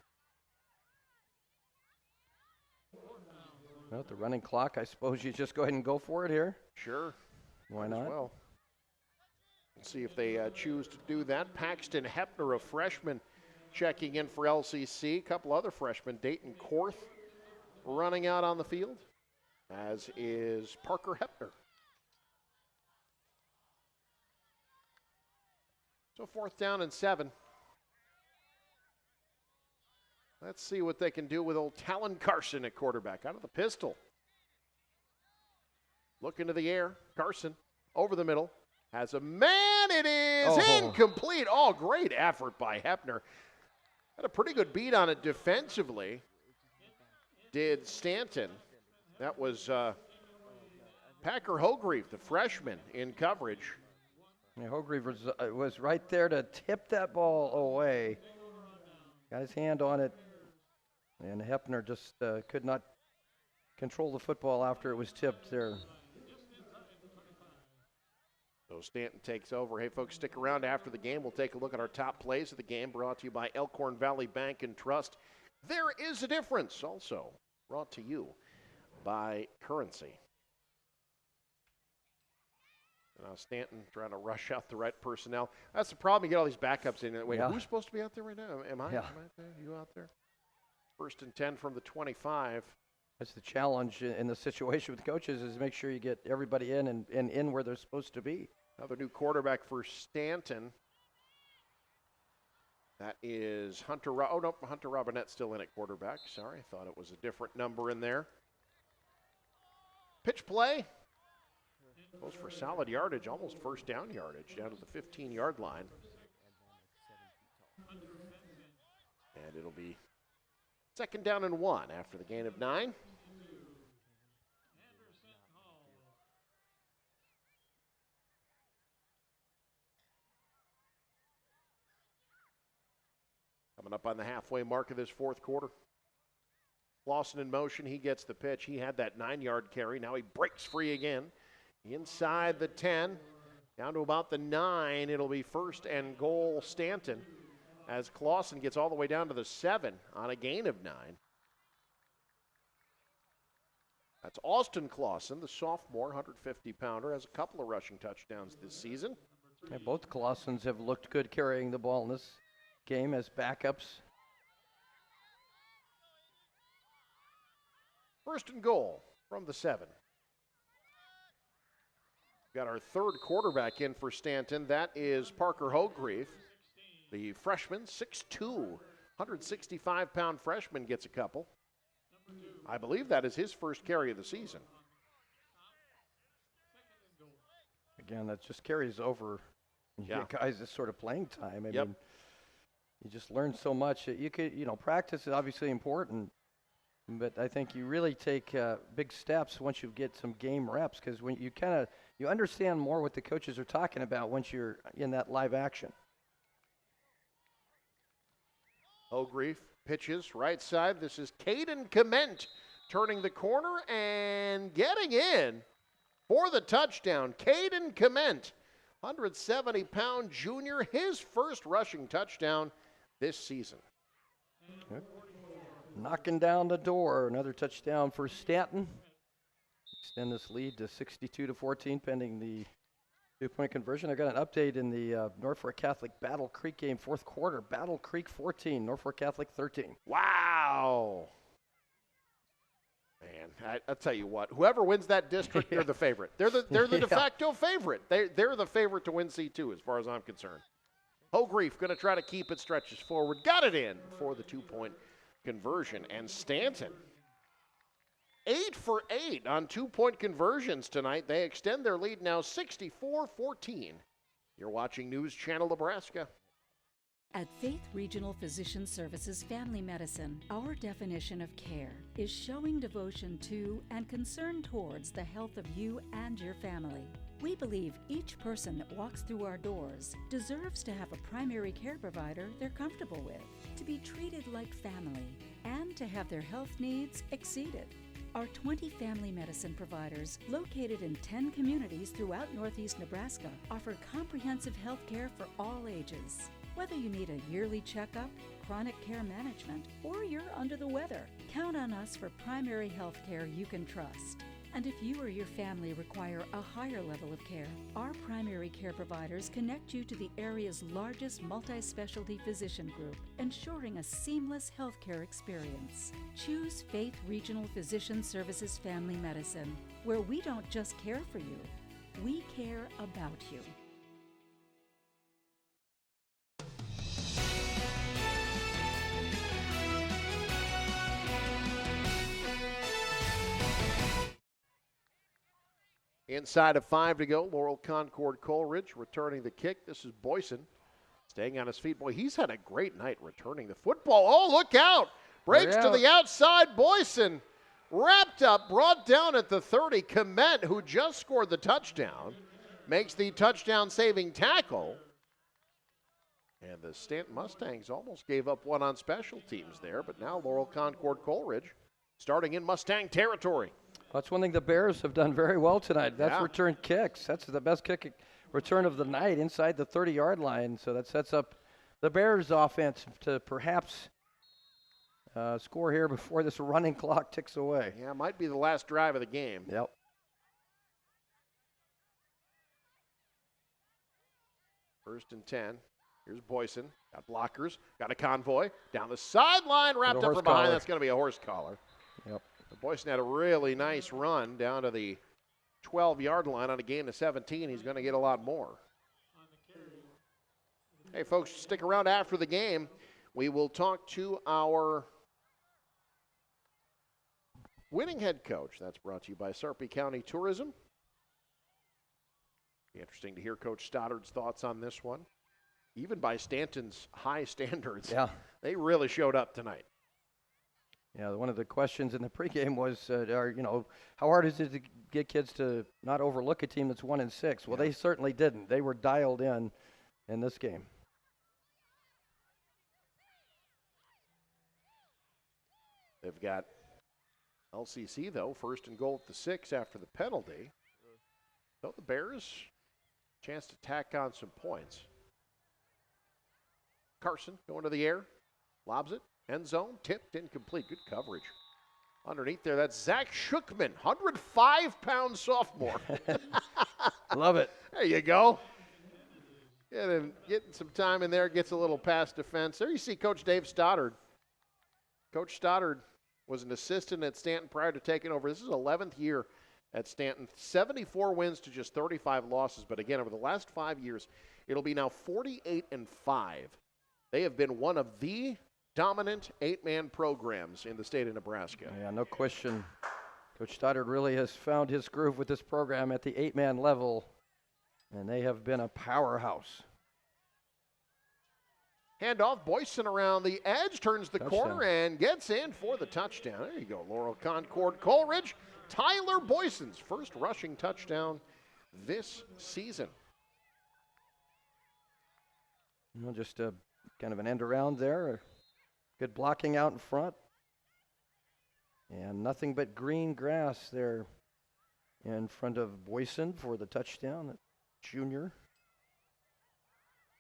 Well, the running clock, I suppose you just go ahead and go for it here. Sure. Why not? Well, let's see if they choose to do that. Paxton Hepner, a freshman, checking in for LCC. A couple other freshmen, Dayton Korth, running out on the field, as is Parker Hepner. So 4th down and 7. Let's see what they can do with old Talon Carson at quarterback. Out of the pistol. Look into the air. Carson over the middle. Has a man. It is incomplete. Oh, great effort by Hepner. Had a pretty good beat on it defensively. Did Stanton. That was Packer Hogreave, the freshman, in coverage. Yeah, Hogreave was right there to tip that ball away. Got his hand on it. And Hepner just could not control the football after it was tipped there. So Stanton takes over. Hey, folks, stick around after the game. We'll take a look at our top plays of the game, brought to you by Elkhorn Valley Bank and Trust. There is a difference. Also brought to you by Currency. Now Stanton trying to rush out the right personnel. That's the problem. You get all these backups in. Wait, who's supposed to be out there right now? Am I? Yeah. Am I there? You out there? First and 10 from the 25. That's the challenge in the situation with coaches is make sure you get everybody in and in where they're supposed to be. Another new quarterback for Stanton. That is Hunter. Oh, no, Hunter Robinette's still in at quarterback. Sorry, I thought it was a different number in there. Pitch play. Goes for solid yardage, almost first down yardage, down to the 15-yard line. And it'll be second down and 1 after the gain of 9. Coming up on the halfway mark of this fourth quarter. Lawson in motion, he gets the pitch. He had that 9-yard carry. Now he breaks free again. Inside the 10, down to about the 9. It'll be first and goal Stanton as Clausen gets all the way down to the 7 on a gain of 9. That's Austin Clausen, the sophomore, 150-pounder, has a couple of rushing touchdowns this season. Yeah, both Clausens have looked good carrying the ball in this game as backups. First and goal from the 7. Got our third quarterback in for Stanton. That is Parker Hogreave, the freshman, 6'2", 165-pound freshman, gets a couple. I believe that is his first carry of the season. Again, that just carries over. You get guys this sort of playing time. I mean, you just learn so much. You could, practice is obviously important, but I think you really take big steps once you get some game reps, because when you understand more what the coaches are talking about once you're in that live action. Hogreave pitches right side. This is Caden Clement turning the corner and getting in for the touchdown. Caden Clement, 170-pound junior, his first rushing touchdown this season. Good. Knocking down the door. Another touchdown for Stanton. Extend this lead to 62-14 pending the 2-point conversion. I got an update in the Norfolk Catholic Battle Creek game, fourth quarter. Battle Creek 14, Norfolk Catholic 13. Wow. Man, I'll tell you what. Whoever wins that district, they're the favorite. They're the de facto favorite. They're the favorite to win C2 as far as I'm concerned. Hogreave going to try to keep it, stretches forward. Got it in for the 2-point conversion. And Stanton, 8 for 8 on 2-point conversions tonight. They extend their lead now 64-14. You're watching News Channel Nebraska. At Faith Regional Physician Services Family Medicine, our definition of care is showing devotion to and concern towards the health of you and your family. We believe each person that walks through our doors deserves to have a primary care provider they're comfortable with, to be treated like family, and to have their health needs exceeded. Our 20 family medicine providers, located in 10 communities throughout Northeast Nebraska, offer comprehensive health care for all ages. Whether you need a yearly checkup, chronic care management, or you're under the weather, count on us for primary health care you can trust. And if you or your family require a higher level of care, our primary care providers connect you to the area's largest multi-specialty physician group, ensuring a seamless healthcare experience. Choose Faith Regional Physician Services Family Medicine, where we don't just care for you, we care about you. Inside of 5 to go, Laurel Concord Coleridge returning the kick. This is Boyson staying on his feet. Boy, he's had a great night returning the football. Oh, look out. Breaks to the outside. Boyson wrapped up, brought down at the 30. Clement, who just scored the touchdown, makes the touchdown-saving tackle. And the Stanton Mustangs almost gave up one on special teams there, but now Laurel Concord Coleridge starting in Mustang territory. That's one thing the Bears have done very well tonight. That's return kicks. That's the best kick return of the night inside the 30-yard line. So that sets up the Bears' offense to perhaps score here before this running clock ticks away. Yeah, it might be the last drive of the game. Yep. First and 10. Here's Boyson. Got blockers. Got a convoy. Down the sideline. Wrapped up from behind. Collar. That's going to be a horse collar. Yep. But Boyson had a really nice run down to the 12-yard line on a gain of 17. He's going to get a lot more. Hey, folks, stick around after the game. We will talk to our winning head coach. That's brought to you by Sarpy County Tourism. Be interesting to hear Coach Stoddard's thoughts on this one. Even by Stanton's high standards, Yeah. They really showed up tonight. Yeah, one of the questions in the pregame was, how hard is it to get kids to not overlook a team that's 1-6? Well, they certainly didn't. They were dialed in this game. They've got LCC, though, first and goal at the 6 after the penalty. So the Bears, chance to tack on some points. Carson going to the air, lobs it, end zone, tipped, incomplete. Good coverage. Underneath there, that's Zach Shookman, 105-pound sophomore. Love it. There you go. Getting some time in there, gets a little past defense. There you see Coach Dave Stoddard. Coach Stoddard was an assistant at Stanton prior to taking over. This is 11th year at Stanton. 74 wins to just 35 losses. But again, over the last 5 years, it'll be now 48-5. They have been one of the dominant 8-man programs in the state of Nebraska. Yeah, no question. Coach Stoddard really has found his groove with this program at the 8-man level, and they have been a powerhouse. Handoff, Boyson around the edge, turns the Touchdown. corner and gets in for the touchdown. There you go, Laurel Concord Coleridge. Tyler Boyson's first rushing touchdown this season. Just a kind of an end around there. Good blocking out in front. And nothing but green grass there in front of Boyson for the touchdown. Junior.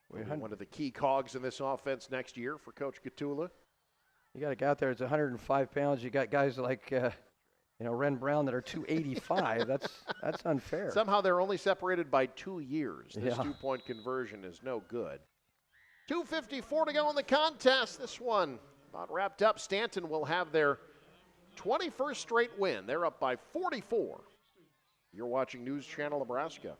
One of the key cogs in this offense next year for Coach Gatula. You got a guy out there that's 105 pounds. You got guys like, Ren Brown that are 285. That's unfair. Somehow they're only separated by 2 years. This Yeah. 2-point conversion is no good. 2:54 to go in the contest. This one about wrapped up. Stanton will have their 21st straight win. They're up by 44. You're watching News Channel Nebraska.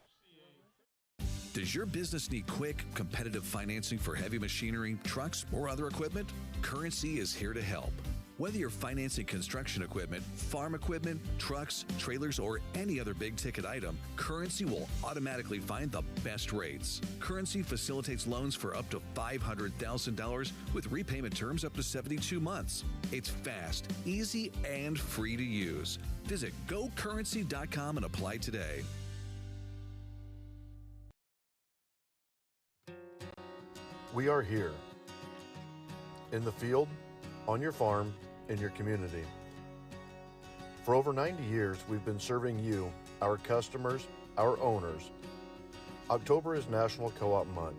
Does your business need quick, competitive financing for heavy machinery, trucks, or other equipment? Currency is here to help. Whether you're financing construction equipment, farm equipment, trucks, trailers, or any other big-ticket item, Currency will automatically find the best rates. Currency facilitates loans for up to $500,000 with repayment terms up to 72 months. It's fast, easy, and free to use. Visit gocurrency.com and apply today. We are here, in the field, on your farm, in your community. For over 90 years, we've been serving you, our customers, our owners. October is National Co-op Month.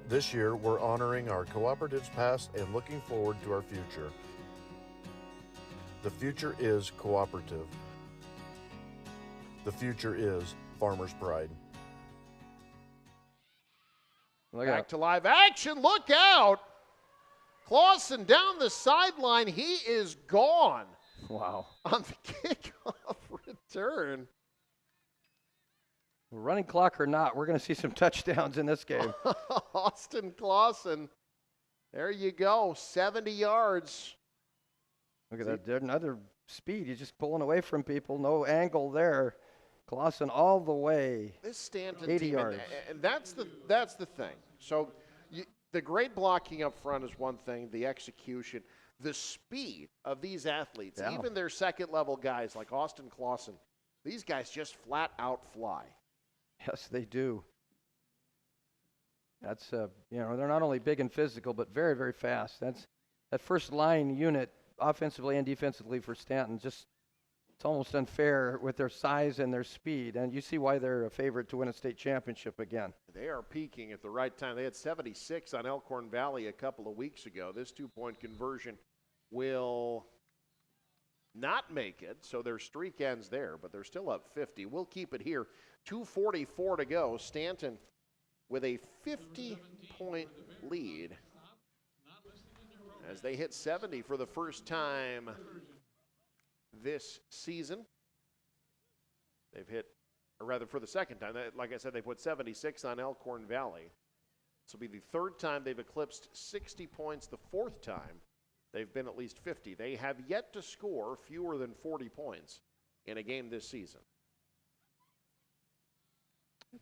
This year, we're honoring our cooperatives past and looking forward to our future. The future is cooperative. The future is farmer's pride. Back to live action. Look out. Clausen down the sideline. He is gone. Wow. On the kickoff return. Running clock or not, we're going to see some touchdowns in this game. Austin Clausen. There you go. 70 yards. Look at that. There's another speed. He's just pulling away from people. No angle there. Clausen all the way. This Stanton 80 team, yards. and that's the thing. So the great blocking up front is one thing, the execution, the speed of these athletes, Yeah. even their second-level guys like Austin Clausen, these guys just flat out fly. Yes, they do. That's they're not only big and physical, but very, very fast. That first line unit, offensively and defensively for Stanton, just it's almost unfair with their size and their speed, and you see why they're a favorite to win a state championship again. They are peaking at the right time. They had 76 on Elkhorn Valley a couple of weeks ago. This 2-point conversion will not make it, so their streak ends there, but they're still up 50. We'll keep it here. 2:44 to go. Stanton with a 50-point lead as they hit 70 for the first time this season. They've hit, or rather for the second time, like I said, they put 76 on Elkhorn Valley. This will be the third time they've eclipsed 60 points, the fourth time they've been at least 50. They have yet to score fewer than 40 points in a game this season.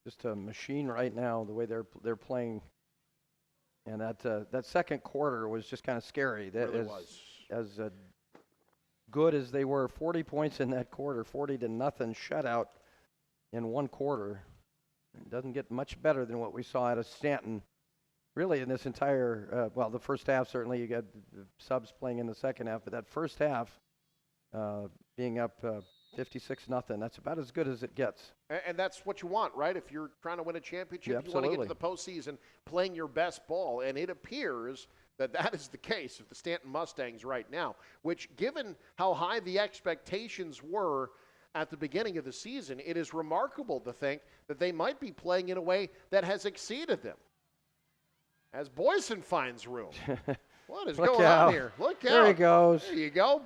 Just a machine right now, the way they're playing. And that second quarter was just kind of scary. That really was. As good as they were, 40 points in that quarter, 40-0 shutout in one quarter. It doesn't get much better than what we saw out of Stanton. Really, in this entire, the first half, certainly you got the subs playing in the second half, but that first half being up 56-0, that's about as good as it gets. And that's what you want, right? If you're trying to win a championship, Yeah, you want to get to the postseason playing your best ball, and it appears that is the case with the Stanton Mustangs right now, which, given how high the expectations were at the beginning of the season, it is remarkable to think that they might be playing in a way that has exceeded them. As Boyson finds room. What is going on here? Look out. There he goes. There you go.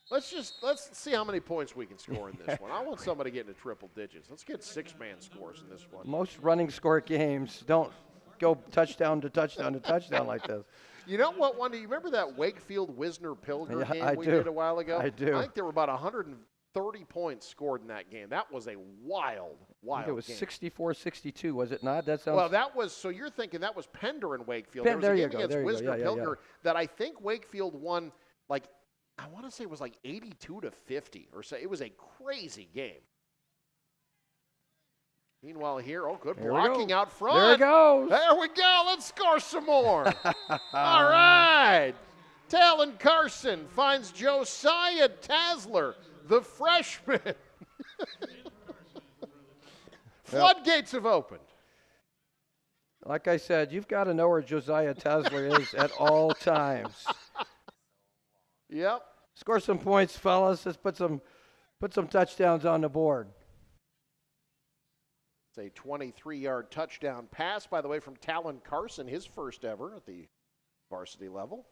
Let's see how many points we can score in this one. I want somebody getting to triple digits. Let's get six-man scores in this one. Most running score games don't go touchdown to touchdown to touchdown like this. You know what, Wanda? You remember that Wakefield-Wisner-Pilger game we did a while ago? I do. I think there were about 130 points scored in that game. That was a wild game. It was 64-62, was it not? That sounds. Well, that was, so you're thinking that was Pender and Wakefield. There was you a game go. against Wisner-Pilger that I think Wakefield won, like, I want to say it was like 82-50 or so. It was a crazy game. Meanwhile here, good blocking out front. There it goes. There we go. Let's score some more. All right. Talon Carson finds Josiah Tasler, the freshman. Floodgates have opened. Like I said, you've got to know where Josiah Tasler is at all times. Yep. Score some points, fellas. Let's put some touchdowns on the board. It's a 23-yard touchdown pass, by the way, from Talon Carson, his first ever at the varsity level.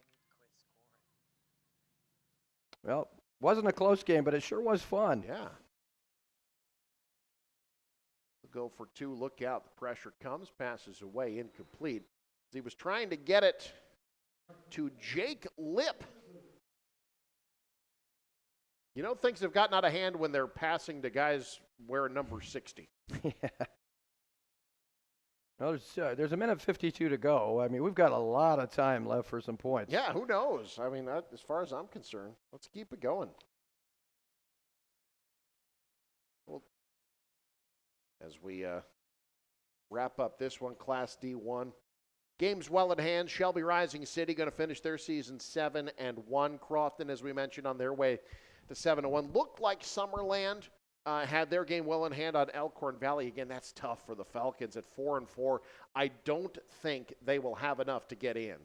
Well, wasn't a close game, but it sure was fun. Yeah. Go for two. Look out. The pressure comes. Passes away. Incomplete. He was trying to get it to Jake Lipp. You know, things have gotten out of hand when they're passing to guys wearing number 60. Yeah. Well, there's a minute 52 to go. I mean, we've got a lot of time left for some points. Yeah, who knows? I mean, as far as I'm concerned, let's keep it going. Well, as we wrap up this one, Class D1. Games well at hand. Shelby Rising City going to finish their season 7-1. Crofton, as we mentioned, on their way to 7-1. Looked like Summerland had their game well in hand on Elkhorn Valley. Again, that's tough for the Falcons at 4-4. I don't think they will have enough to get in,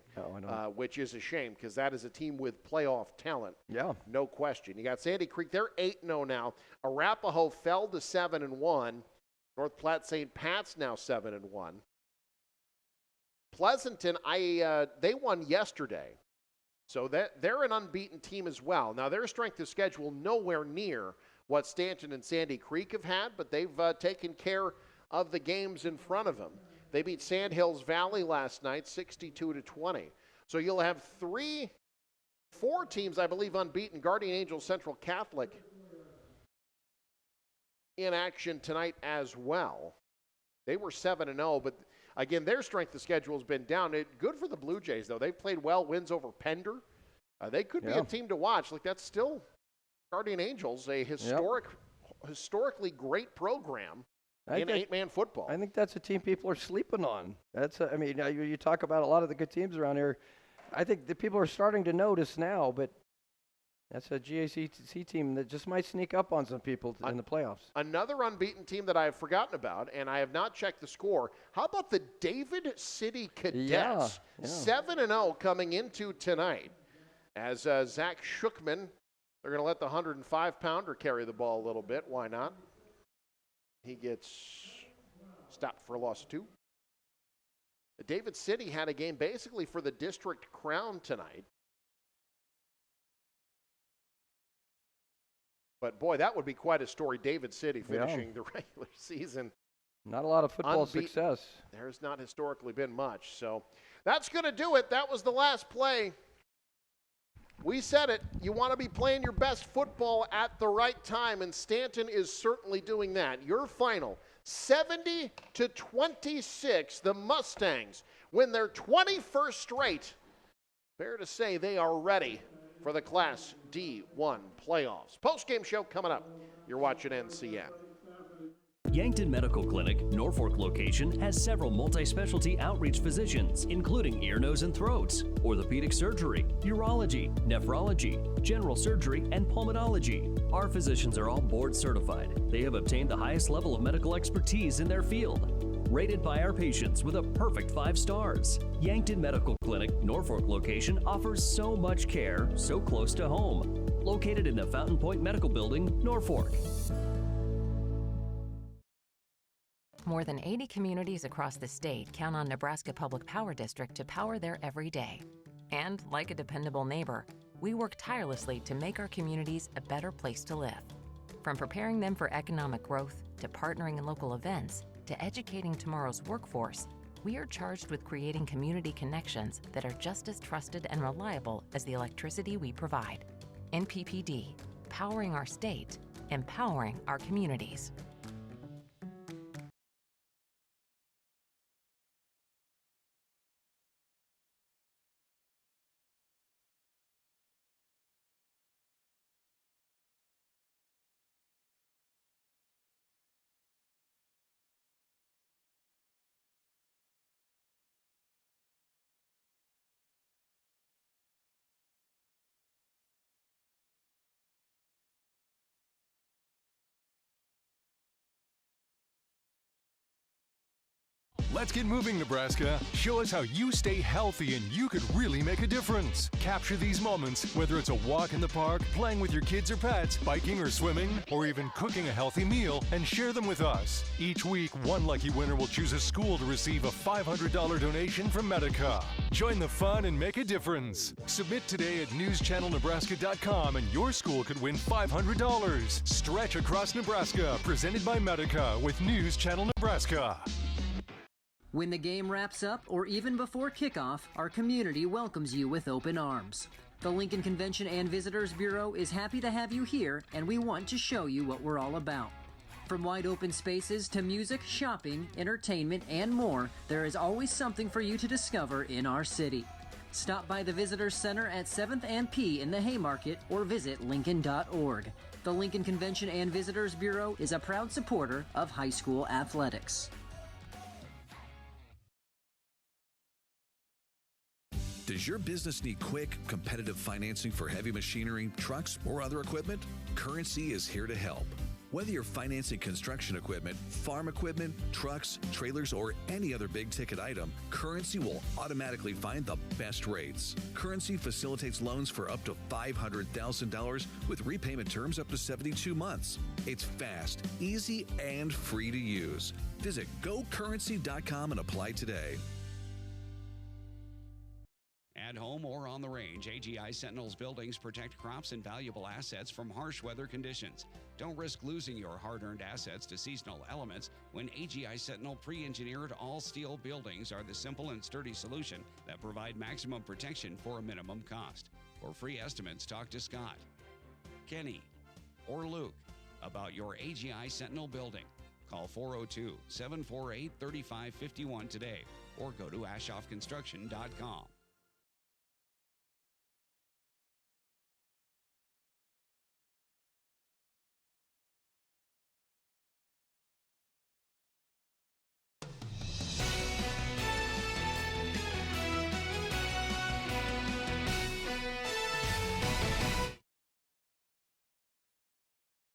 which is a shame because that is a team with playoff talent. Yeah. No question. You got Sandy Creek. They're 8-0 now. Arapahoe fell to 7-1. North Platte St. Pat's now 7-1. Pleasanton, they won yesterday. So they're an unbeaten team as well. Now, their strength of schedule nowhere near what Stanton and Sandy Creek have had, but they've taken care of the games in front of them. They beat Sandhills Valley last night, 62-20. So you'll have 4 teams, I believe, unbeaten. Guardian Angels Central Catholic in action tonight as well. They were 7-0, but again, their strength of schedule has been down. Good for the Blue Jays, though. They've played well, wins over Pender. They could be a team to watch. Like, that's still Guardian Angels, a historically great program in 8-man football. I think that's a team people are sleeping on. I mean, you talk about a lot of the good teams around here. I think the people are starting to notice now, but that's a GACC team that just might sneak up on some people in the playoffs. Another unbeaten team that I have forgotten about, and I have not checked the score. How about the David City Cadets? 7-0 coming into tonight. As Zach Shookman, they're going to let the 105-pounder carry the ball a little bit. Why not? He gets stopped for a loss of 2. David City had a game basically for the district crown tonight. But, boy, that would be quite a story. David City finishing the regular season. Not a lot of football success. There's not historically been much. So that's going to do it. That was the last play. We said it. You want to be playing your best football at the right time, and Stanton is certainly doing that. Your final, 70-26, the Mustangs win their 21st straight. Fair to say they are ready for the Class D1 playoffs. Post-game show coming up. You're watching NCN. Yankton Medical Clinic, Norfolk location, has several multi-specialty outreach physicians, including ear, nose, and throats, orthopedic surgery, urology, nephrology, general surgery, and pulmonology. Our physicians are all board certified. They have obtained the highest level of medical expertise in their field. Rated by our patients with a perfect 5 stars. Yankton Medical Clinic, Norfolk location, offers so much care, so close to home. Located in the Fountain Point Medical Building, Norfolk. More than 80 communities across the state count on Nebraska Public Power District to power their every day. And like a dependable neighbor, we work tirelessly to make our communities a better place to live. From preparing them for economic growth, to partnering in local events, to educating tomorrow's workforce, we are charged with creating community connections that are just as trusted and reliable as the electricity we provide. NPPD, powering our state, empowering our communities. Let's get moving, Nebraska. Show us how you stay healthy and you could really make a difference. Capture these moments, whether it's a walk in the park, playing with your kids or pets, biking or swimming, or even cooking a healthy meal, and share them with us. Each week, one lucky winner will choose a school to receive a $500 donation from Medica. Join the fun and make a difference. Submit today at newschannelnebraska.com and your school could win $500. Stretch Across Nebraska, presented by Medica with News Channel Nebraska. When the game wraps up, or even before kickoff, our community welcomes you with open arms. The Lincoln Convention and Visitors Bureau is happy to have you here, and we want to show you what we're all about. From wide open spaces to music, shopping, entertainment, and more, there is always something for you to discover in our city. Stop by the Visitors Center at 7th and P in the Haymarket or visit lincoln.org. The Lincoln Convention and Visitors Bureau is a proud supporter of high school athletics. Does your business need quick, competitive financing for heavy machinery, trucks, or other equipment? Currency is here to help. Whether you're financing construction equipment, farm equipment, trucks, trailers, or any other big-ticket item, Currency will automatically find the best rates. Currency facilitates loans for up to $500,000 with repayment terms up to 72 months. It's fast, easy, and free to use. Visit gocurrency.com and apply today. At home or on the range, AGI Sentinel's buildings protect crops and valuable assets from harsh weather conditions. Don't risk losing your hard-earned assets to seasonal elements when AGI Sentinel pre-engineered all-steel buildings are the simple and sturdy solution that provide maximum protection for a minimum cost. For free estimates, talk to Scott, Kenny, or Luke about your AGI Sentinel building. Call 402-748-3551 today or go to ashoffconstruction.com.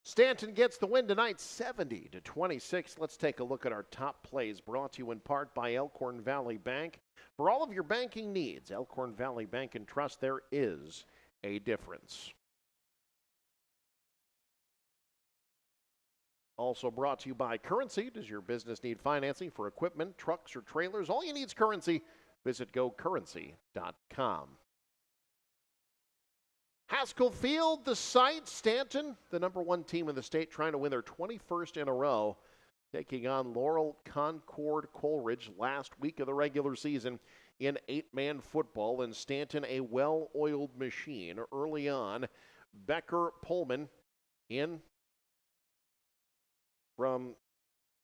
Stanton gets the win tonight, 70-26. Let's take a look at our top plays, brought to you in part by Elkhorn Valley Bank. For all of your banking needs, Elkhorn Valley Bank and Trust, there is a difference. Also brought to you by Currency. Does your business need financing for equipment, trucks, or trailers? All you need is Currency. Visit gocurrency.com. Haskell Field, the site. Stanton, the #1 team in the state, trying to win their 21st in a row, taking on Laurel Concord Coleridge last week of the regular season in 8-man football. And Stanton, a well-oiled machine early on. Becker Pullman in from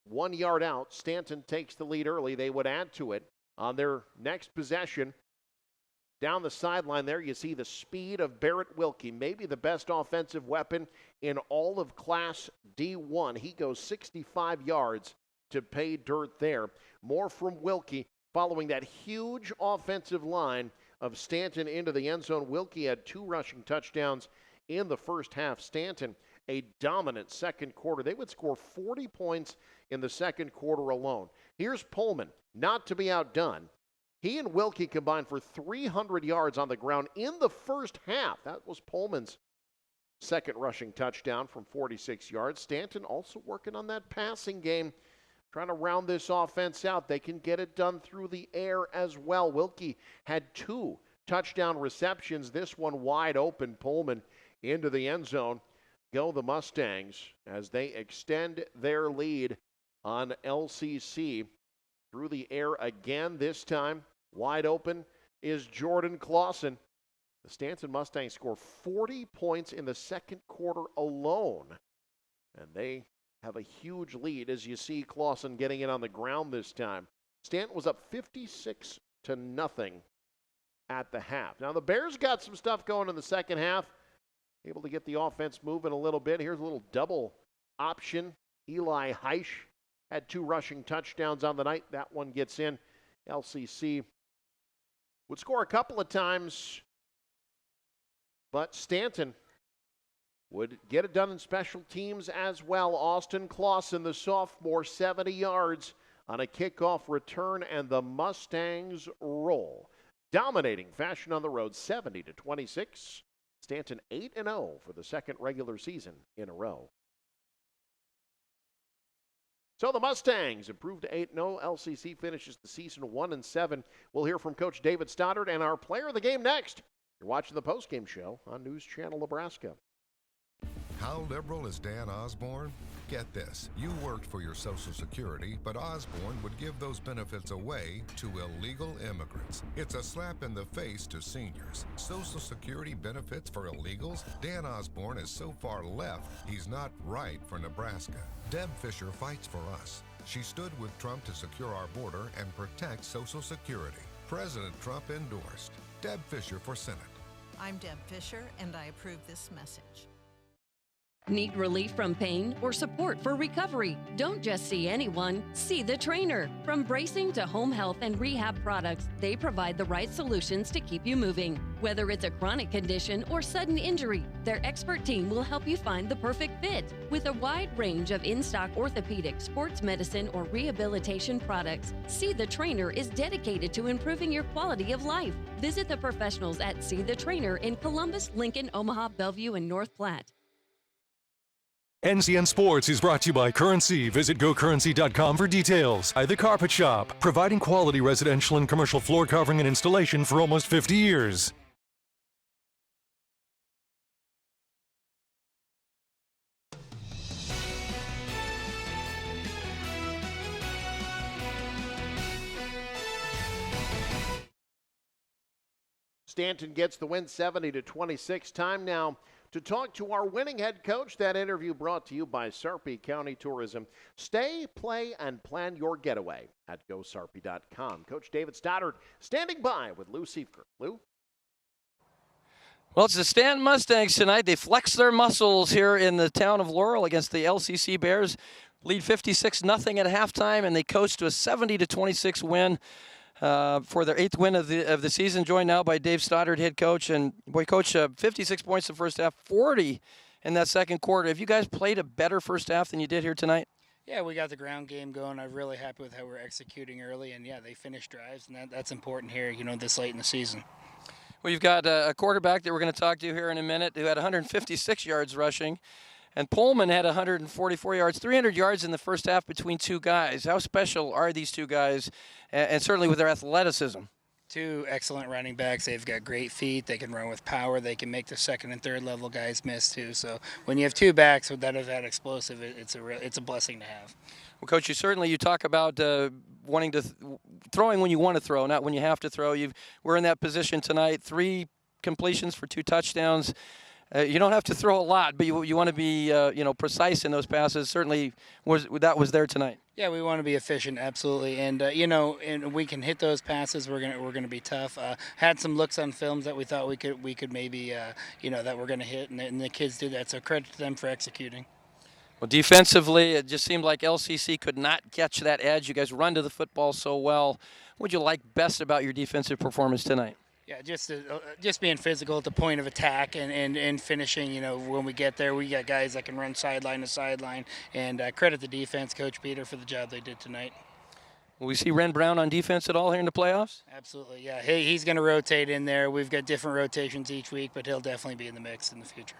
1 yard out. Stanton takes the lead early. They would add to it on their next possession. Down the sideline there, you see the speed of Barrett Wilkie, maybe the best offensive weapon in all of Class D1. He goes 65 yards to pay dirt there. More from Wilkie following that huge offensive line of Stanton into the end zone. Wilkie had 2 rushing touchdowns in the first half. Stanton, a dominant second quarter. They would score 40 points in the second quarter alone. Here's Pullman, not to be outdone. He and Wilkie combined for 300 yards on the ground in the first half. That was Pullman's second rushing touchdown from 46 yards. Stanton also working on that passing game, trying to round this offense out. They can get it done through the air as well. Wilkie had 2 touchdown receptions, this one wide open. Pullman into the end zone. Go the Mustangs as they extend their lead on LCC. Through the air again, this time wide open is Jordan Clausen. The Stanton Mustangs score 40 points in the second quarter alone. And they have a huge lead as you see Clausen getting it on the ground this time. Stanton was up 56-0 at the half. Now the Bears got some stuff going in the second half. Able to get the offense moving a little bit. Here's a little double option. Eli Heisch had 2 rushing touchdowns on the night. That one gets in. LCC would score a couple of times, but Stanton would get it done in special teams as well. Austin Clausen, the sophomore, 70 yards on a kickoff return, and the Mustangs roll. Dominating fashion on the road, 70-26. Stanton 8-0 for the second regular season in a row. So the Mustangs improved to 8-0. LCC finishes the season 1-7. We'll hear from Coach David Stoddard and our player of the game next. You're watching the postgame show on News Channel Nebraska. How liberal is Dan Osborne? Get this, you worked for your Social Security, but Osborne would give those benefits away to illegal immigrants. It's a slap in the face to seniors. Social Security benefits for illegals? Dan Osborne is so far left, he's not right for Nebraska. Deb Fisher fights for us. She stood with Trump to secure our border and protect Social Security. President Trump endorsed. Deb Fisher for Senate. I'm Deb Fisher, and I approve this message. Need relief from pain or support for recovery? Don't just see anyone, see the trainer. From bracing to home health and rehab products, they provide the right solutions to keep you moving. Whether it's a chronic condition or sudden injury, their expert team will help you find the perfect fit. With a wide range of in-stock orthopedic, sports medicine, or rehabilitation products, See the Trainer is dedicated to improving your quality of life. Visit the professionals at See the Trainer in Columbus, Lincoln, Omaha, Bellevue, and North Platte. NCN Sports is brought to you by Currency. Visit gocurrency.com for details. By The Carpet Shop, providing quality residential and commercial floor covering and installation for almost 50 years. Stanton gets the win 70-26. Time now to talk to our winning head coach. That interview brought to you by Sarpy County Tourism. Stay, play, and plan your getaway at gosarpy.com. Coach David Stoddard standing by with Lou Siefker. Lou? Well, it's the Stanton Mustangs tonight. They flex their muscles here in the town of Laurel against the LCC Bears. Lead 56-0 at halftime, and they coast to a 70-26 win. For their 8th win of the season, joined now by Dave Stoddard, head coach. And, boy, Coach, 56 points the first half, 40 in that second quarter. Have you guys played a better first half than you did here tonight? Yeah, we got the ground game going. I'm really happy with how we're executing early. And, yeah, they finished drives, and that's important here, this late in the season. Well, you've got a quarterback that we're going to talk to here in a minute who had 156 yards rushing. And Pullman had 144 yards, 300 yards in the first half between two guys. How special are these two guys, and certainly with their athleticism? Two excellent running backs. They've got great feet. They can run with power. They can make the second and third level guys miss too. So when you have two backs that are that explosive, it's a blessing to have. Well, Coach, you talk about wanting to throwing when you want to throw, not when you have to throw. We're in that position tonight. 3 completions for 2 touchdowns. You don't have to throw a lot, but you want to be precise in those passes. Certainly, that was there tonight. Yeah, we want to be efficient, absolutely, and and we can hit those passes. We're gonna be tough. Had some looks on films that we thought we could maybe that we're gonna hit, and the kids did that. So credit to them for executing. Well, defensively, it just seemed like LCC could not catch that edge. You guys run to the football so well. What would you like best about your defensive performance tonight? Yeah, just being physical at the point of attack and finishing. When we get there, we got guys that can run sideline to sideline. And credit the defense, Coach Peter, for the job they did tonight. Will we see Ren Brown on defense at all here in the playoffs? Absolutely, yeah. He's going to rotate in there. We've got different rotations each week, but he'll definitely be in the mix in the future.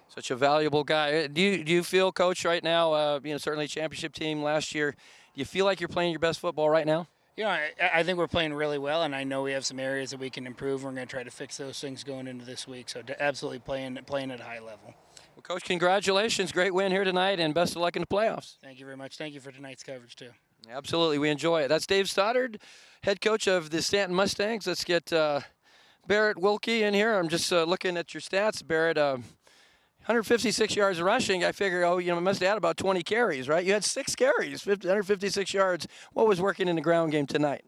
Such a valuable guy. Do you feel, Coach, right now, certainly championship team last year, do you feel like you're playing your best football right now? I think we're playing really well, and I know we have some areas that we can improve. We're going to try to fix those things going into this week. So absolutely playing at a high level. Well, Coach, congratulations. Great win here tonight, and best of luck in the playoffs. Thank you very much. Thank you for tonight's coverage, too. Absolutely. We enjoy it. That's Dave Stoddard, head coach of the Stanton Mustangs. Let's get Barrett Wilkie in here. I'm just looking at your stats, Barrett. 156 yards rushing. I figure, you must have had about 20 carries, right? You had 6 carries, 156 yards. What was working in the ground game tonight?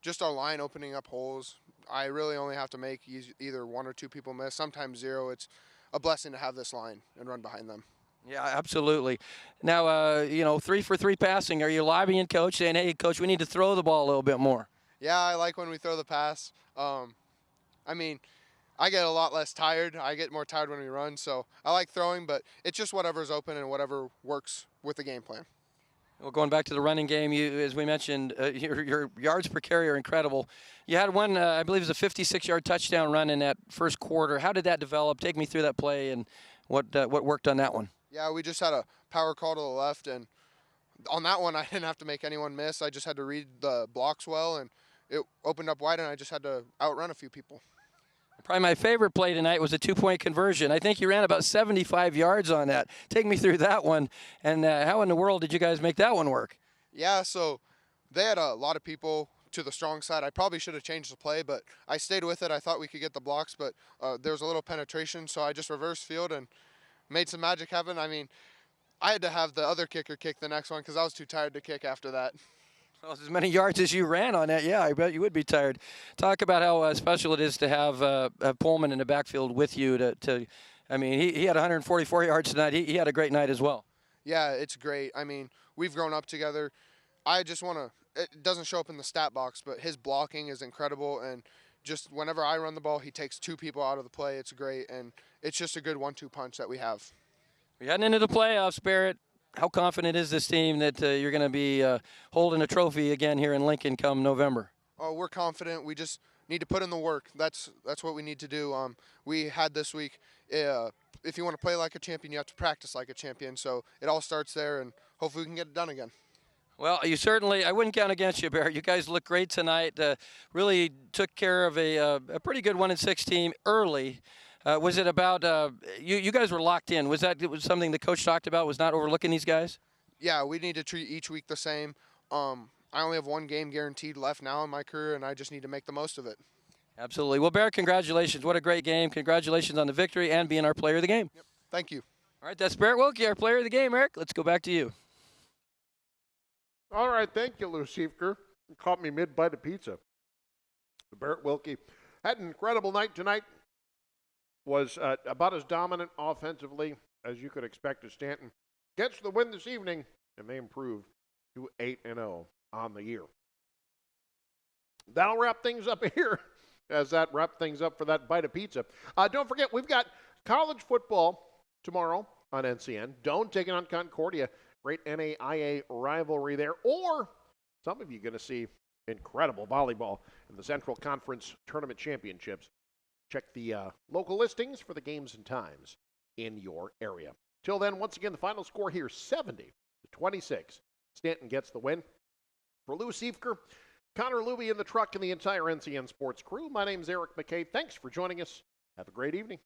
Just our line opening up holes. I really only have to make either 1 or 2 people miss, sometimes 0. It's a blessing to have this line and run behind them. Yeah, absolutely. Now, 3 for 3 passing. Are you lobbying Coach saying, hey, Coach, we need to throw the ball a little bit more? Yeah, I like when we throw the pass. I get a lot less tired. I get more tired when we run, so I like throwing, but it's just whatever's open and whatever works with the game plan. Well, going back to the running game, as we mentioned, your yards per carry are incredible. You had one, I believe it was a 56-yard touchdown run in that first quarter. How did that develop? Take me through that play and what worked on that one. Yeah, we just had a power call to the left, and on that one I didn't have to make anyone miss. I just had to read the blocks well, and it opened up wide, and I just had to outrun a few people. Probably my favorite play tonight was a 2-point conversion. I think you ran about 75 yards on that. Take me through that one, and how in the world did you guys make that one work? Yeah, so they had a lot of people to the strong side. I probably should have changed the play, but I stayed with it. I thought we could get the blocks, but there was a little penetration, so I just reversed field and made some magic happen. I had to have the other kicker kick the next one because I was too tired to kick after that. Well, as many yards as you ran on that, yeah, I bet you would be tired. Talk about how special it is to have Pullman in the backfield with you. He had 144 yards tonight. He had a great night as well. Yeah, it's great. We've grown up together. I just want to, it doesn't show up in the stat box, but his blocking is incredible. And just whenever I run the ball, he takes 2 people out of the play. It's great. And it's just a good 1-2 punch that we have. We're heading into the playoffs, Barrett. How confident is this team that you're going to be holding a trophy again here in Lincoln come November? Oh, we're confident. We just need to put in the work. That's what we need to do. We had this week, if you want to play like a champion, you have to practice like a champion. So it all starts there, and hopefully we can get it done again. Well, I wouldn't count against you, Barrett. You guys look great tonight. Really took care of a pretty good 1-6 team early. Was it about you guys were locked in? Was something the coach talked about, was not overlooking these guys? Yeah, we need to treat each week the same. I only have 1 game guaranteed left now in my career, and I just need to make the most of it. Absolutely. Well, Barrett, congratulations. What a great game. Congratulations on the victory and being our player of the game. Yep. Thank you. All right, that's Barrett Wilkie, our player of the game. Eric, let's go back to you. All right, thank you, Lou Siefker. You caught me mid-bite of pizza. Barrett Wilkie had an incredible night tonight. Was about as dominant offensively as you could expect of Stanton. Gets the win this evening, and they improve to 8-0 on the year. That'll wrap things up here, as that wrap things up for that bite of pizza. Don't forget, we've got college football tomorrow on NCN. Doane taking on Concordia. Great NAIA rivalry there. Or some of you are going to see incredible volleyball in the Central Conference Tournament Championships. Check the local listings for the games and times in your area. Till then, once again, the final score here, 70-26. Stanton gets the win. For Lou Siefker, Connor Luby in the truck, and the entire NCN Sports crew, my name's Eric McKay. Thanks for joining us. Have a great evening.